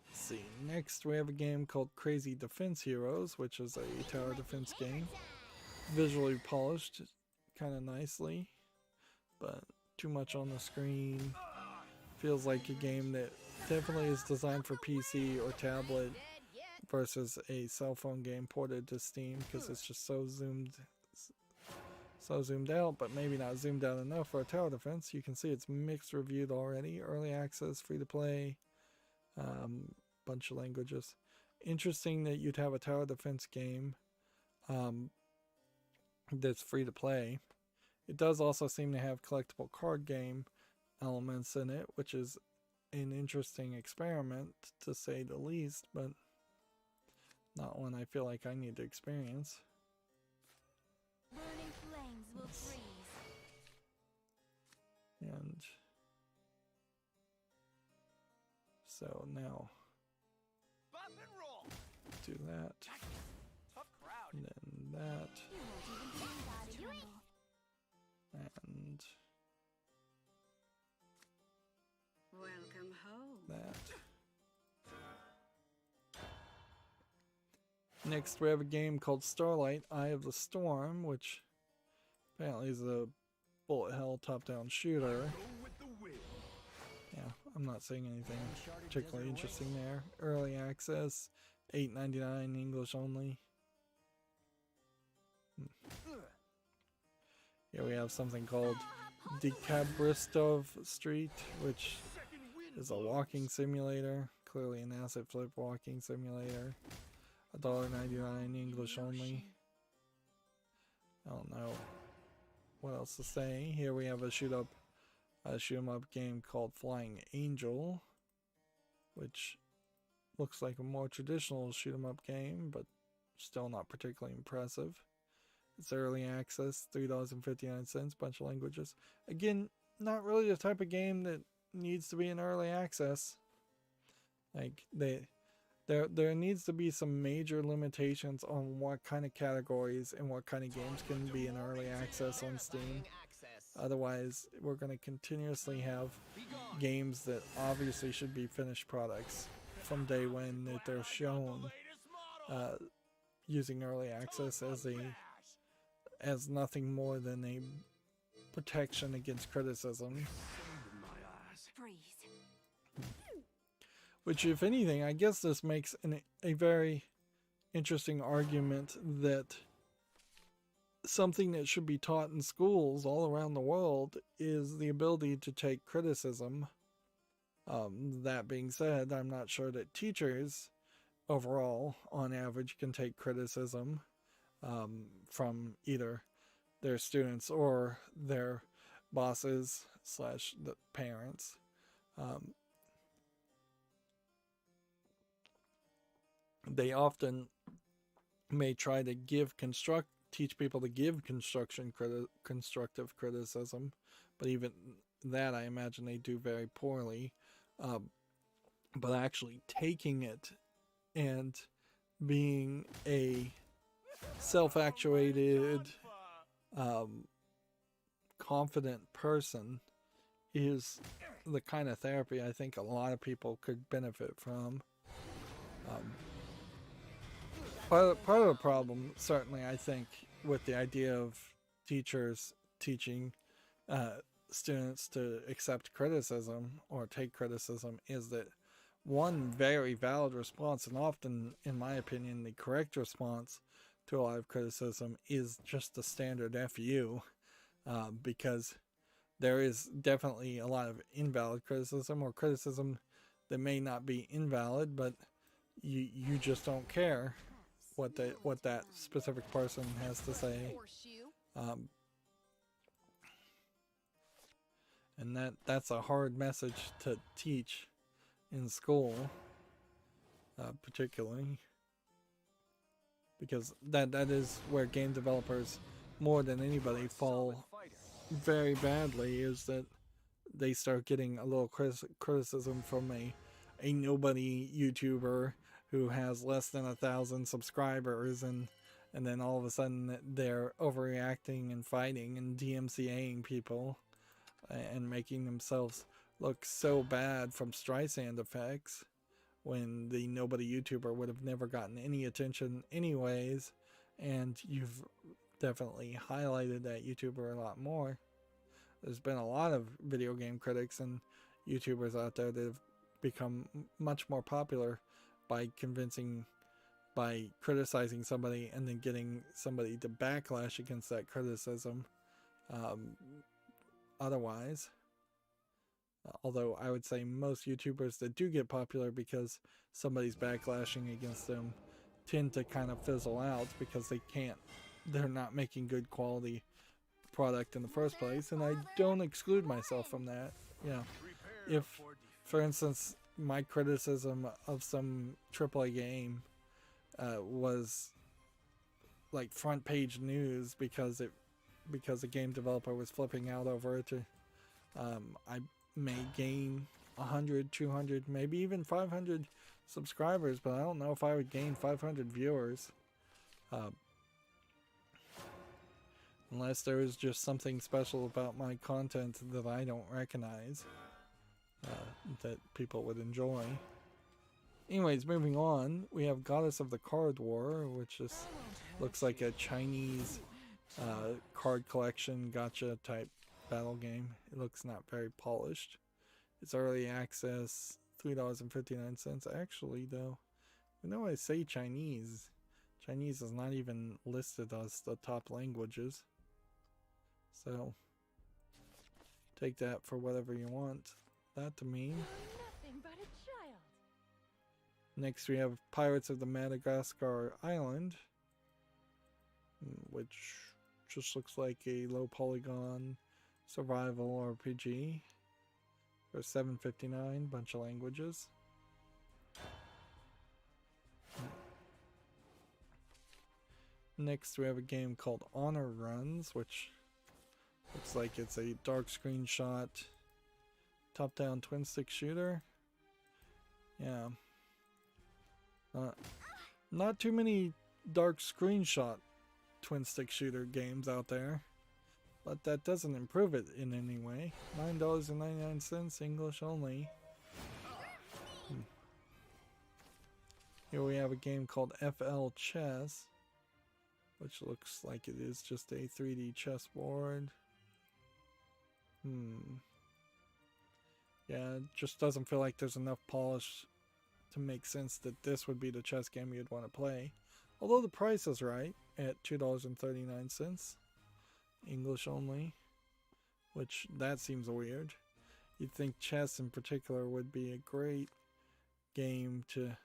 [SPEAKER 1] Let's see. Next we have a game called Crazy Defense Heroes, which is a tower defense game. Visually polished kind of nicely, but too much on the screen. Feels like a game that definitely is designed for PC or tablet versus a cell phone game ported to Steam, because it's just so zoomed out, but maybe not zoomed out enough for a tower defense. You can see it's mixed reviewed already. Early access, free to play, bunch of languages. Interesting that you'd have a tower defense game that's free to play. It does also seem to have collectible card game elements in it, which is an interesting experiment to say the least, but not one I feel like I need to experience.
[SPEAKER 6] Burning flames will freeze.
[SPEAKER 1] And so now
[SPEAKER 4] Bop and roll.
[SPEAKER 1] do that,
[SPEAKER 4] Tough crowd.
[SPEAKER 1] and then that,
[SPEAKER 6] You won't even think about it, Trumbull.
[SPEAKER 1] and
[SPEAKER 3] Welcome home.
[SPEAKER 1] that. Next we have a game called Starlight, Eye of the Storm, which apparently is a bullet hell top-down shooter.
[SPEAKER 2] Go with the wind.
[SPEAKER 1] Yeah, I'm not seeing anything particularly interesting there. Early access, $8.99 English only. Here we have something called Dekabristov Street, which is a walking simulator. Clearly an asset flip walking simulator. $1.99 English only. I don't know what else to say. Here we have a shoot 'em up game called Flying Angel, which looks like a more traditional shoot 'em up game, but still not particularly impressive. It's early access, $3.59, bunch of languages. Again, not really the type of game that needs to be in early access. Like there needs to be some major limitations on what kind of categories and what kind of games can be in early access on Steam. Otherwise, we're going to continuously have games that obviously should be finished products from day one that they're shown using early access as nothing more than a protection against criticism.
[SPEAKER 6] Freeze.
[SPEAKER 1] Which, if anything, I guess this makes a very interesting argument that something that should be taught in schools all around the world is the ability to take criticism. That being said, I'm not sure that teachers overall, on average, can take criticism from either their students or their bosses / the parents. They often may try to teach people to give constructive criticism, but even that I imagine they do very poorly. But actually taking it and being a self-actuated, confident person is the kind of therapy I think a lot of people could benefit from. Part of the problem, certainly, I think, with the idea of teachers teaching students to accept criticism or take criticism is that one very valid response, and often, in my opinion, the correct response to a lot of criticism is just the standard FU, because there is definitely a lot of invalid criticism or criticism that may not be invalid, but you just don't care. what that specific person has to say. And that's a hard message to teach in school, particularly because that is where game developers more than anybody fall very badly, is that they start getting a little criticism from a nobody YouTuber who has less than 1,000 subscribers, and then all of a sudden they're overreacting and fighting and DMCAing people and making themselves look so bad from Streisand effects, when the nobody YouTuber would have never gotten any attention anyways, and you've definitely highlighted that YouTuber a lot more. There's been a lot of video game critics and YouTubers out there that have become much more popular by criticizing somebody and then getting somebody to backlash against that criticism. Otherwise, although I would say most YouTubers that do get popular because somebody's backlashing against them tend to kind of fizzle out because they're not making good quality product in the first place, and I don't exclude myself from that. Yeah, if, for instance, my criticism of some AAA game was like front page news because a game developer was flipping out over it, I may gain 100, 200, maybe even 500 subscribers, but I don't know if I would gain 500 viewers. Unless there is just something special about my content that I don't recognize, that people would enjoy. Anyways, moving on, we have Goddess of the Card War, which just looks like a Chinese card collection gacha type battle game. It looks not very polished. It's early access, $3.59. Actually, though, you know, I say Chinese is not even listed as the top languages. So, take that for whatever you want that to mean.
[SPEAKER 3] Nothing but a child.
[SPEAKER 1] Next we have Pirates of the Madagascar Island, which just looks like a low polygon survival RPG for $7.59, bunch of languages. Next we have a game called Honor Runs, which looks like it's a dark screenshot top-down twin-stick shooter. Yeah. Not too many dark screenshot twin-stick shooter games out there, but that doesn't improve it in any way. $9.99, English only. Here we have a game called FL Chess, which looks like it is just a 3D chessboard. Yeah, it just doesn't feel like there's enough polish to make sense that this would be the chess game you'd want to play. Although the price is right at $2.39, English only, which that seems weird. You'd think chess in particular would be a great game to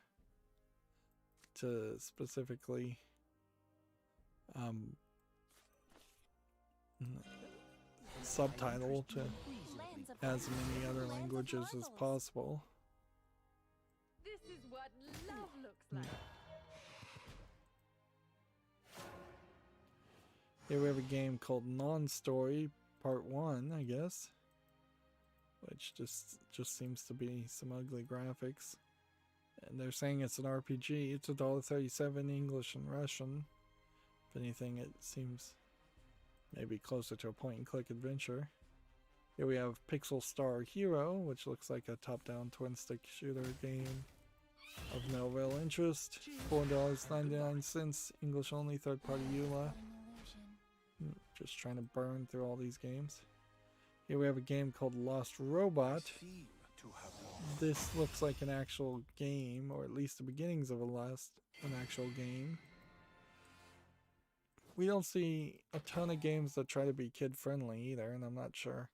[SPEAKER 1] specifically subtitle to as many other languages as possible.
[SPEAKER 3] This is what love looks like.
[SPEAKER 1] Here we have a game called Non-Story Part 1, I guess, which just seems to be some ugly graphics. And they're saying it's an RPG. It's $1.37 English and Russian. If anything, it seems maybe closer to a point-and-click adventure. Here we have Pixel Star Hero, which looks like a top-down twin-stick shooter game of no real interest. $4.99 English only, third-party EULA. Just trying to burn through all these games. Here we have a game called Lost Robot. This looks like an actual game, or at least the beginnings of an actual game. We don't see a ton of games that try to be kid-friendly either, and I'm not sure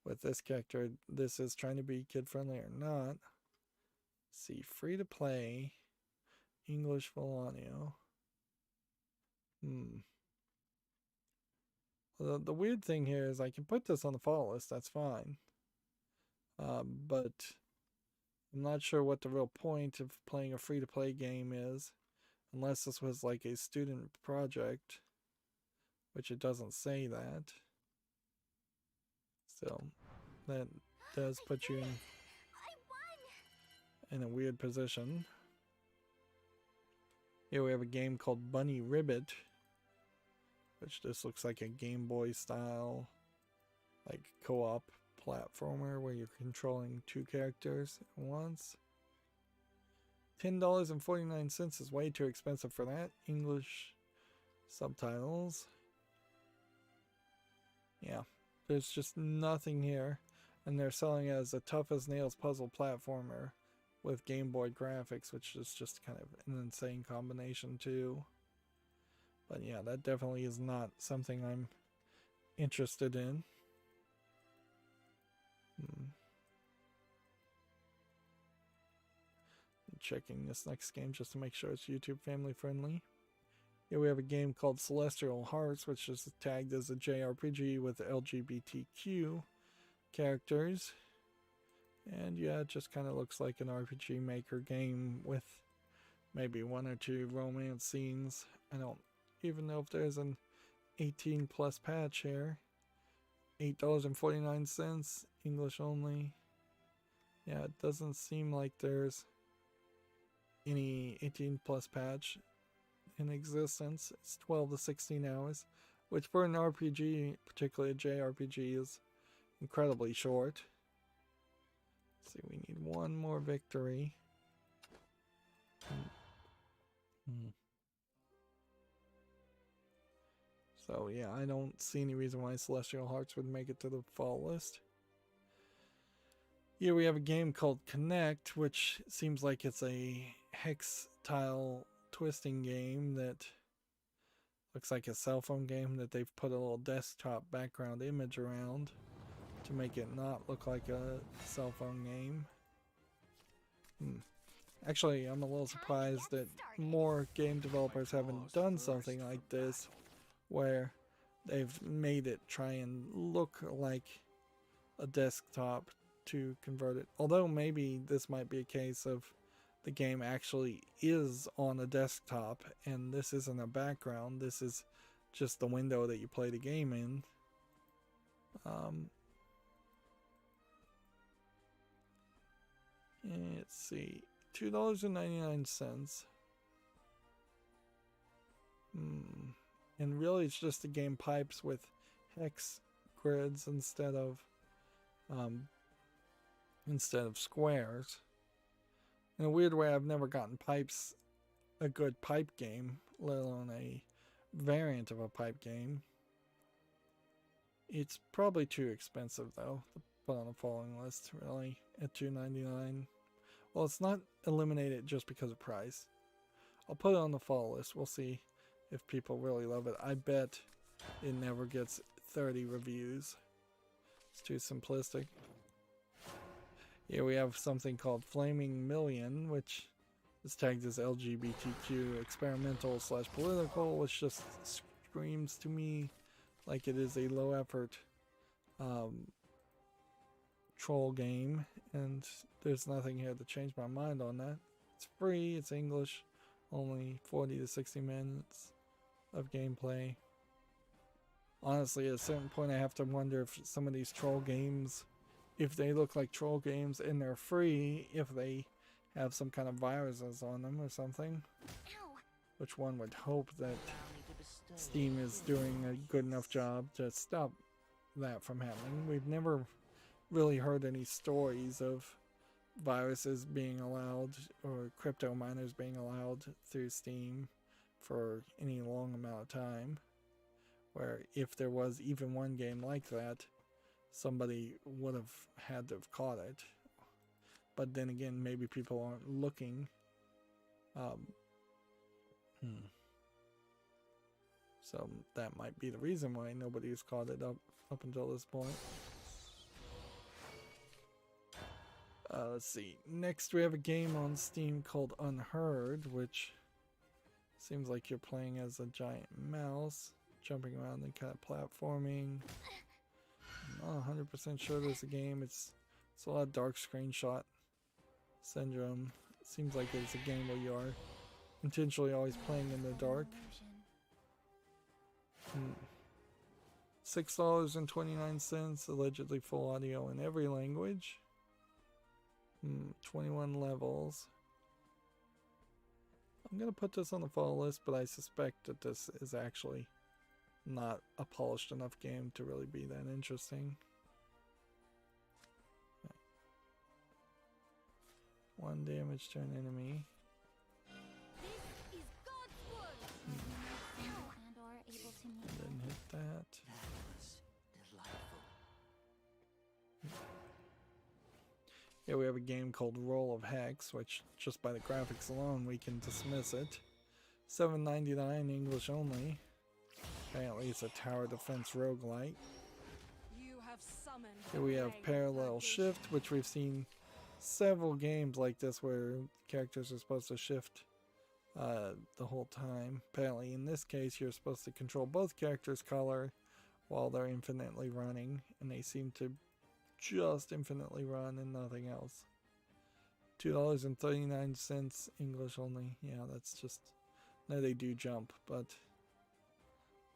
[SPEAKER 1] with this character this is trying to be kid-friendly or not. Let's see, free to play, English full audio. The weird thing here is I can put this on the follow list, that's fine. But I'm not sure what the real point of playing a free-to-play game is, unless this was like a student project, which it doesn't say that. So that does put you in a weird position. Here we have a game called Bunny Ribbit, which just looks like a Game Boy style, like co-op platformer where you're controlling two characters at once. $10.49 is way too expensive for that. English subtitles. Yeah, there's just nothing here. And they're selling it as a tough as nails puzzle platformer with Game Boy graphics, which is just kind of an insane combination too. But yeah, that definitely is not something I'm interested in. Checking this next game just to make sure it's YouTube family friendly. Here we have a game called Celestial Hearts, which is tagged as a JRPG with LGBTQ characters. And yeah, it just kind of looks like an RPG Maker game with maybe one or two romance scenes. I don't even know if there's an 18 plus patch here. $8.49, English only. Yeah, it doesn't seem like there's any 18 plus patch in existence. It's 12 to 16 hours, which for an RPG, particularly a JRPG, is incredibly short. Let's see, we need one more victory. So yeah, I don't see any reason why Celestial Hearts would make it to the fall list. Here we have a game called Connect, which seems like it's a hex tile twisting game that looks like a cell phone game that they've put a little desktop background image around to make it not look like a cell phone game. Actually, I'm a little surprised that more game developers haven't done something like this, where they've made it try and look like a desktop to convert it. Although maybe this might be a case of the game actually is on a desktop and this isn't a background, this is just the window that you play the game in. Let's see, $2.99. And really it's just the game pipes with hex grids instead of squares. In a weird way, I've never gotten pipes a good pipe game, let alone a variant of a pipe game. It's probably too expensive though to put on the following list, really, at $2.99. Well, it's not eliminated just because of price. I'll put it on the fall list. We'll see if people really love it. I bet it never gets 30 reviews. It's too simplistic. Here we have something called Flaming Million, which is tagged as LGBTQ experimental / political, which just screams to me like it is a low effort troll game, and there's nothing here to change my mind on that. It's free, it's English, only 40 to 60 minutes of gameplay. Honestly, at a certain point I have to wonder if some of these troll games, if they look like troll games and they're free, if they have some kind of viruses on them or something. Which one would hope that Steam is doing a good enough job to stop that from happening. We've never really heard any stories of viruses being allowed or crypto miners being allowed through Steam for any long amount of time, where if there was even one game like that, somebody would have had to have caught it. But then again, maybe people aren't looking. So that might be the reason why nobody's caught it up until this point. Let's see. Next we have a game on Steam called Unheard, which Seems like you're playing as a giant mouse, jumping around and kind of platforming. I'm not 100% sure there's a game. It's a lot of dark screenshot syndrome. It seems like it's a game where you are intentionally always playing in the dark. $6.29, allegedly full audio in every language. 21 levels. I'm gonna put this on the follow list, but I suspect that this is actually not a polished enough game to really be that interesting. 1 damage to an enemy.
[SPEAKER 6] This is God's word. And or able to meet.
[SPEAKER 1] Didn't hit that.
[SPEAKER 5] That was delightful.
[SPEAKER 1] Yeah, we have a game called Roll of Hex, which just by the graphics alone we can dismiss it. $7.99 English only. Apparently it's a tower defense roguelite.
[SPEAKER 7] You have summoned
[SPEAKER 1] Here we have
[SPEAKER 7] the
[SPEAKER 1] Parallel
[SPEAKER 7] purgation.
[SPEAKER 1] Shift, which we've seen several games like this where characters are supposed to shift the whole time. Apparently in this case you're supposed to control both characters' color while they're infinitely running, and they seem to just infinitely run and nothing else. $2.39 English only. Yeah, that's just... No, they do jump, but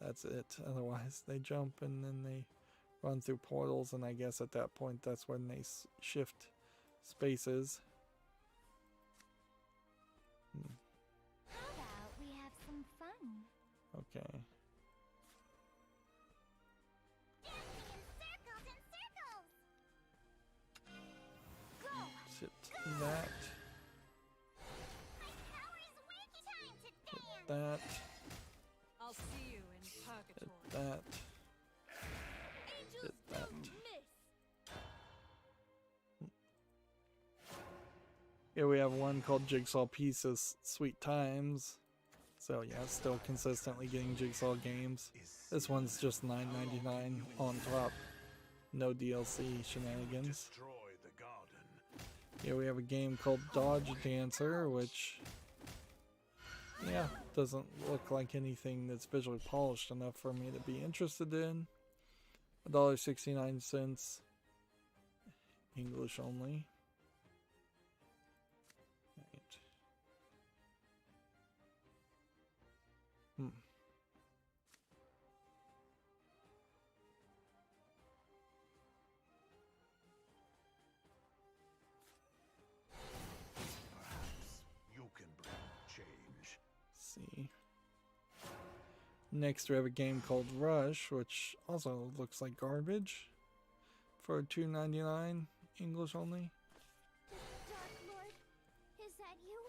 [SPEAKER 1] that's it. Otherwise they jump and then they run through portals, and I guess at that point that's when they shift spaces.
[SPEAKER 6] How about we have some fun?
[SPEAKER 1] Okay.
[SPEAKER 6] Dancing in circles and circles. Go.
[SPEAKER 1] Hit that.
[SPEAKER 6] My power's waking. Time to
[SPEAKER 1] Hit
[SPEAKER 6] dance.
[SPEAKER 1] that.
[SPEAKER 7] I'll see you in
[SPEAKER 1] Hit
[SPEAKER 7] purgatory.
[SPEAKER 1] that.
[SPEAKER 3] Angels
[SPEAKER 1] Hit that.
[SPEAKER 3] don't miss.
[SPEAKER 1] Here we have one called Jigsaw Pieces Sweet Times. So yeah, still consistently getting Jigsaw games. This one's just $9.99 on top. No DLC shenanigans.
[SPEAKER 2] Destroy the garden.
[SPEAKER 1] Here we have a game called Dodge Dancer, which, yeah, doesn't look like anything that's visually polished enough for me to be interested in. $1.69 English only. Right.
[SPEAKER 2] Perhaps you can bring change.
[SPEAKER 1] See. Next we have a game called Rush, which also looks like garbage. For $2.99 English only.
[SPEAKER 6] Dark Lord, is that you?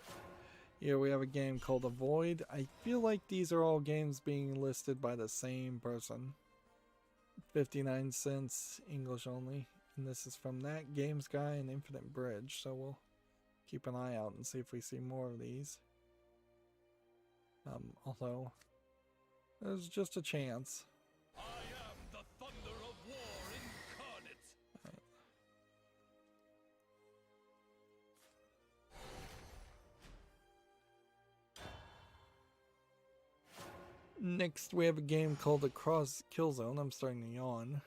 [SPEAKER 1] Here we have a game called Avoid. I feel like these are all games being listed by the same person. 59 cents English only. And this is from That Games Guy and Infinite Bridge, so we'll keep an eye out and see if we see more of these. Although there's just a chance.
[SPEAKER 4] I am the thunder of war incarnate.
[SPEAKER 1] Next, we have a game called Across Killzone. I'm starting to yawn.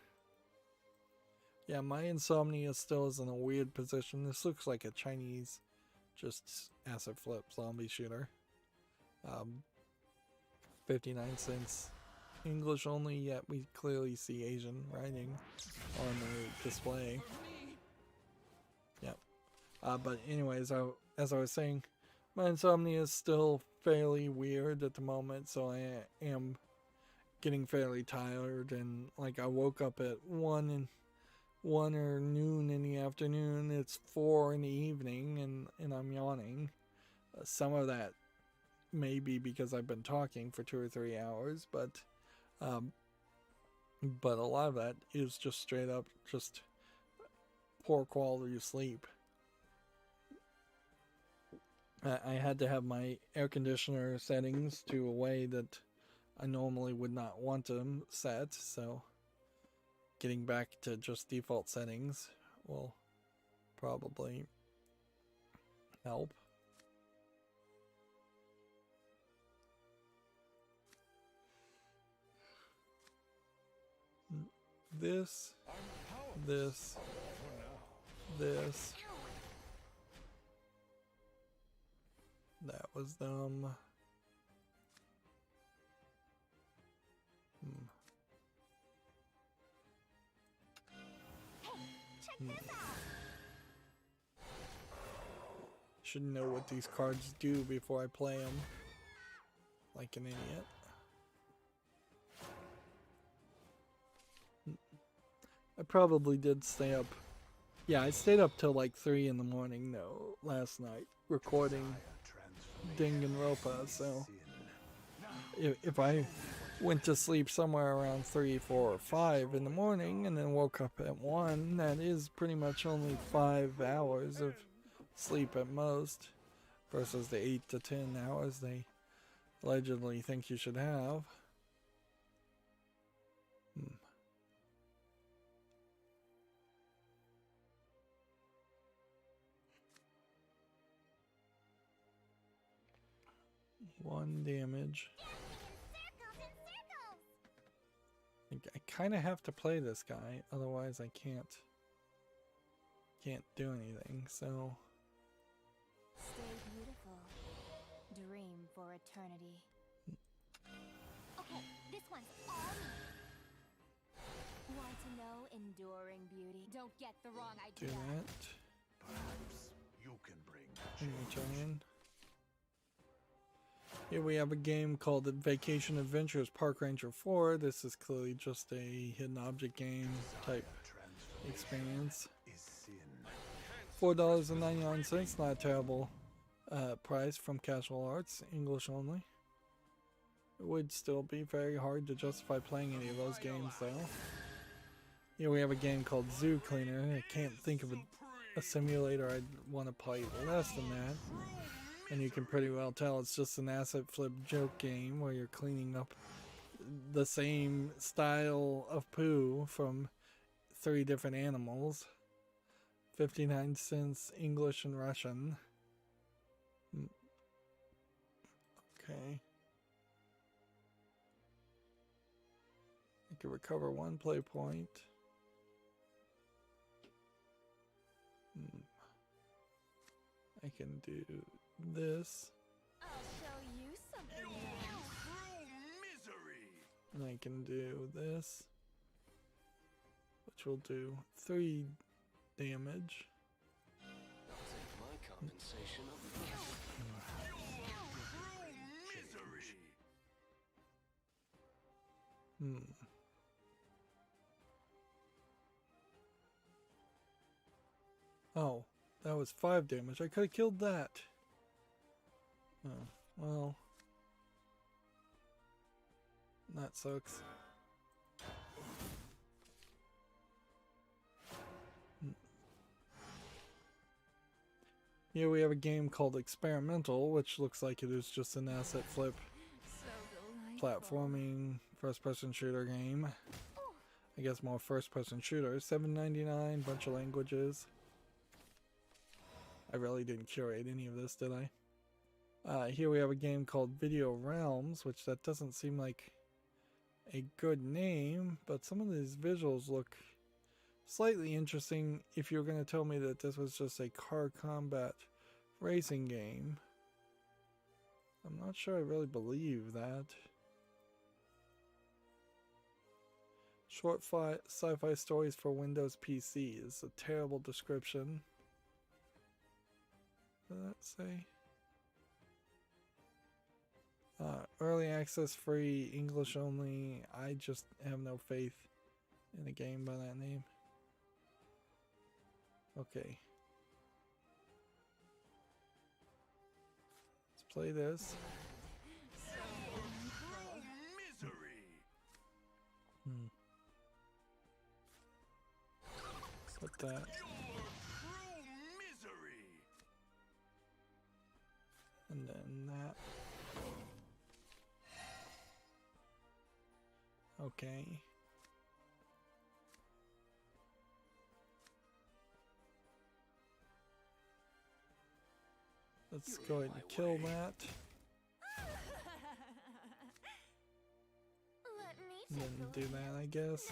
[SPEAKER 1] Yeah, my insomnia still is in a weird position. This looks like a Chinese, just asset flip zombie shooter. 59 cents English only, yet we clearly see Asian writing on the display. Yep. But anyways, as I was saying, my insomnia is still fairly weird at the moment, so I am getting fairly tired, and like I woke up at 1 or noon in the afternoon. It's 4 in the evening, and I'm yawning. Some of that may be because I've been talking for 2 or 3 hours, but a lot of that is just straight up just poor quality of sleep. I had to have my air conditioner settings to a way that I normally would not want them set, so getting back to just default settings will probably help. this, this, this. That was dumb. Should know what these cards do before I play them. Like an idiot. I probably did stay up. Yeah, I stayed up till like 3 in the morning though last night recording Danganronpa, so if I went to sleep somewhere around 3, 4, or 5 in the morning and then woke up at 1, that is pretty much only 5 hours of sleep at most versus the 8 to 10 hours they allegedly think you should have. One damage. I kind of have to play this guy, otherwise I can't do anything. So
[SPEAKER 6] Stay beautiful. Dream for eternity. Okay, this one's all me. Want to know enduring beauty? Don't get the wrong
[SPEAKER 1] do
[SPEAKER 6] idea.
[SPEAKER 1] that.
[SPEAKER 2] Perhaps you can bring
[SPEAKER 1] Turn. Here we have a game called Vacation Adventures Park Ranger 4. This is clearly just a hidden object game type experience. $4.99, not a terrible price from Casual Arts, English only. It would still be very hard to justify playing any of those games though. Here we have a game called Zoo Cleaner. I can't think of a simulator I'd want to play less than that. And you can pretty well tell it's just an asset flip joke game where you're cleaning up the same style of poo from 3 different animals. 59 cents English and Russian. Okay. I can recover 1 play point. I can do this.
[SPEAKER 6] I'll show you something.
[SPEAKER 1] And I can do this, which will do 3 damage.
[SPEAKER 5] I'll take my compensation up
[SPEAKER 1] Oh, that was 5 damage. I could have killed that. Oh, well. That sucks. Here we have a game called Experimental, which looks like it is just an asset flip platforming first-person shooter game. I guess more first-person shooter. $7.99, bunch of languages. I really didn't curate any of this, did I? Here we have a game called Video Realms, which that doesn't seem like a good name, but some of these visuals look slightly interesting if you're going to tell me that this was just a car combat racing game. I'm not sure I really believe that. Short sci-fi stories for Windows PC is a terrible description. What did that say? Early access, free, English only. I just have no faith in a game by that name. Okay. Let's play this. Put that. And then that. Okay. Let's go ahead and kill that.
[SPEAKER 3] Let me
[SPEAKER 1] And then do that, I guess.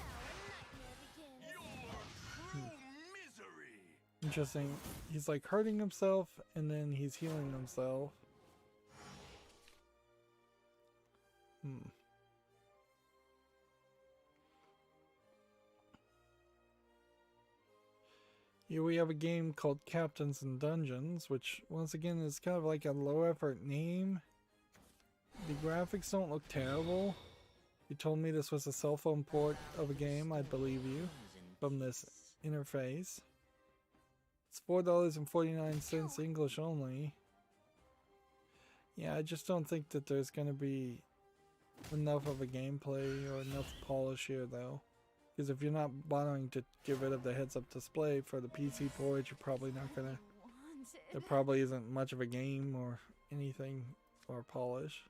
[SPEAKER 1] Interesting. He's like hurting himself and then he's healing himself. Here we have a game called Captains and Dungeons, which once again is kind of like a low effort name. The graphics don't look terrible. You told me this was a cell phone port of a game, I'd believe you, from this interface. It's $4.49 English only. Yeah, I just don't think that there's going to be enough of a gameplay or enough polish here though. Because if you're not bothering to get rid of the heads-up display for the PC port, you're probably not going to... There probably isn't much of a game or anything or polish.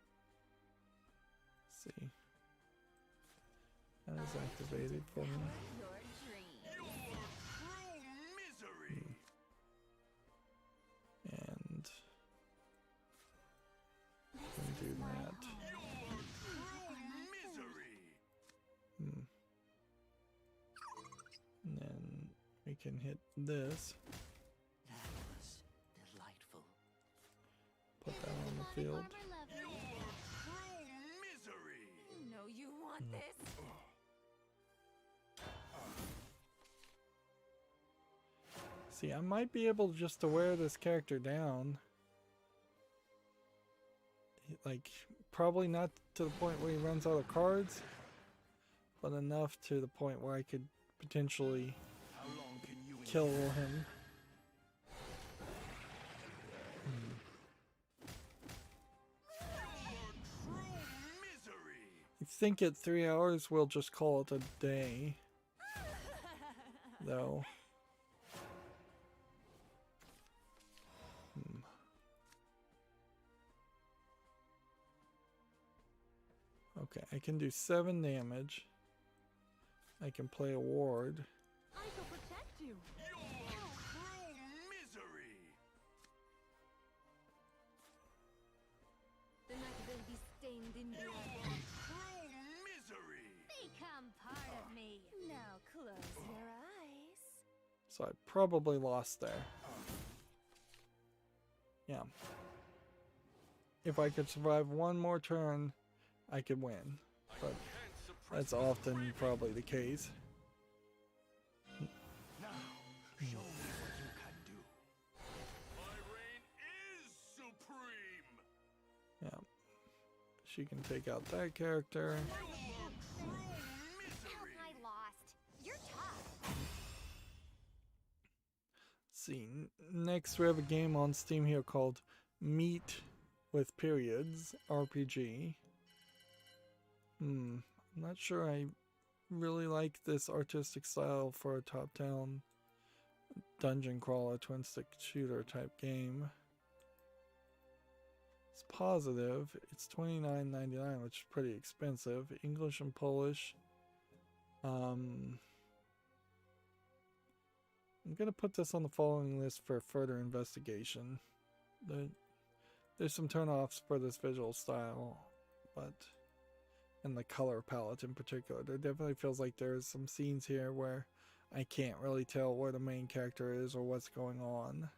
[SPEAKER 1] Let's see. That is activated for me. And we can do that. And then we can hit this.
[SPEAKER 5] That was delightful.
[SPEAKER 1] Put that on the field.
[SPEAKER 6] You know you want this.
[SPEAKER 1] See, I might be able just to wear this character down. Like, probably not to the point where he runs out of cards, but enough to the point where I could potentially kill him. You think at 3 hours we'll just call it a day, though. Okay, I can do 7 damage. I can play a ward.
[SPEAKER 3] I shall protect you. The night will be stained in blood. Become part of me. Now close your eyes.
[SPEAKER 1] So I probably lost there. Yeah. If I could survive one more turn, I could win. But that's often probably the case.
[SPEAKER 2] Now, show me what you can do. My reign is supreme.
[SPEAKER 1] Yeah. She can take out that character.
[SPEAKER 6] I lost. You're tough.
[SPEAKER 1] Let's see. Next we have a game on Steam here called Meet with Periods RPG. I'm not sure I really like this artistic style for a top-down dungeon crawler twin stick shooter type game. It's positive. It's $29.99, which is pretty expensive. English and Polish. I'm gonna put this on the following list for further investigation. There's some turn-offs for this visual style, but and the color palette in particular. There definitely feels like there's some scenes here where I can't really tell where the main character is or what's going on.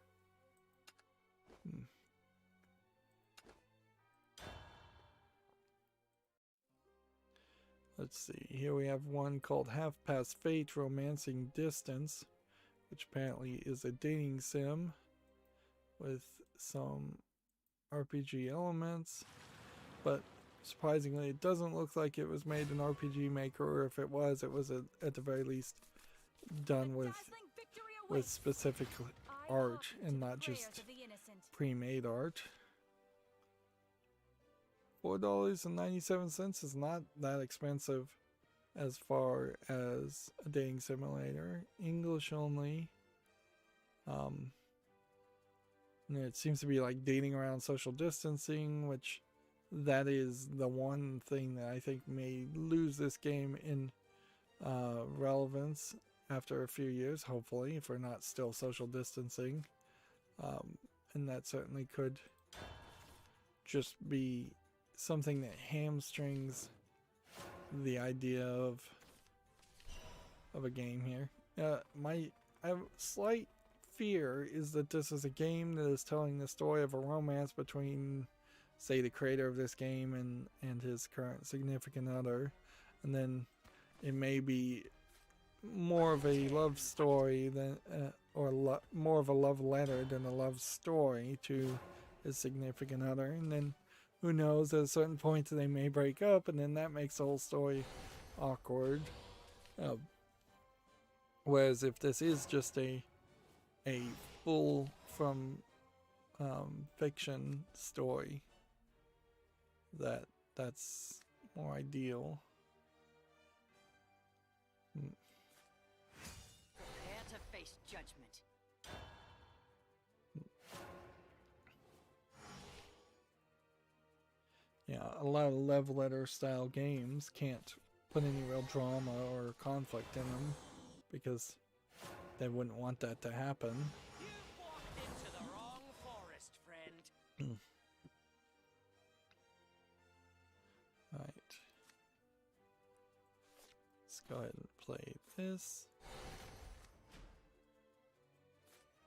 [SPEAKER 1] Let's see, here we have one called Half Past Fate Romancing Distance, which apparently is a dating sim with some RPG elements, but surprisingly it doesn't look like it was made in RPG Maker, or if it was at the very least done with specific art and not just pre-made art. $4.97 is not that expensive as far as a dating simulator. English only. It seems to be like dating around social distancing, which that is the one thing that I think may lose this game in relevance after a few years, hopefully, if we're not still social distancing. And that certainly could just be something that hamstrings the idea of a game here. I have slight fear is that this is a game that is telling the story of a romance between, say, the creator of this game and his current significant other, and then it may be more of a love story than more of a love letter than a love story to his significant other, and then who knows, at a certain point they may break up, and then that makes the whole story awkward. Whereas if this is just a full from fiction story, that's more ideal.
[SPEAKER 5] Prepare to face judgment.
[SPEAKER 1] Yeah, a lot of love letter style games can't put any real drama or conflict in them because they wouldn't want that to happen.
[SPEAKER 5] You walked into the wrong forest, friend.
[SPEAKER 1] Right. Let's go ahead and play this.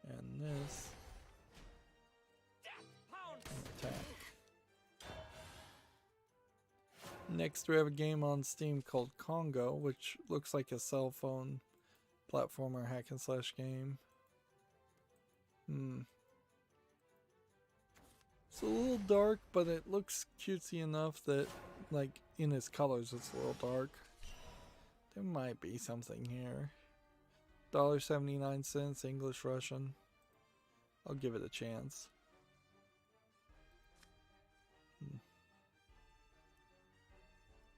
[SPEAKER 1] And this. And attack. Next we have a game on Steam called Congo, which looks like a cell phone platformer hack and slash game. It's a little dark, but it looks cutesy enough that, like, in its colors it's a little dark. There might be something here. $1.79, English, Russian. I'll give it a chance.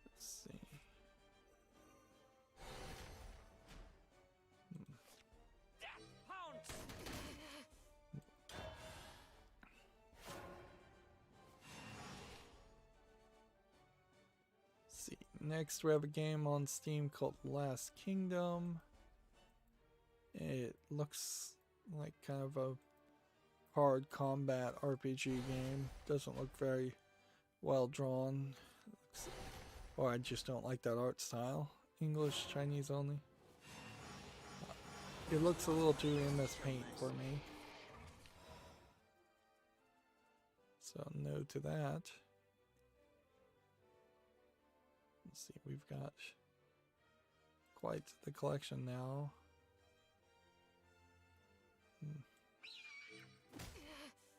[SPEAKER 1] Let's see. See. Next we have a game on Steam called Last Kingdom. It looks like kind of a hard combat RPG game. Doesn't look very well drawn. Or I just don't like that art style. English, Chinese only. It looks a little too MS Paint for me. So no to that. Let's see, we've got quite the collection now.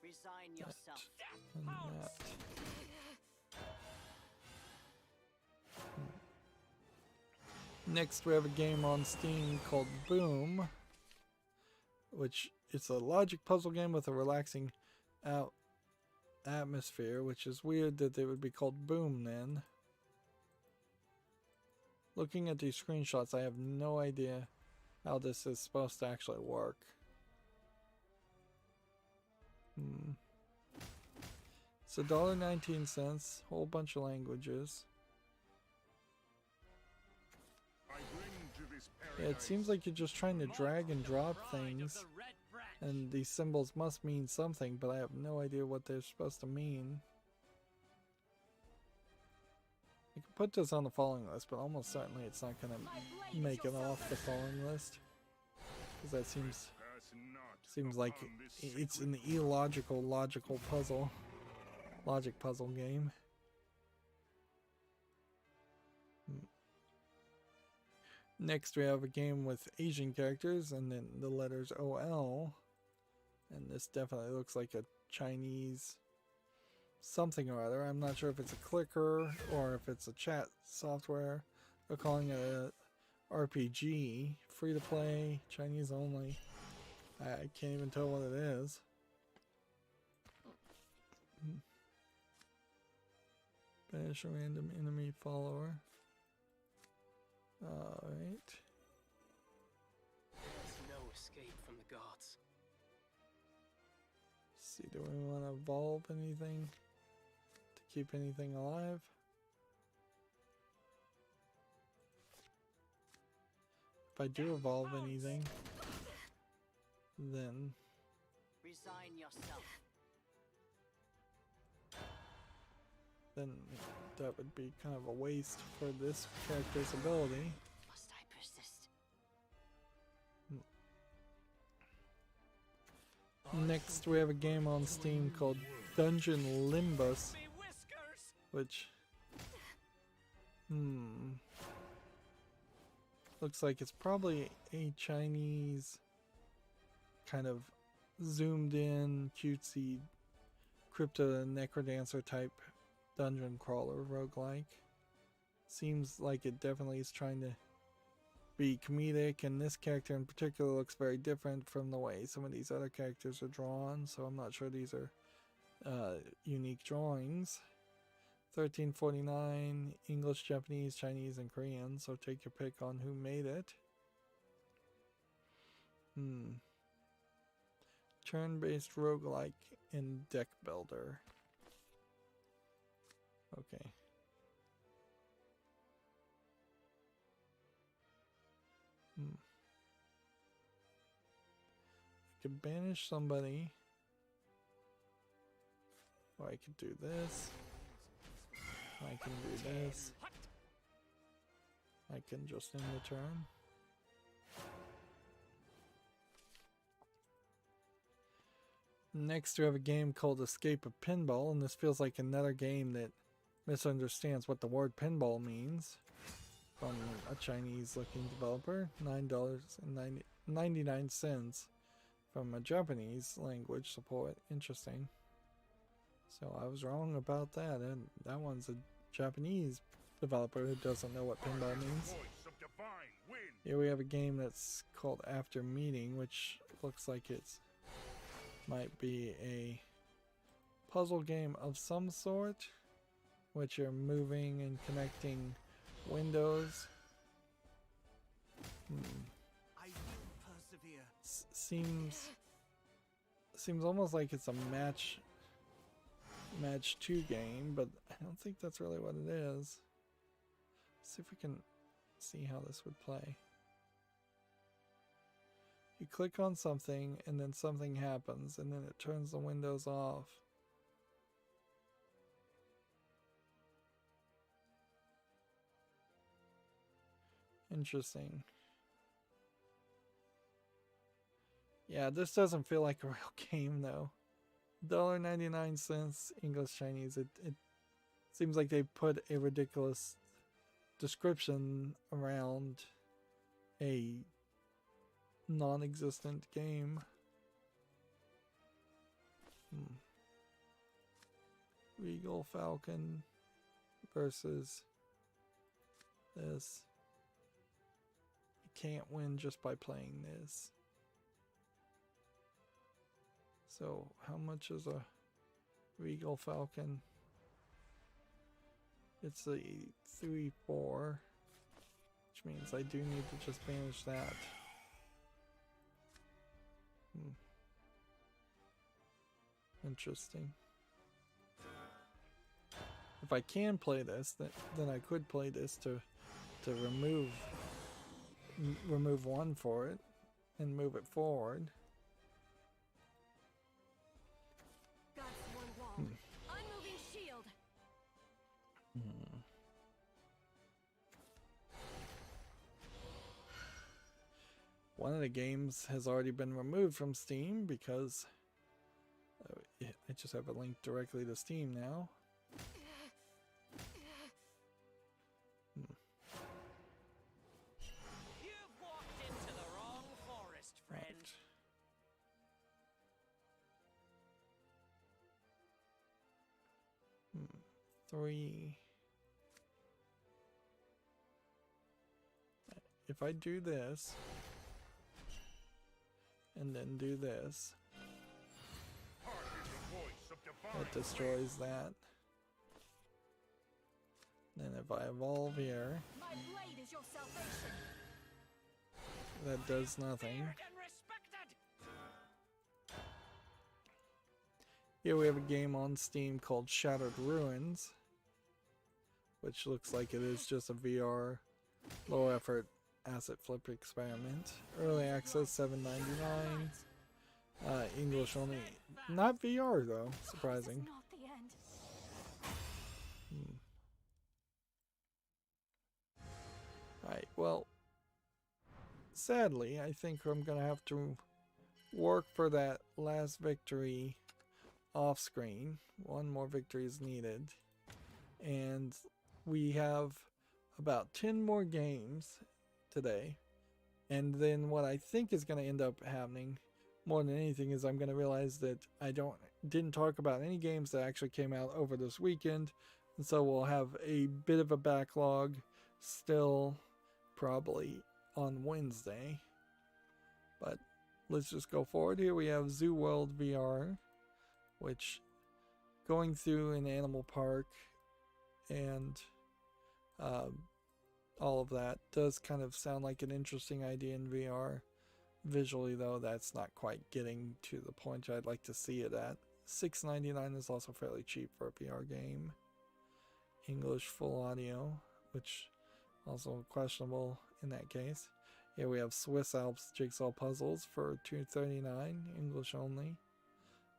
[SPEAKER 5] Resign yourself.
[SPEAKER 1] And that. Next we have a game on Steam called Boom, which it's a logic puzzle game with a relaxing atmosphere, which is weird that they would be called Boom then. Looking at these screenshots, I have no idea how this is supposed to actually work. It's $1.19, whole bunch of languages. Yeah, it seems like you're just trying to drag and drop things, and these symbols must mean something, but I have no idea what they're supposed to mean. I can put this on the following list, but almost certainly it's not going to make it off the following list, because that seems like it's an illogical logical puzzle, logic puzzle game. Next we have a game with Asian characters and then the letters OL, and this definitely looks like a Chinese something or other. I'm not sure if it's a clicker or if it's a chat software. They're calling it a RPG, free to play, Chinese only. I can't even tell what it is. Banish a random enemy follower. Alright.
[SPEAKER 5] There's no escape from the gods.
[SPEAKER 1] See, do we want to evolve anything to keep anything alive? If I do evolve anything, then
[SPEAKER 5] Resign yourself.
[SPEAKER 1] that would be kind of a waste for this character's ability.
[SPEAKER 5] Must I persist?
[SPEAKER 1] Next, we have a game on Steam called Dungeon Limbus,
[SPEAKER 4] Me whiskers.
[SPEAKER 1] which, looks like it's probably a Chinese kind of zoomed in, cutesy, crypto necrodancer type dungeon crawler roguelike. Seems like it definitely is trying to be comedic, and this character in particular looks very different from the way some of these other characters are drawn, so I'm not sure these are unique drawings. $13.49, English, Japanese, Chinese, and Korean, so take your pick on who made it. Turn-based roguelike in deck builder. Okay. I could banish somebody. Or I could do this. I can do this. I can just end the turn. Next we have a game called Escape of Pinball, and this feels like another game that misunderstands what the word pinball means. From a Chinese looking developer, $9.99 from a Japanese language support. Interesting. So I was wrong about that, and that one's a Japanese developer who doesn't know what pinball means. Here we have a game that's called After Meeting, which looks like it's might be a puzzle game of some sort, which you're moving and connecting windows.
[SPEAKER 5] I will persevere.
[SPEAKER 1] Seems almost like it's a match 2 game, but I don't think that's really what it is. Let's see if we can see how this would play. You click on something and then something happens and then it turns the windows off. Interesting. Yeah, this doesn't feel like a real game though. $1.99 English Chinese. It seems like they put a ridiculous description around a non-existent game. Regal Falcon versus this. You can't win just by playing this. So how much is a Regal Falcon? It's a 3/4, which means I do need to just banish that. Interesting. If I can play this, then I could play this to remove one for it and move it forward.
[SPEAKER 6] God's one wall. Unmoving shield.
[SPEAKER 1] One of the games has already been removed from Steam because I just have a link directly to Steam now.
[SPEAKER 4] You've walked into the wrong forest, friend.
[SPEAKER 1] Right. 3. If I do this and then do this, that destroys that. Then if I evolve here,
[SPEAKER 6] My blade is your salvation.
[SPEAKER 1] that does nothing.
[SPEAKER 4] Feared and respected.
[SPEAKER 1] Here we have a game on Steam called Shattered Ruins, which looks like it is just a VR low effort asset flip experiment. Early access $7.99. English only. Not VR though, surprising.
[SPEAKER 6] This is not the end.
[SPEAKER 1] Right, well, sadly, I think I'm gonna have to work for that last victory off screen. One more victory is needed. And we have about 10 more games today. And then what I think is going to end up happening more than anything is I'm going to realize that I didn't talk about any games that actually came out over this weekend. And so we'll have a bit of a backlog still probably on Wednesday. But let's just go forward. Here we have Zoo World VR, which going through an animal park and all of that does kind of sound like an interesting idea in VR. Visually though, that's not quite getting to the point I'd like to see it at. $6.99 is also fairly cheap for a VR game. English full audio, which also questionable in that case. Here we have Swiss Alps Jigsaw Puzzles for $2.39, English only,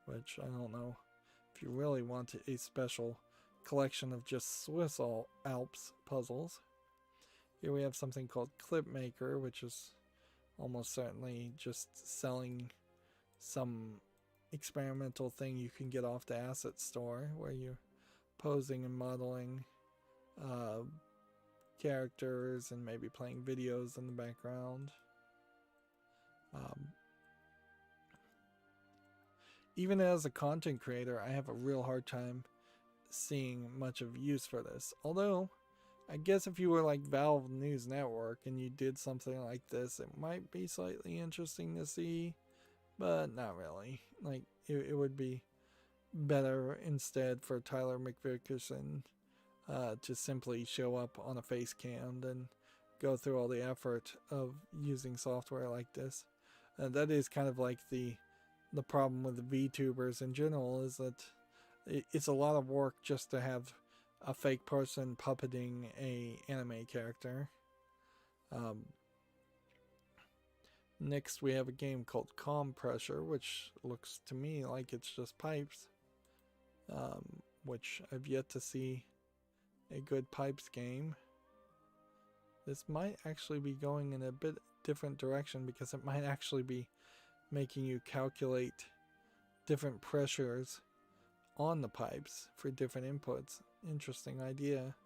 [SPEAKER 1] which I don't know if you really want a special collection of just Swiss Alps puzzles. Here we have something called Clip Maker, which is almost certainly just selling some experimental thing you can get off the asset store where you're posing and modeling characters and maybe playing videos in the background. Even as a content creator, I have a real hard time seeing much of use for this. Although, I guess if you were like Valve News Network and you did something like this, it might be slightly interesting to see, but not really. Like, it would be better instead for Tyler McVickerson to simply show up on a face cam than go through all the effort of using software like this. That is kind of like the problem with the VTubers in general, is that it's a lot of work just to have a fake person puppeting a anime character. Next we have a game called Calm Pressure, which looks to me like it's just pipes, which I've yet to see a good pipes game. This might actually be going in a bit different direction because it might actually be making you calculate different pressures on the pipes for different inputs. Interesting idea.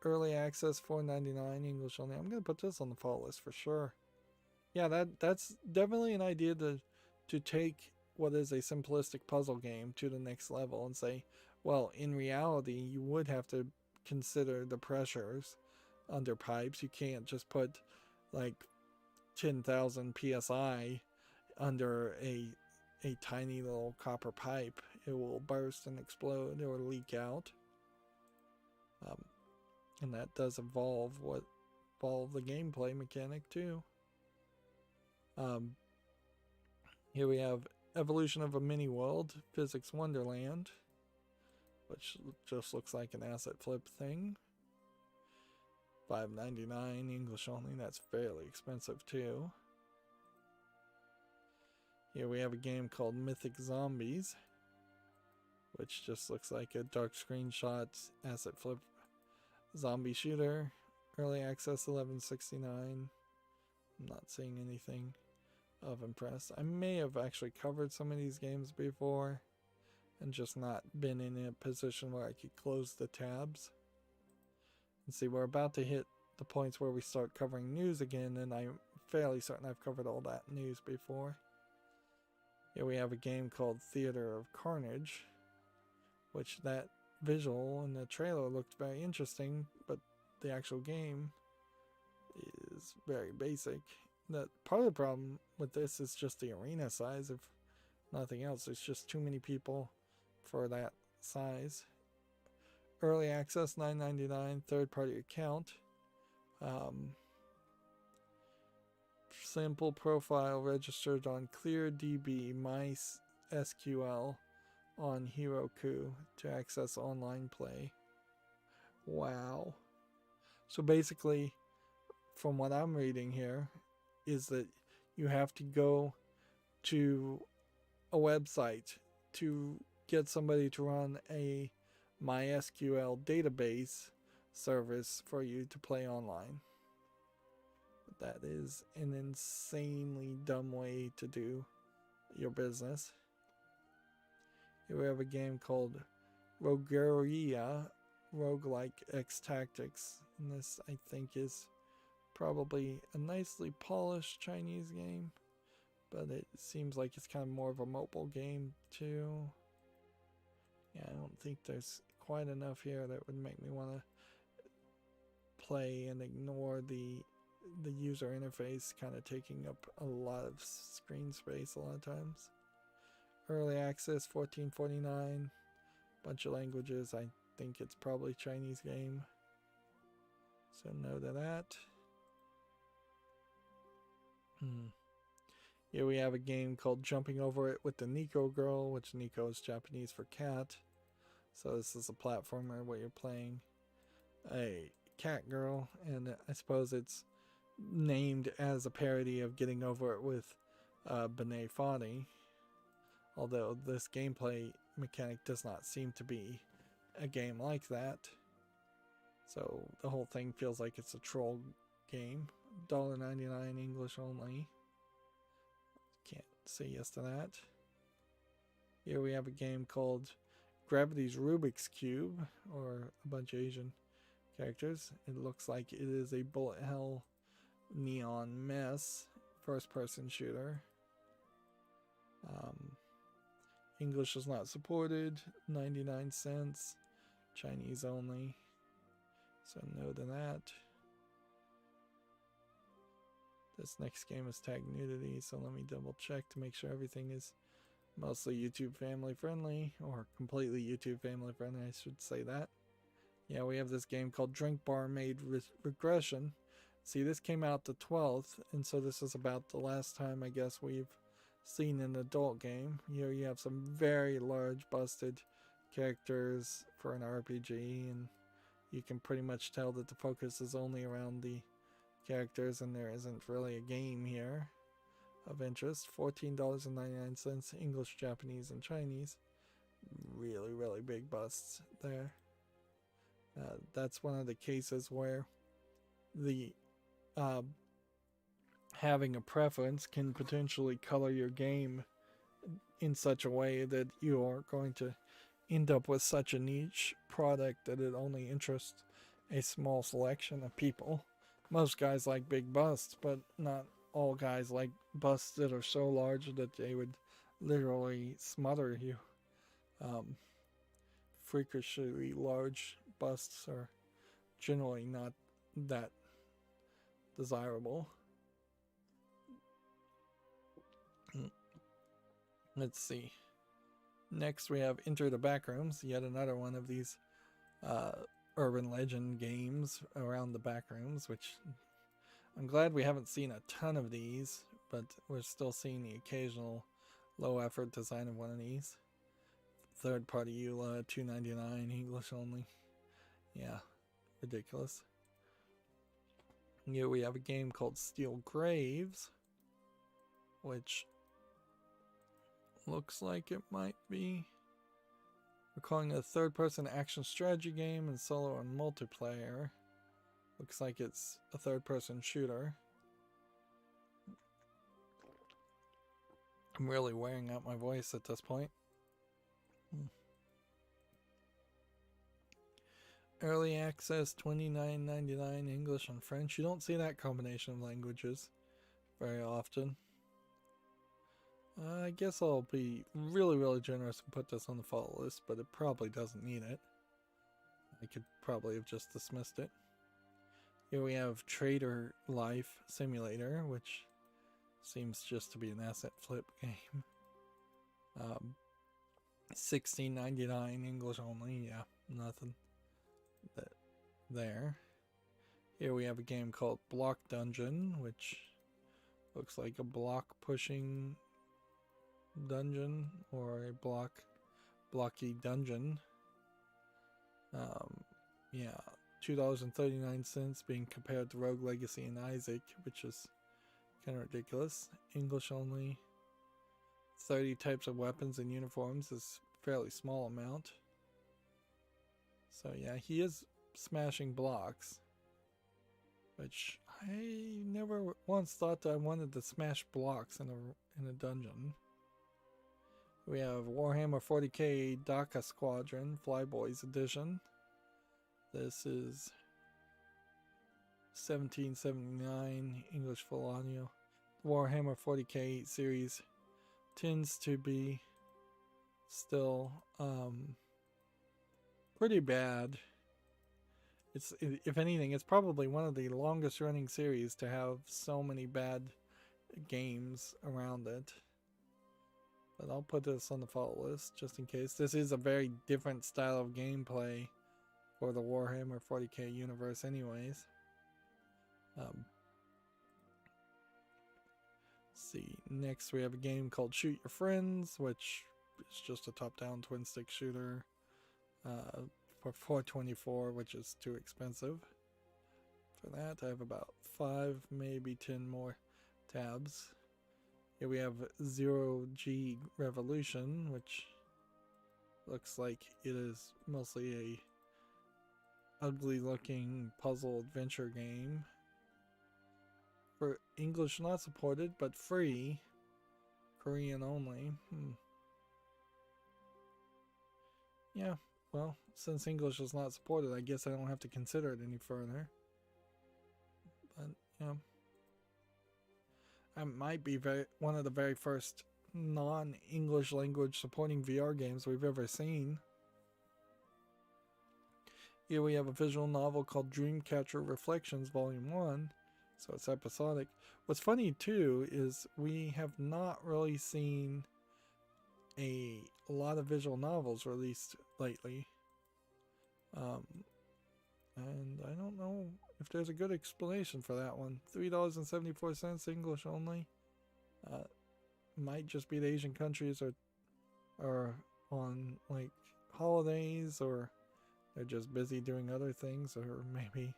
[SPEAKER 1] Early access $4.99, English only. I'm gonna put this on the follow list for sure. Yeah, that's definitely an idea to take what is a simplistic puzzle game to the next level and say, well, in reality, you would have to consider the pressures under pipes. You can't just put like 10,000 psi under a tiny little copper pipe. It will burst and explode or leak out. And that does evolve the gameplay mechanic too. Here we have Evolution of a Mini World, Physics Wonderland, which just looks like an asset flip thing. $5.99, English only. That's fairly expensive too. Here we have a game called Mythic Zombies, which just looks like a dark screenshot asset flip zombie shooter. Early access $11.69. I'm not seeing anything of impress. I may have actually covered some of these games before and just not been in a position where I could close the tabs. And see, we're about to hit the points where we start covering news again, and I'm fairly certain I've covered all that news before. Here we have a game called Theater of Carnage, which that visual in the trailer looked very interesting, but the actual game is very basic. That part of the problem with this is just the arena size, if nothing else. There's just too many people for that size. Early access $9.99, third-party account. Simple profile registered on ClearDB MySQL on Heroku to access online play. Wow. So basically, from what I'm reading here, is that you have to go to a website to get somebody to run a MySQL database service for you to play online. That is an insanely dumb way to do your business. Here we have a game called Rogueria, Roguelike X Tactics. And this, I think, is probably a nicely polished Chinese game, but it seems like it's kind of more of a mobile game too. Yeah, I don't think there's quite enough here that would make me want to play and ignore the user interface kind of taking up a lot of screen space a lot of times. Early access, $14.49, bunch of languages. I think it's probably Chinese game, so no to that. Here we have a game called Jumping Over It with the Nico Girl, which Nico is Japanese for cat. So this is a platformer where you're playing a cat girl, and I suppose it's named as a parody of Getting Over It with Benet Foddy. Although this gameplay mechanic does not seem to be a game like that. So the whole thing feels like it's a troll game. $1.99 English only. Can't say yes to that. Here we have a game called Gravity's Rubik's Cube, or a bunch of Asian characters. It looks like it is a bullet hell neon mess first person shooter. English is not supported, 99 cents, Chinese only, so no to that. This next game is tagged nudity, so let me double check to make sure everything is mostly YouTube family friendly, or completely YouTube family friendly, I should say that. Yeah, we have this game called Drink Barmaid Regression. See, this came out the 12th, and so this is about the last time I guess we've seen an adult game. Here you have some very large busted characters for an RPG, and you can pretty much tell that the focus is only around the characters and there isn't really a game here of interest. $14.99 English, Japanese, and Chinese. Really big busts there. That's one of the cases where the having a preference can potentially color your game in such a way that you are going to end up with such a niche product that it only interests a small selection of people. Most guys like big busts, but not all guys like busts that are so large that they would literally smother you. Freakishly large busts are generally not that desirable. Let's see. Next we have Enter the Backrooms, yet another one of these urban legend games around the backrooms, which I'm glad we haven't seen a ton of these, but we're still seeing the occasional low effort design of one of these. Third party EULA, $2.99 English only. Yeah, ridiculous. Here we have a game called Steel Graves, which looks like it might be. We're calling it a third-person action strategy game in solo and multiplayer. Looks like it's a third-person shooter. I'm really wearing out my voice at this point. Early access, $29.99 English and French. You don't see that combination of languages very often. I guess I'll be really generous and put this on the follow list, but it probably doesn't need it. I could probably have just dismissed it. Here we have Trader Life Simulator, which seems just to be an asset flip game. $16.99 English only. Yeah, nothing there. Here we have a game called Block Dungeon, which looks like a block pushing dungeon or a blocky dungeon. Yeah, $2.39 being compared to Rogue Legacy and Isaac, which is kind of ridiculous. English only. 30 types of weapons and uniforms is a fairly small amount. So yeah, he is smashing blocks, which I never once thought that I wanted to smash blocks in a dungeon. We have Warhammer 40k Daka Squadron Flyboys Edition. This is 1779 English full audio. Warhammer 40k series tends to be still pretty bad. It's, if anything, it's probably one of the longest running series to have so many bad games around it. But I'll put this on the fault list just in case. This is a very different style of gameplay for the Warhammer 40k universe anyways. Let's see, next we have a game called Shoot Your Friends, which is just a top-down twin-stick shooter for $4.24, which is too expensive. For that, I have about 5, maybe 10 more tabs. Here we have Zero G Revolution, which looks like it is mostly a ugly-looking puzzle adventure game. For English not supported, but free. Korean only. Yeah, well, since English is not supported, I guess I don't have to consider it any further. But, yeah. I might be one of the very first non-English language supporting VR games we've ever seen. Here we have a visual novel called Dreamcatcher Reflections Volume 1. So it's episodic. What's funny too is we have not really seen a lot of visual novels released lately. And I don't know if there's a good explanation for that one. $3.74 English only. Might just be the Asian countries are on like holidays, or they're just busy doing other things, or maybe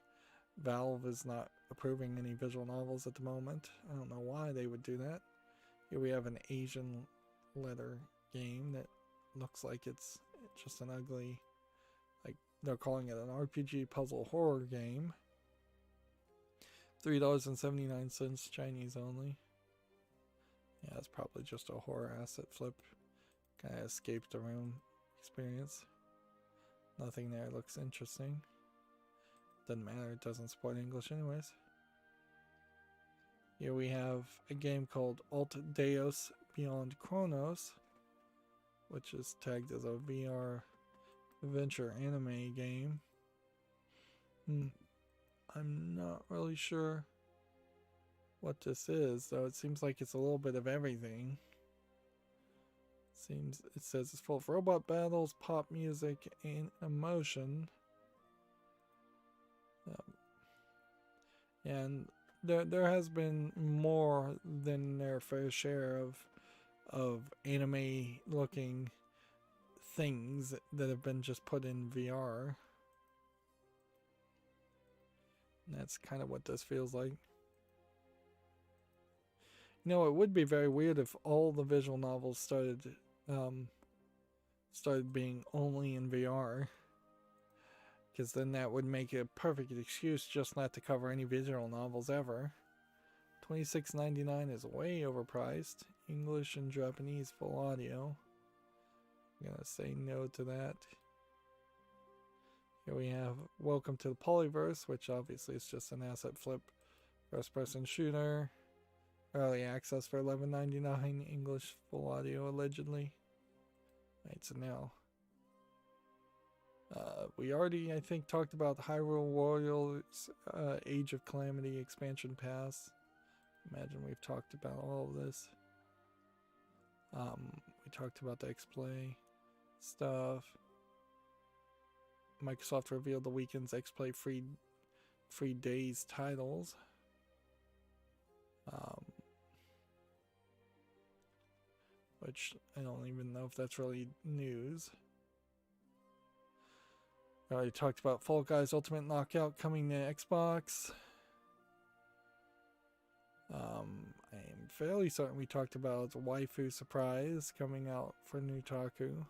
[SPEAKER 1] Valve is not approving any visual novels at the moment. I don't know why they would do that. Here we have an Asian letter game that looks like it's just an ugly, like they're calling it an RPG puzzle horror game. $3.79 Chinese only. Yeah, it's probably just a horror asset flip. Kind of escape the room experience. Nothing there looks interesting. Doesn't matter, it doesn't support English anyways. Here we have a game called Alt Deus Beyond Chronos, which is tagged as a VR adventure anime game. I'm not really sure what this is, though it seems like it's a little bit of everything. It says it's full of robot battles, pop music, and emotion. And there has been more than their fair share of anime looking things that have been just put in VR. And that's kind of what this feels like. You know, it would be very weird if all the visual novels started being only in VR. Because then that would make it a perfect excuse just not to cover any visual novels ever. $26.99 is way overpriced. English and Japanese full audio. I'm gonna say no to that. Here we have Welcome to the Polyverse, which obviously is just an asset flip first person shooter. Early access for $11.99. English full audio allegedly. Right, so now we already, I think, talked about the Hyrule Warriors Age of Calamity expansion pass. Imagine we've talked about all of this. We talked about the X-Play stuff. Microsoft revealed the weekend's X-Play free days titles. Which I don't even know if that's really news. I already talked about Fall Guys Ultimate Knockout coming to Xbox. I'm fairly certain we talked about Waifu Surprise coming out for Nutaku.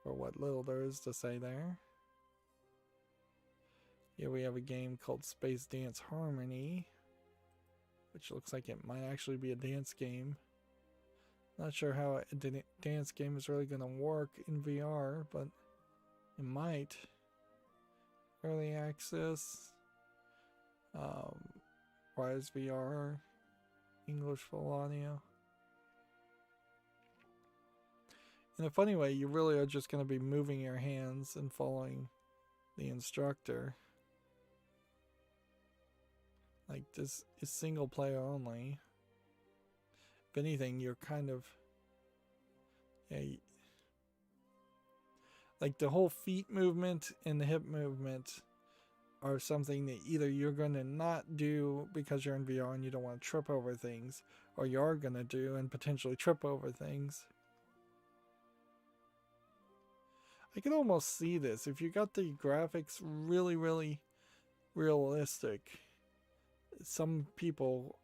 [SPEAKER 1] For what little there is to say there. Here we have a game called Space Dance Harmony, which looks like it might actually be a dance game. Not sure how a dance game is really going to work in VR, but it might. Early access. Rise VR. English full audio. In a funny way, you really are just going to be moving your hands and following the instructor. Like, this is single player only. If anything, you're kind of... Yeah, like the whole feet movement and the hip movement are something that either you're going to not do because you're in VR and you don't want to trip over things, or you are going to do and potentially trip over things. I can almost see this. If you got the graphics really, really realistic, some people,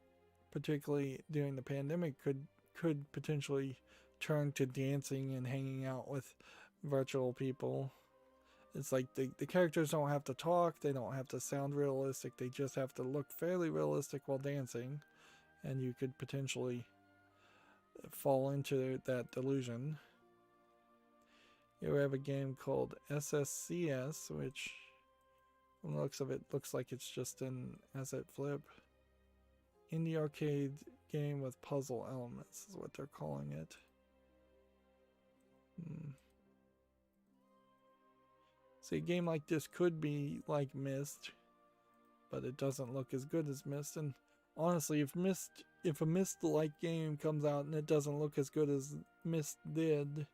[SPEAKER 1] particularly during the pandemic, could potentially turn to dancing and hanging out with virtual people. It's like the characters don't have to talk, they don't have to sound realistic, they just have to look fairly realistic while dancing, and you could potentially fall into that delusion. Here we have a game called SSCS, which from the looks of it looks like it's just an asset flip. Indie arcade game with puzzle elements is what they're calling it. See, a game like this could be like Myst, but it doesn't look as good as Myst. And honestly, if a Myst-like game comes out and it doesn't look as good as Myst did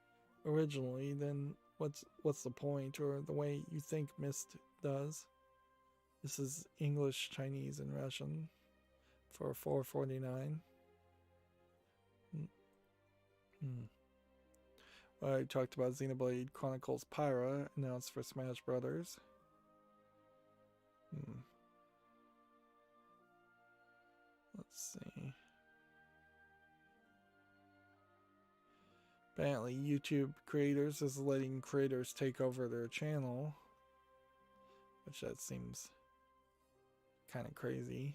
[SPEAKER 1] originally, then what's the point, or the way you think Myst does? This is English, Chinese, and Russian for $4.49. I talked about Xenoblade Chronicles Pyra, announced for Smash Brothers. Let's see. Apparently YouTube creators is letting creators take over their channel, which that seems kind of crazy.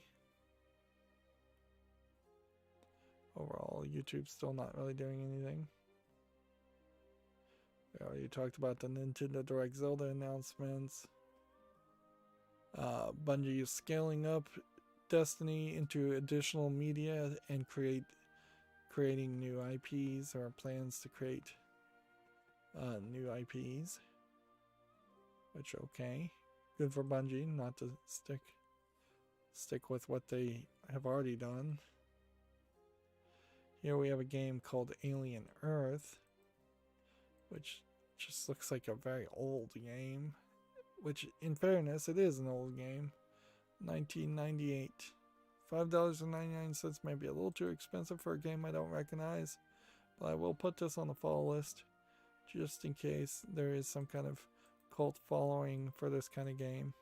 [SPEAKER 1] Overall, YouTube's still not really doing anything. We already talked about the Nintendo Direct Zelda announcements. Bungie is scaling up Destiny into additional media and creating new IPs, or plans to create new IPs. Which, okay. Good for Bungie not to stick with what they have already done. Here we have a game called Alien Earth, which just looks like a very old game. Which, in fairness, it is an old game. 1998. $5.99 may be a little too expensive for a game I don't recognize, but I will put this on the fall list just in case there is some kind of cult following for this kind of game.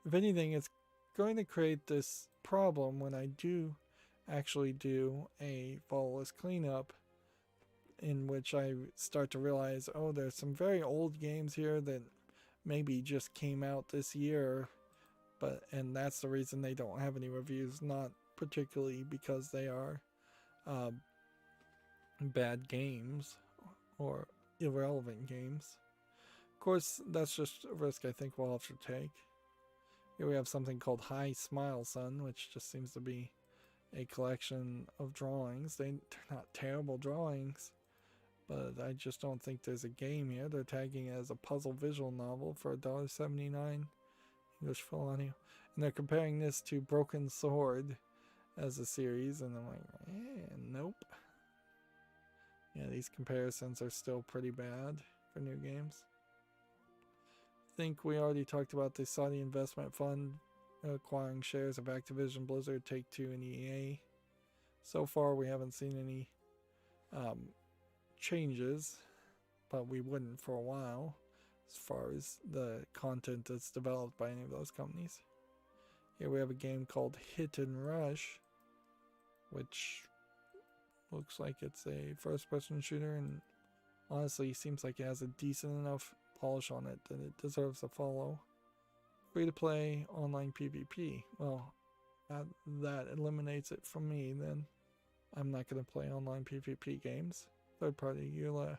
[SPEAKER 1] If anything, it's going to create this problem when I do actually do a fall list cleanup, in which I start to realize, oh, there's some very old games here that maybe just came out this year, and that's the reason they don't have any reviews, not particularly because they are bad games or irrelevant games. Of course, that's just a risk I think we'll have to take. Here we have something called Hi Smile Son, which just seems to be a collection of drawings. They're not terrible drawings, but I just don't think there's a game here. They're tagging it as a puzzle visual novel for $1.79 English full audio, and they're comparing this to Broken Sword as a series, and I'm like, nope. Yeah, these comparisons are still pretty bad for new games. I think we already talked about the Saudi investment fund acquiring shares of Activision, Blizzard, Take-Two, and EA. So far, we haven't seen any changes, but we wouldn't for a while as far as the content that's developed by any of those companies. Here we have a game called Hit and Rush, which looks like it's a first-person shooter, and honestly seems like it has a decent enough polish on it that it deserves a follow. free-to-play online PvP. Well, that eliminates it from me. Then I'm not going to play online PvP games. Third-party EULA,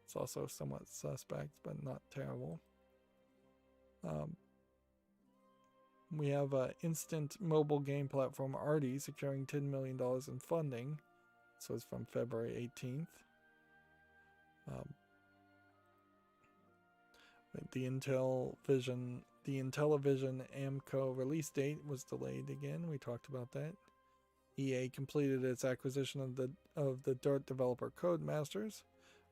[SPEAKER 1] it's also somewhat suspect, but not terrible. We have an instant mobile game platform, Arty, securing $10 million in funding. So it's from February 18th. The Intellivision Amco release date was delayed again. We talked about that. EA completed its acquisition of the Dirt developer Codemasters,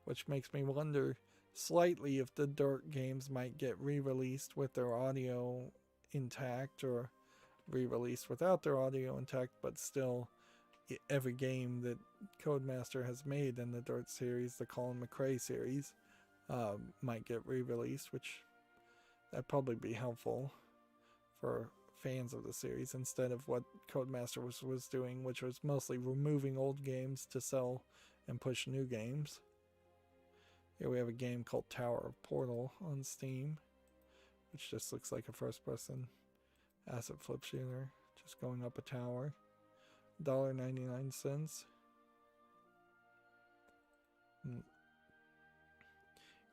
[SPEAKER 1] which makes me wonder slightly if the Dirt games might get re-released with their audio intact, or re-released without their audio intact, but still every game that Codemaster has made in the Dirt series, the Colin McRae series, might get re-released, which that'd probably be helpful for fans of the series, instead of what Codemaster was doing, which was mostly removing old games to sell and push new games. Here we have a game called Tower of Portal on Steam, which just looks like a first-person asset flip shooter, just going up a tower. $1.99.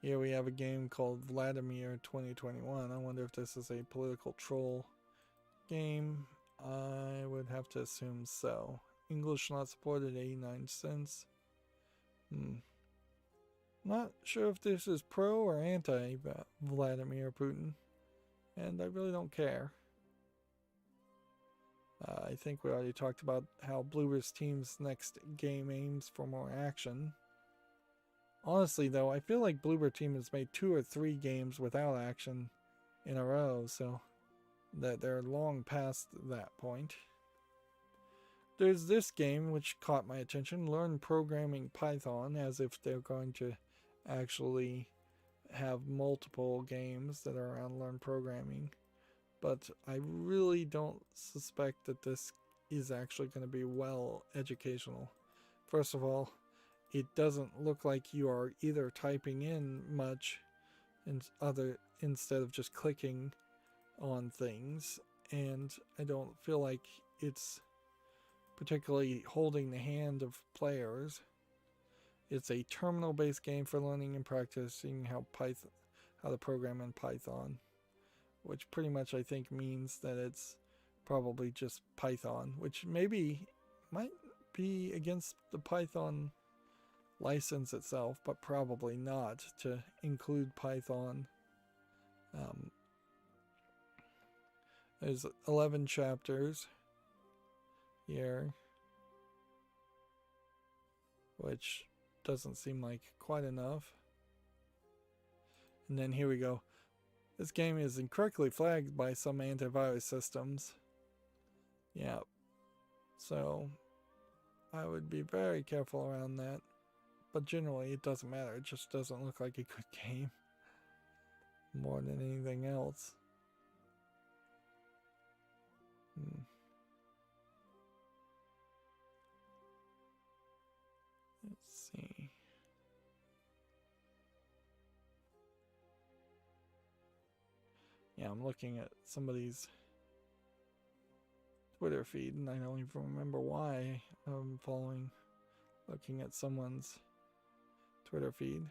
[SPEAKER 1] Here we have a game called Vladimir 2021. I wonder if this is a political troll game. I would have to assume so. English not supported, 89 cents. Not sure if this is pro or anti Vladimir Putin, and I really don't care. I think we already talked about how Bloober's team's next game aims for more action. Honestly, though, I feel like Bloober team has made 2 or 3 games without action in a row, so that they're long past that point. There's this game which caught my attention, Learn Programming Python, as if they're going to actually have multiple games that are around Learn Programming. But I really don't suspect that this is actually going to be well educational. First of all, it doesn't look like you are either typing in much instead of just clicking on things, and I don't feel like it's particularly holding the hand of players. It's a terminal-based game for learning and practicing how to program in Python, which pretty much I think means that it's probably just Python, which maybe might be against the Python license itself, but probably not to include Python. There's 11 chapters here, which doesn't seem like quite enough. And then here we go. This game is incorrectly flagged by some antivirus systems. Yeah. So I would be very careful around that. But generally it doesn't matter. It just doesn't look like a good game more than anything else. Let's see. Yeah, I'm looking at somebody's Twitter feed, and I don't even remember why I'm looking at someone's Twitter feed.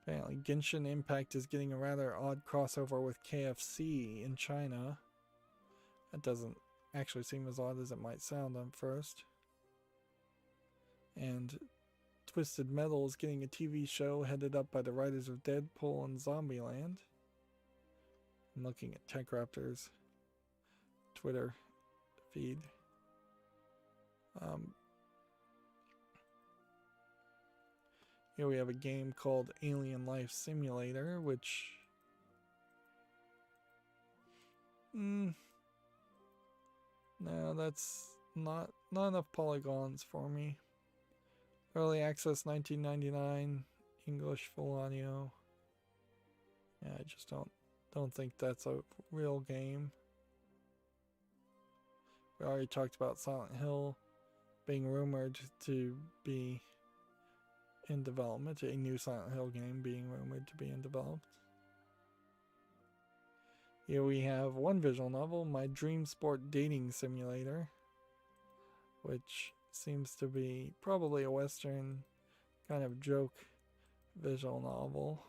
[SPEAKER 1] Apparently, Genshin Impact is getting a rather odd crossover with KFC in China. That doesn't actually seem as odd as it might sound on first. And Twisted Metal is getting a TV show headed up by the writers of Deadpool and Zombieland. I'm looking at TechRaptor's Twitter feed. Here we have a game called Alien Life Simulator, which no, that's not enough polygons for me. Early access 1999, English full audio. Yeah, I just don't think that's a real game. We already talked about Silent Hill being rumored to be in development, a new Silent Hill game being rumored to be in development. Here we have one visual novel, My Dream Sport Dating Simulator, which seems to be probably a Western kind of joke visual novel.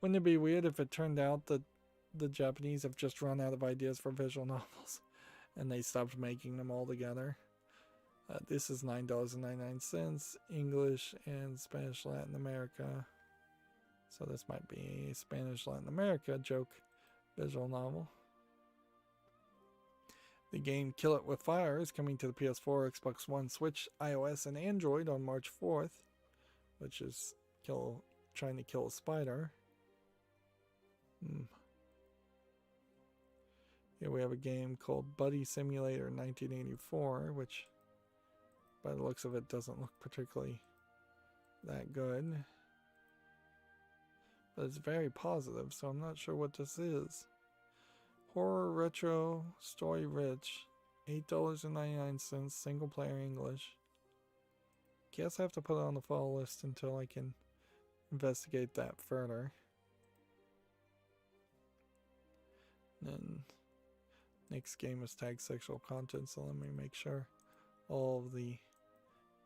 [SPEAKER 1] Wouldn't it be weird if it turned out that the Japanese have just run out of ideas for visual novels and they stopped making them altogether? This is $9.99, English and Spanish Latin America. So this might be a Spanish Latin America joke visual novel. The game Kill It With Fire is coming to the PS4, Xbox One, Switch, iOS, and Android on March 4th, which is trying to kill a spider. Here we have a game called Buddy Simulator 1984, which by the looks of it doesn't look particularly that good. But it's very positive, so I'm not sure what this is. Horror retro, story rich, $8.99, single player English. Guess I have to put it on the follow list until I can investigate that further. And next game is tagged sexual content, so let me make sure all of the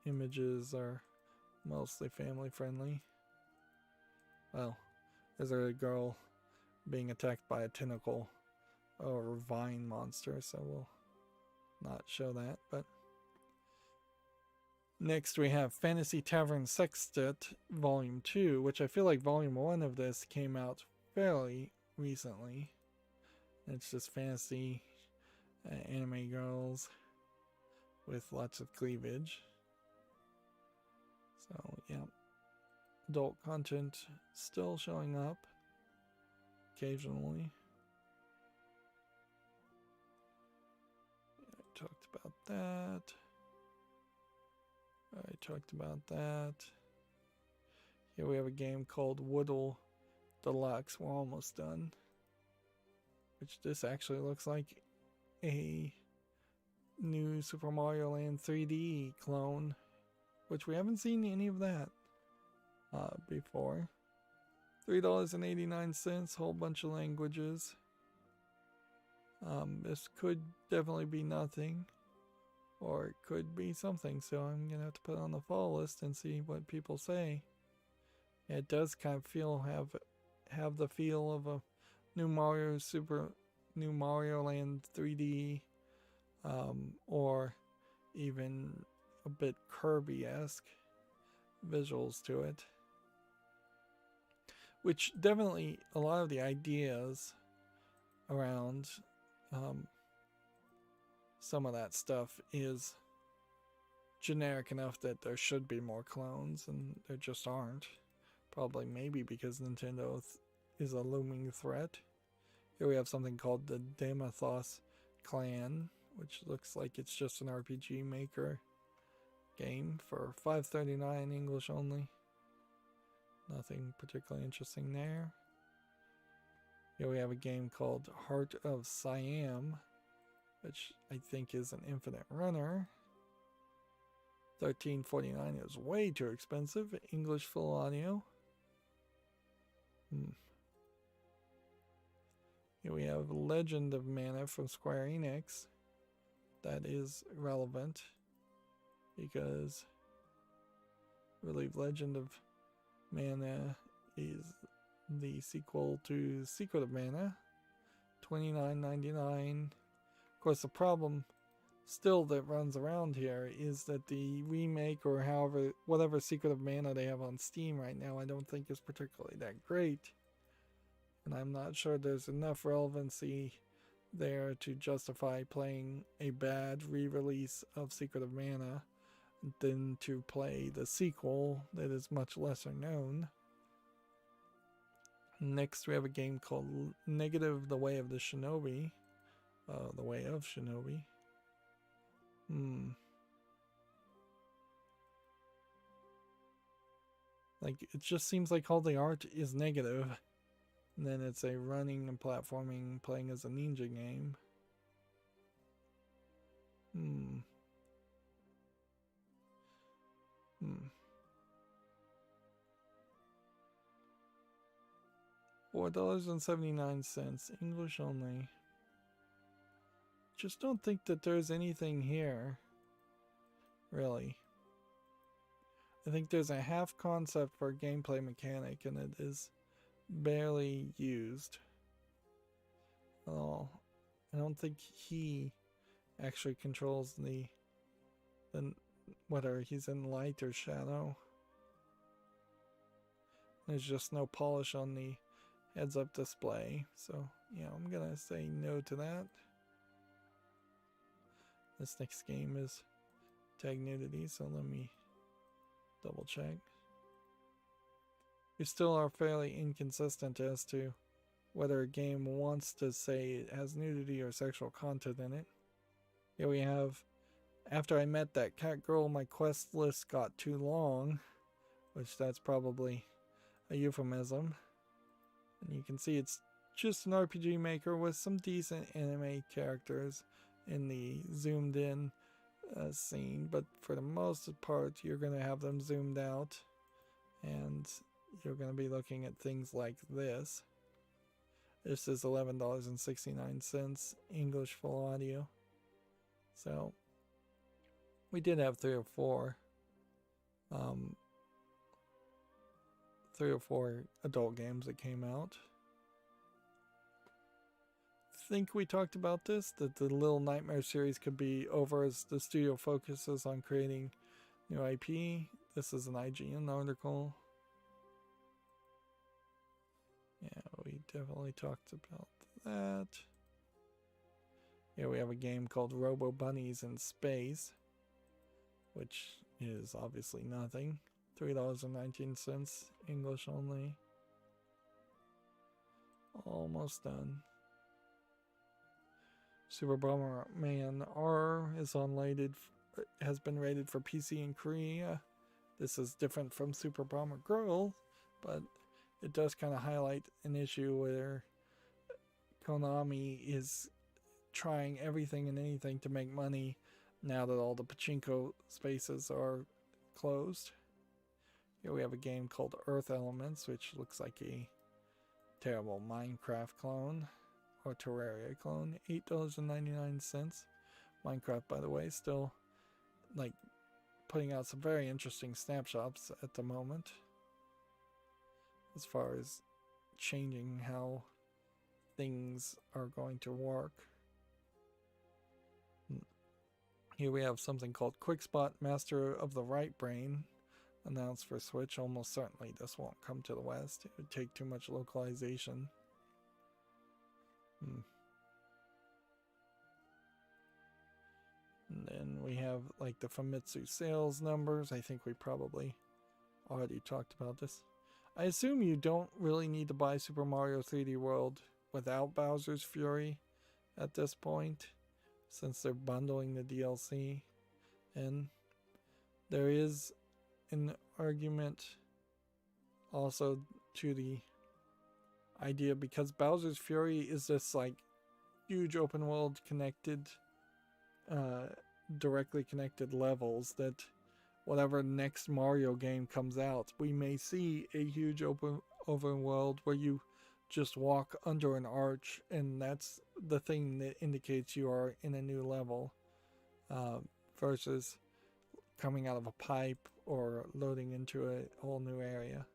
[SPEAKER 1] images are mostly family friendly. Well, there's a girl being attacked by a tentacle or vine monster, so we'll not show that. But next we have Fantasy Tavern Sextet Volume 2, which I feel like Volume 1 of this came out fairly recently. It's just fantasy anime girls with lots of cleavage. So yeah, adult content still showing up occasionally. I talked about that. Here we have a game called Woodle Deluxe. We're almost done. Which this actually looks like a new Super Mario Land 3D clone, which we haven't seen any of that before. $3.89, whole bunch of languages. This could definitely be nothing, or it could be something, so I'm gonna have to put it on the follow list and see what people say. It does kind of have the feel of a New Mario Land 3D, or even a bit Kirby-esque visuals to it. Which definitely a lot of the ideas around some of that stuff is generic enough that there should be more clones, and there just aren't. Probably maybe because Nintendo is a looming threat. Here we have something called the Damathos Clan, which looks like it's just an RPG Maker game for $5.39 English only. Nothing particularly interesting there. Here we have a game called Heart of Siam, which I think is an infinite runner. $13.49 is way too expensive. English full audio. Here we have Legend of Mana from Square Enix. That is relevant because I believe Legend of Mana is the sequel to Secret of Mana. $29.99. Of course, the problem still that runs around here is that the remake, or whatever Secret of Mana they have on Steam right now, I don't think is particularly that great. And I'm not sure there's enough relevancy there to justify playing a bad re-release of Secret of Mana than to play the sequel that is much lesser known. Next we have a game called Negative: The Way of the Shinobi. The Way of Shinobi. Like, it just seems like all the art is negative. And then it's a running and platforming, playing as a ninja game. $4.79, English only. Just don't think that there's anything here, really. I think there's a half concept for a gameplay mechanic, and it is barely used at all. I don't think he actually controls the whether he's in light or shadow. There's just no polish on the heads-up display, so yeah, I'm gonna say no to that. This next game is tag nudity, so let me double check. We still are fairly inconsistent as to whether a game wants to say it has nudity or sexual content in it. Here we have, after I met that cat girl, my quest list got too long, which that's probably a euphemism. And you can see it's just an RPG maker with some decent anime characters in the zoomed in scene, but for the most part you're going to have them zoomed out, and you're going to be looking at things like this. This is $11.69 English full audio. So we did have three or four adult games that came out. I think we talked about this, that the Little Nightmare series could be over as the studio focuses on creating new IP. This is an IGN article. Yeah, we definitely talked about that. Here we have a game called Robo Bunnies in Space, which is obviously nothing. $3.19 English only. Almost done. Super Bomberman R is has been rated for PC in Korea. This is different from Super Bomber Girl, but it does kind of highlight an issue where Konami is trying everything and anything to make money now that all the pachinko spaces are closed. Here we have a game called Earth Elements, which looks like a terrible Minecraft clone. Or Terraria clone. $8.99. Minecraft, by the way, still like putting out some very interesting snapshots at the moment as far as changing how things are going to work. Here we have something called Quickspot Master of the Right Brain announced for Switch. Almost certainly this won't come to the West. It would take too much localization. And then we have like the Famitsu sales numbers. I think we probably already talked about this. I assume you don't really need to buy Super Mario 3D World without Bowser's Fury at this point, since they're bundling the DLC. And there is an argument also to the idea, because Bowser's Fury is this like huge open world connected directly connected levels, that whatever next Mario game comes out, we may see a huge open world where you just walk under an arch, and that's the thing that indicates you are in a new level, versus coming out of a pipe or loading into a whole new area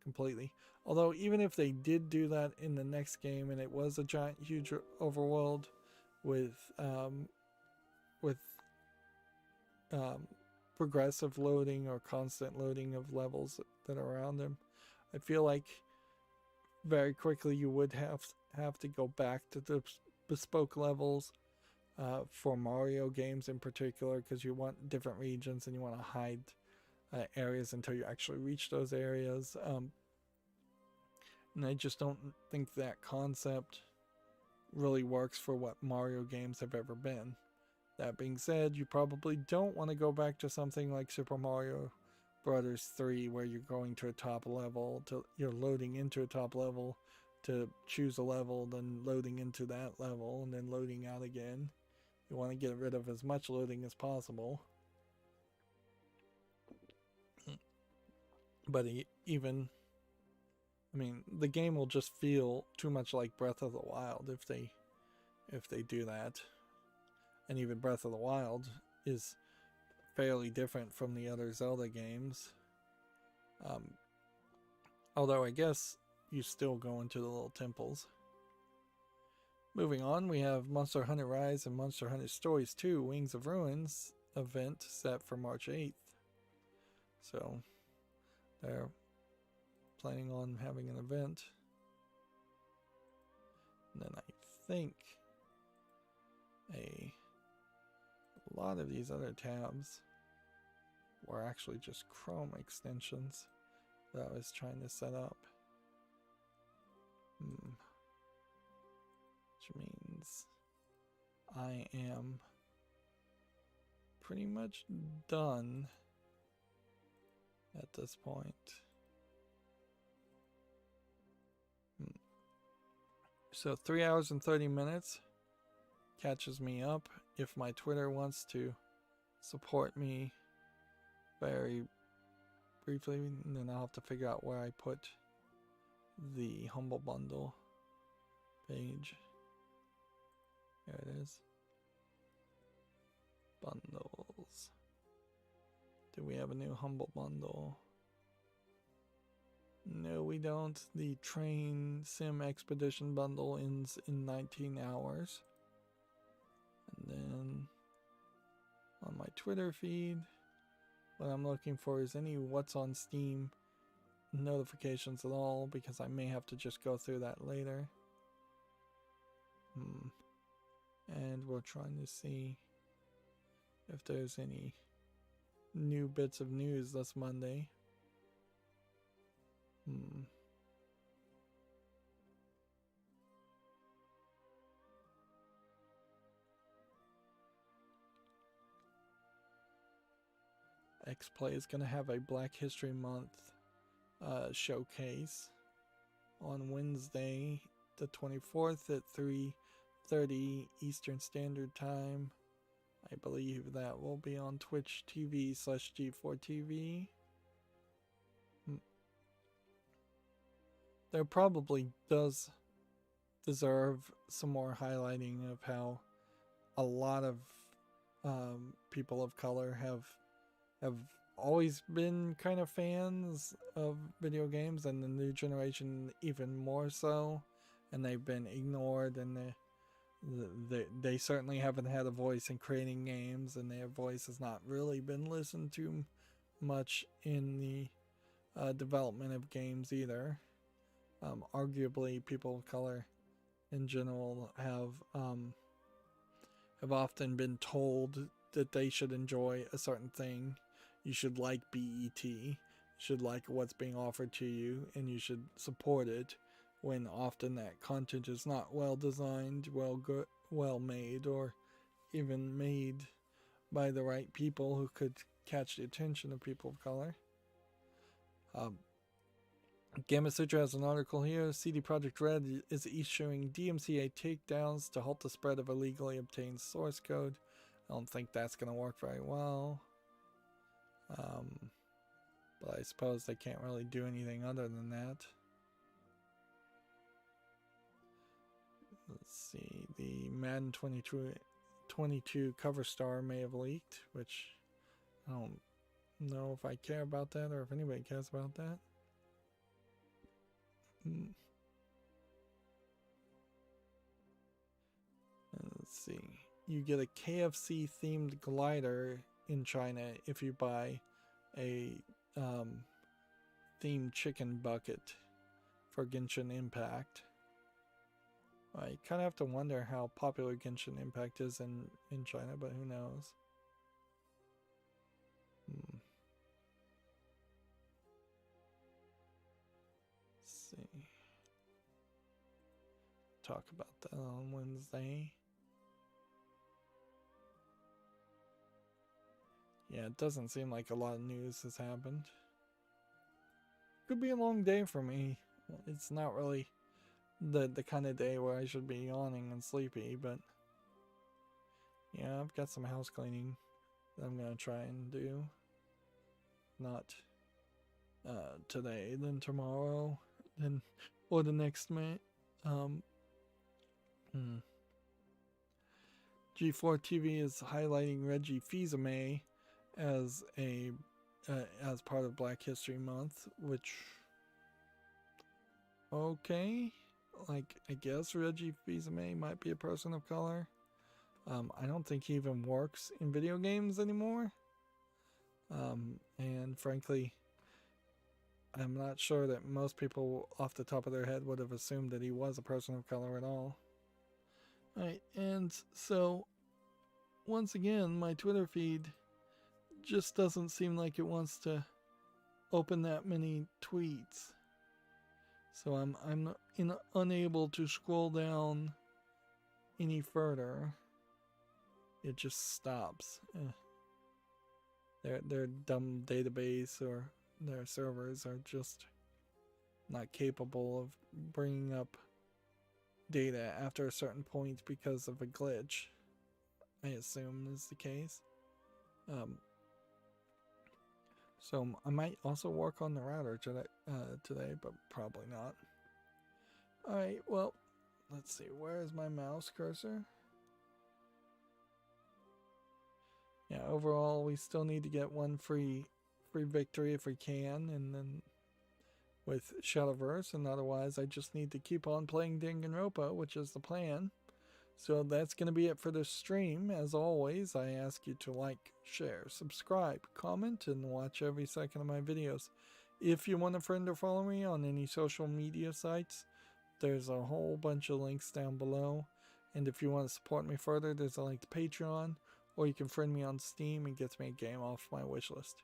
[SPEAKER 1] completely. Although even if they did do that in the next game and it was a giant huge overworld with progressive loading or constant loading of levels that are around them, I feel like very quickly you would have to go back to the bespoke levels for Mario games in particular, because you want different regions and you want to hide areas until you actually reach those areas. And I just don't think that concept really works for what Mario games have ever been. That being said, you probably don't want to go back to something like Super Mario Brothers 3, where you're going to a top level, you're loading into a top level to choose a level, then loading into that level, and then loading out again. You want to get rid of as much loading as possible. But even I mean, the game will just feel too much like Breath of the Wild if they do that. And even Breath of the Wild is fairly different from the other Zelda games. Although I guess you still go into the little temples. Moving on, we have Monster Hunter Rise and Monster Hunter Stories 2 Wings of Ruins event set for March 8th. So they're planning on having an event. And then I think a lot of these other tabs were actually just Chrome extensions that I was trying to set up. Which means I am pretty much done at this point. So 3 hours and 30 minutes catches me up if my Twitter wants to support me very briefly, and then I'll have to figure out where I put the Humble Bundle page. There it is. Bundles. Do we have a new Humble Bundle? No, we don't. The Train Sim Expedition Bundle ends in 19 hours. And then on my Twitter feed, what I'm looking for is any What's on Steam notifications at all, because I may have to just go through that later. And we're trying to see if there's any new bits of news this Monday. X-Play is going to have a Black History Month showcase on Wednesday the 24th at 3:30 Eastern Standard Time. I believe that will be on Twitch TV/G4TV. There probably does deserve some more highlighting of how a lot of people of color have always been kind of fans of video games, and the new generation even more so, and they've been ignored, and they certainly haven't had a voice in creating games, and their voice has not really been listened to much in the development of games either. Arguably, people of color in general have often been told that they should enjoy a certain thing. You should like BET, you should like what's being offered to you, and you should support it, when often that content is not well designed, well made, or even made by the right people who could catch the attention of people of color. Gamma Sutra has an article here. CD Projekt Red is issuing DMCA takedowns to halt the spread of illegally obtained source code. I don't think that's going to work very well. But I suppose they can't really do anything other than that. Let's see. The Madden 22 cover star may have leaked, which I don't know if I care about that or if anybody cares about that. Let's see. You get a KFC themed glider in China if you buy a themed chicken bucket for Genshin Impact. I kind of have to wonder how popular Genshin Impact is in China, but who knows. Let's see. Talk about that on Wednesday. Yeah, it doesn't seem like a lot of news has happened. Could be a long day for me. It's not really the kind of day where I should be yawning and sleepy, but yeah, I've got some house cleaning that I'm gonna try and do. Not today, then tomorrow, then or the next May. G4 TV is highlighting Reggie Fils-Aimé as a as part of Black History Month, which okay, like I guess Reggie Fils-Aimé might be a person of color. I don't think he even works in video games anymore. And frankly, I'm not sure that most people off the top of their head would have assumed that he was a person of color at all. Alright, and so once again, my Twitter feed just doesn't seem like it wants to open that many tweets. So I'm unable to scroll down any further. It just stops. Their dumb database or their servers are just not capable of bringing up data after a certain point because of a glitch, I assume is the case. So I might also work on the router today, but probably not. Alright, well, let's see, where is my mouse cursor? Yeah, overall we still need to get one free victory if we can, and then with Shadowverse, and otherwise I just need to keep on playing Danganronpa, which is the plan. So that's going to be it for this stream. As always, I ask you to like, share, subscribe, comment, and watch every second of my videos. If you want a friend or follow me on any social media sites, there's a whole bunch of links down below. And if you want to support me further, there's a link to Patreon, or you can friend me on Steam and get me a game off my wishlist.